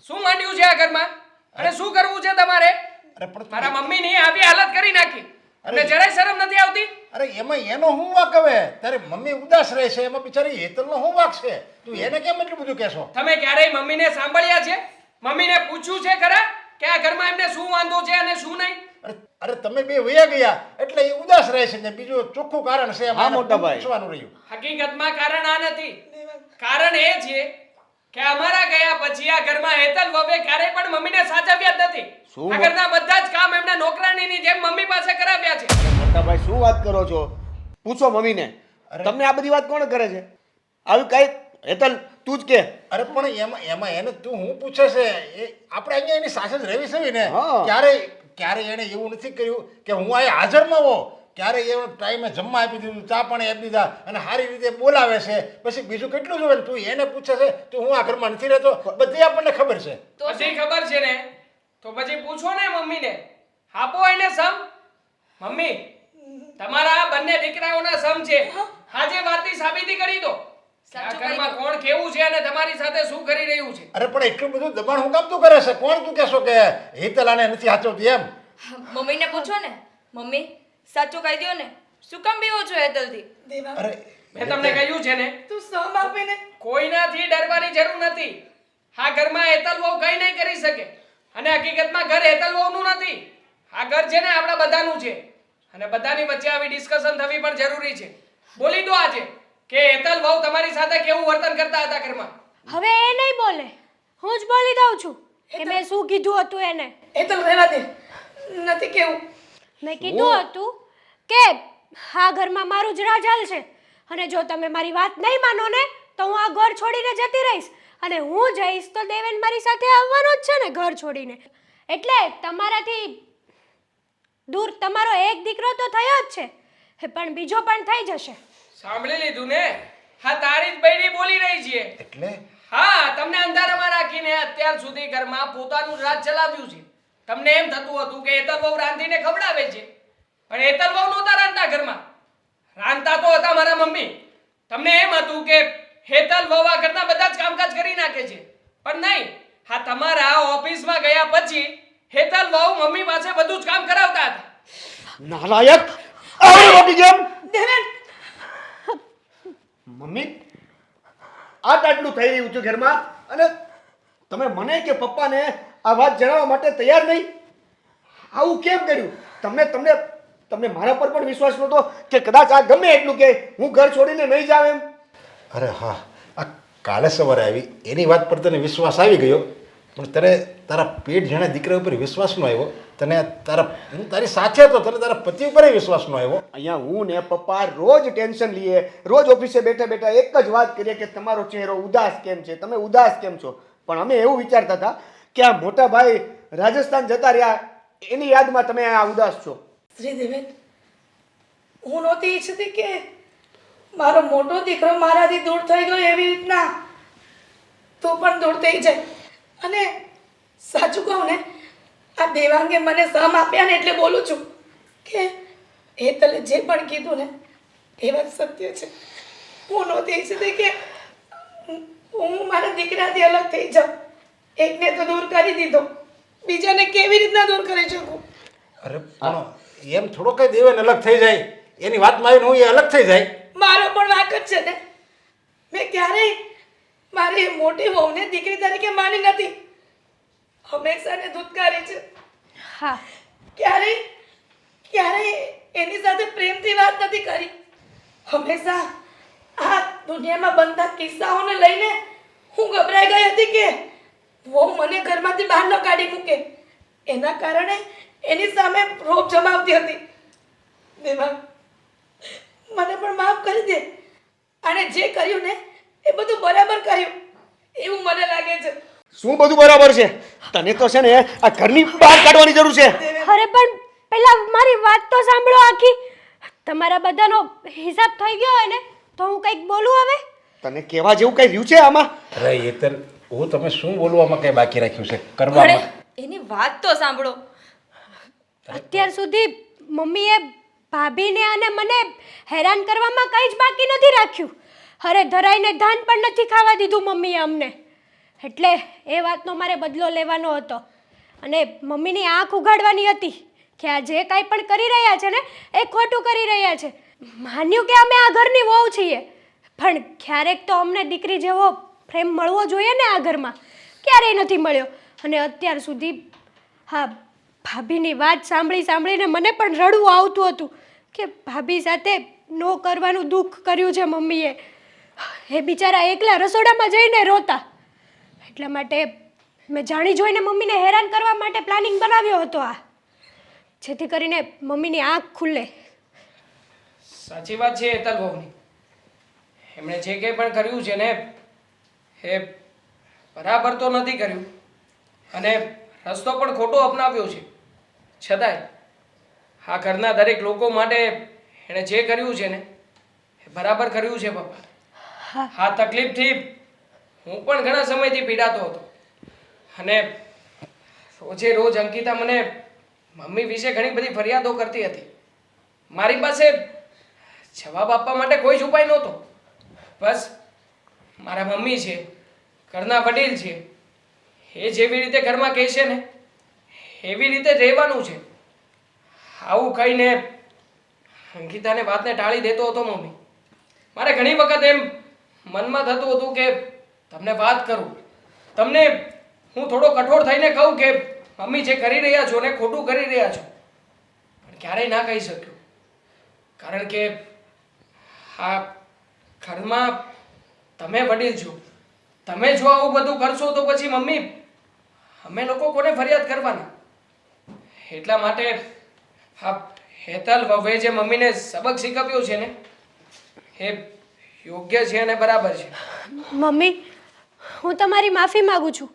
શું માંડ્યું છે આ ઘરમાં અને શું કરવું છે તમારે? અરે પણ મારા મમ્મીની આવી હાલત કરી નાખી અને જરાય શરમ નથી આવતી? અરે એમાં એનો શું વાંક હવે? તારે મમ્મી ઉદાસ રહે છે એમાં બિચારી હેતલનો શું વાંક છે? તું એને કેમ એટલું બધું કહેશો? તમે ક્યારેય મમ્મીને સાંભળ્યા છે? મમ્મીને પૂછ્યું છે ખરા કે આ ઘરમાં એમને શું વાંધો છે અને શું નહીં? અરે તમે બે વયા ગયા એટલે એ ઉદાસ રહે છે ને બીજું ચોખ્ખું કારણ છે હા, મોટા ભાઈ. પૂછવાનું રહ્યું. હકીકતમાં કારણ આ નથી. કારણ એ છે કે અમારા ગયા પછી આ ઘરમાં હેતલ વવે ક્યારેય પણ મમ્મીને સાચવ્યા જ નથી. શું? આ ઘરના બધા જ કામ એમના નોકરાણીની જેમ મમ્મી પાસે કરાવ્યા છે. મોટા ભાઈ શું વાત કરો છો? પૂછો મમ્મીને. તમને આ બધી વાત કોણ કરે છે? આવી કઈ હેતલ તું જ કે. અરે પણ એમાં એને તું હું પૂછે છે એ આપણે અહીંયા એની સાથે જ રહેવી છે ને. હા. ક્યારે એને એવું નથી કર્યું કે હું અહીંયા હાજરમાં હો. ક્યારે એનો ટાઈમે જમવા આપી દીધું, ચા પાણી આપી દીધા અને સારી રીતે બોલાવે છે. પછી બીજું કેટલું જોવે ને તું એને પૂછે છે તું હું આ ઘરમાં નથી રહેતો. બધી આપણને ખબર છે. બધી ખબર છે ને તો પછી પૂછો ને મમ્મીને. આપો એને સમ. મમ્મી તમારા બંને દીકરાઓના સમ છે. આજે વાતની સાબિતી કરી દો. આ ઘરમાં કોણ કેવું છે અને તમારી સાથે શું કરી રહ્યું છે? અરે પણ એટલું બધું દબાણ હું કામ તું કરે છે? કોણ તું કહેશો કે હેતલ આને નથી સાચવતી એમ? મમ્મીને પૂછો ને. મમ્મી સાચું કહી દો ને, શું કામ બીવો છો હેતલથી? દેવાંગ અરે મેં તમને કહ્યું છે ને તું સમ આપીને કોઈનાથી ડરવાની જરૂર નથી. આ ઘરમાં હેતલ વહુ કઈ નહીં કરી શકે અને હકીકતમાં ઘર હેતલ વહુનું નથી. આ ઘર છે ને આપણા બધાનું છે અને બધાની વચ્ચે આવી ડિસ્કશન થવી પણ જરૂરી છે. બોલી દો આજે કે હેતલ વહુ તમારી સાથે કેવું વર્તન કરતા હતા ઘરમાં. હવે એ નહીં બોલે, હું જ બોલી દઉં છું કે મેં શું કીધું હતું એને. એ તો રહેવા દે, નથી કેવું. મેં કીધું હતું કે આ ઘરમાં મારું જ રાજ હાલશે અને જો તમે મારી વાત નહીં માનો ને તો હું આ ઘર છોડીને જતી રહીશ અને હું જઈશ તો દેવેન મારી સાથે આવવાનો જ છે ને ઘર છોડીને. એટલે તમારાથી દૂર તમારો એક દીકરો તો થયો જ છે પણ બીજો પણ થઈ જશે. સાંભળી લીધું ને? હા તારી જ બૈરી બોલી રહી છે. એટલે હા તમને અંધારામાં રાખીને અત્યાર સુધી ઘરમાં પોતાનું જ રાજ ચલાવ્યું છે. તમને એમ થતું હતું કે હેતલ વહુ રાંધીને ખવડાવે છે પણ હેતલ વહુ નહોતા રાંધતા ઘરમાં. રાંધતા તો હતા મારા મમ્મી. તમને એમ હતું કે હેતલ વહુ આ ઘરના બધા જ કામકાજ કરી નાખે છે પણ નહીં. હા તમારા ઓફિસમાં ગયા પછી હેતલ વહુ મમ્મી પાસે બધું જ કામ કરાવતા હતા. નાલાયક! આવડી મોટી જેમ દેવાંગ મમ્મી આટલું થઈ રહ્યું છે ઘરમાં અને તમે મને કે પપ્પાને આ વાત જણાવવા માટે તૈયાર નહીં. આવું કેમ કર્યું? તમને મારા પર પણ વિશ્વાસ નહોતો કે કદાચ આ ગમે એટલું કે હું ઘર છોડીને નહીં જાવ એમ? અરે હા, આ કાલે સવારે આવી એની વાત પર તને વિશ્વાસ આવી ગયો પણ તને તારા પેટ જેના દીકરા ઉપર વિશ્વાસ ન આવ્યો. તને હું તારી સાથે હતો, તને તારા પતિ ઉપર વિશ્વાસ ન આવ્યો. અહીંયા હું ને પપ્પા રોજ ટેન્શન લઈએ, રોજ ઓફિસે બેઠા બેઠા એક જ વાત કરીએ કે તમારો ચહેરો ઉદાસ કેમ છે, તમે ઉદાસ કેમ છો. પણ અમે એવું વિચારતા હતા કે આ મોટા ભાઈ રાજસ્થાન જતા રહ્યા એની યાદમાં તમે આ ઉદાસ છો. શ્રી દેવેન, હું નહોતી ઈચ્છતી કે મારો મોટો દીકરો મારાથી દૂર થઈ ગયો એવી રીતના તું પણ દૂર થઈ જાય. અને સાચું કહું ને આ દેવાંગે મને સમ આપ્યા ને એટલે બોલું છું કે હેતલે જે પણ કીધું ને એ વાત સત્ય છે. હું નહોતી ઈચ્છતી કે હું મારા દીકરાથી અલગ થઈ જાઉં. એકને તો દૂર કરી દીધો, બીજાને કેવી રીતના દૂર કરી શકું? અરે પણ એમ થોડો કઈ દેવેન અલગ થઈ જાય, એની વાતમાં આવીને હું એ અલગ થઈ જાય. મારો પણ વાંક જ છે ને. મેં ક્યારેય મારી મોટી વહુને દીકરી તરીકે માની નથી, હંમેશા ને ધૂતકારી છે. હા ક્યારેય એની સાથે પ્રેમથી વાત નથી કરી. હંમેશા આ દુનિયામાં બનતા કિસ્સાઓને લઈને હું ગભરાઈ ગઈ હતી કે વહુ મને ઘરમાંથી બહાર ન કાઢી મૂકે. એના કારણે એની સામે રોપ જમાવતી હતી. દેવાંગ, મને પણ માફ કરી દે. અને જે કર્યું ને એ બધું બરાબર કર્યું એવું મને લાગે છે. શું બધું બરાબર છે? તને તો છે ને આ ઘરની બહાર કાઢવાની જરૂર છે. અરે પણ પહેલા મારી વાત તો સાંભળો આખી. તમારા બધાનો હિસાબ થઈ ગયો હોય ને તો હું કંઈક બોલું હવે? તને કહેવા જેવું કઈ રહ્યું છે આમાં? અરે હેતલ, હું તમે શું બોલવામાં કઈ બાકી રાખ્યું છે કરવામાં? એની વાત તો સાંભળો. અત્યાર સુધી મમ્મીએ ભાભીને અને મને હેરાન કરવામાં કંઈ જ બાકી નથી રાખ્યું. અરે ધરાઈને ધાન પણ નથી ખાવા દીધું મમ્મીએ અમને. એટલે એ વાતનો મારે બદલો લેવાનો હતો અને મમ્મીની આંખ ઉઘાડવાની હતી કે આ જે કાંઈ પણ કરી રહ્યા છે ને એ ખોટું કરી રહ્યા છે. માન્યું કે અમે આ ઘરની વહુ છીએ, પણ ક્યારેક તો અમને દીકરી જેવો પ્રેમ મળવો જોઈએ ને આ ઘરમાં. ક્યારેય નથી મળ્યો. અને અત્યાર સુધી હા, ભાભીની વાત સાંભળીને મને પણ રડવું આવતું હતું કે ભાભી સાથે ન કરવાનું દુઃખ કર્યું છે મમ્મીએ. એ બિચારા એકલા રસોડામાં જઈને રોતા. એટલા માટે મેં જાણી જોઈને મમ્મીને હેરાન કરવા માટે પ્લાનિંગ બનાવ્યો હતો આ, જેથી કરીને મમ્મીની આંખ ખુલે. સાચી વાત છે હેતલ બહુની. એમણે જે કંઈ પણ કર્યું છે ને એ બરાબર તો નથી કર્યું અને રસ્તો પણ ખોટો અપનાવ્યો છે. છતાંય આ ઘરના દરેક લોકો માટે એણે જે કર્યું છે ને એ બરાબર કર્યું છે પપ્પા. આ તકલીફથી હું પણ ઘણા સમયથી પીડાતો હતો અને રોજે રોજ અંકિતા મને મમ્મી વિશે ઘણી બધી ફરિયાદો કરતી હતી. મારી પાસે જવાબ આપવા માટે કોઈ જ ઉપાય નહોતો. બસ મારા મમ્મી છે, ઘરના વડીલ છે, એ જેવી રીતે ઘરમાં કહેશે ને એવી રીતે રહેવાનું છે. આવું કહીને અંકિતાને વાતને ટાળી દેતો હતો મમ્મી. મારે ઘણી વખત એમ મનમાં થતું હતું કે તમને વાત કરું, તમને હું થોડો કઠોર થઈને કહું કે મમ્મી જે કરી રહ્યા છો ને ખોટું કરી રહ્યા છો, પણ ક્યારેય ના કહી શક્યો. કારણ કે આ ઘરમાં તમે વડીલ છો. તમે જો આવું બધું કરશો તો પછી મમ્મી અમે લોકો કોને ફરિયાદ કરવાના? એટલા માટે આ હેતલ વહુએ જે મમ્મીને સબક શીખવ્યો છે ને એ યોગ્ય છે અને બરાબર છે. મમ્મી, હું તમારી માફી માગું છું.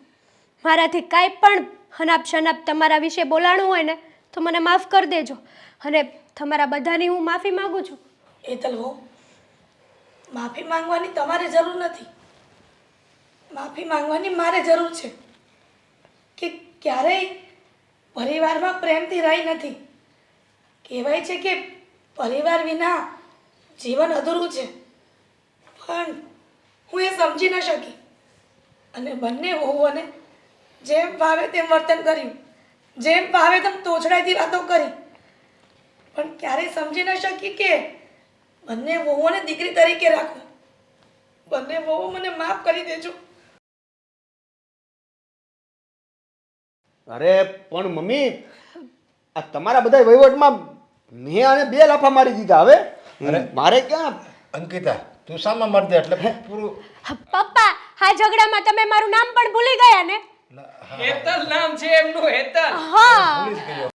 મારાથી કાંઈ પણ હનાપ શનાપ તમારા વિશે બોલાણું હોય ને તો મને માફ કરી દેજો. અને તમારા બધાની હું માફી માગું છું. હેતલ હો, માફી માંગવાની તમારે જરૂર નથી. માફી માંગવાની મારે જરૂર છે કે ક્યારેય પરિવારમાં પ્રેમથી રહી નથી. કહેવાય છે કે પરિવાર વિના જીવન અધૂરું છે, પણ હું એ સમજી ન શકી અને બંને વહુઓને જેમ ભાવે તેમ વર્તન કર્યું, જેમ ભાવે તેમ તોછડાઈથી વાતો કરી, પણ ક્યારેય સમજી ન શકી કે બંને વહુઓને દીકરી તરીકે રાખું. બંને વહુઓ મને માફ કરી દેજો. અરે પણ મમ્મી, આ તમારા બધા વહીવટમાં મેં આને 2 લાફા મારી દીધા. હવે મારે ક્યાં? અંકિતા, તું સામા મારી દે એટલે પૂરું. પપ્પા, આ ઝઘડામાં તમે મારું નામ પણ ભૂલી ગયા ને? હેતલ નામ છે એમનું, હેતલ. હા. ભૂલી જ ગયો.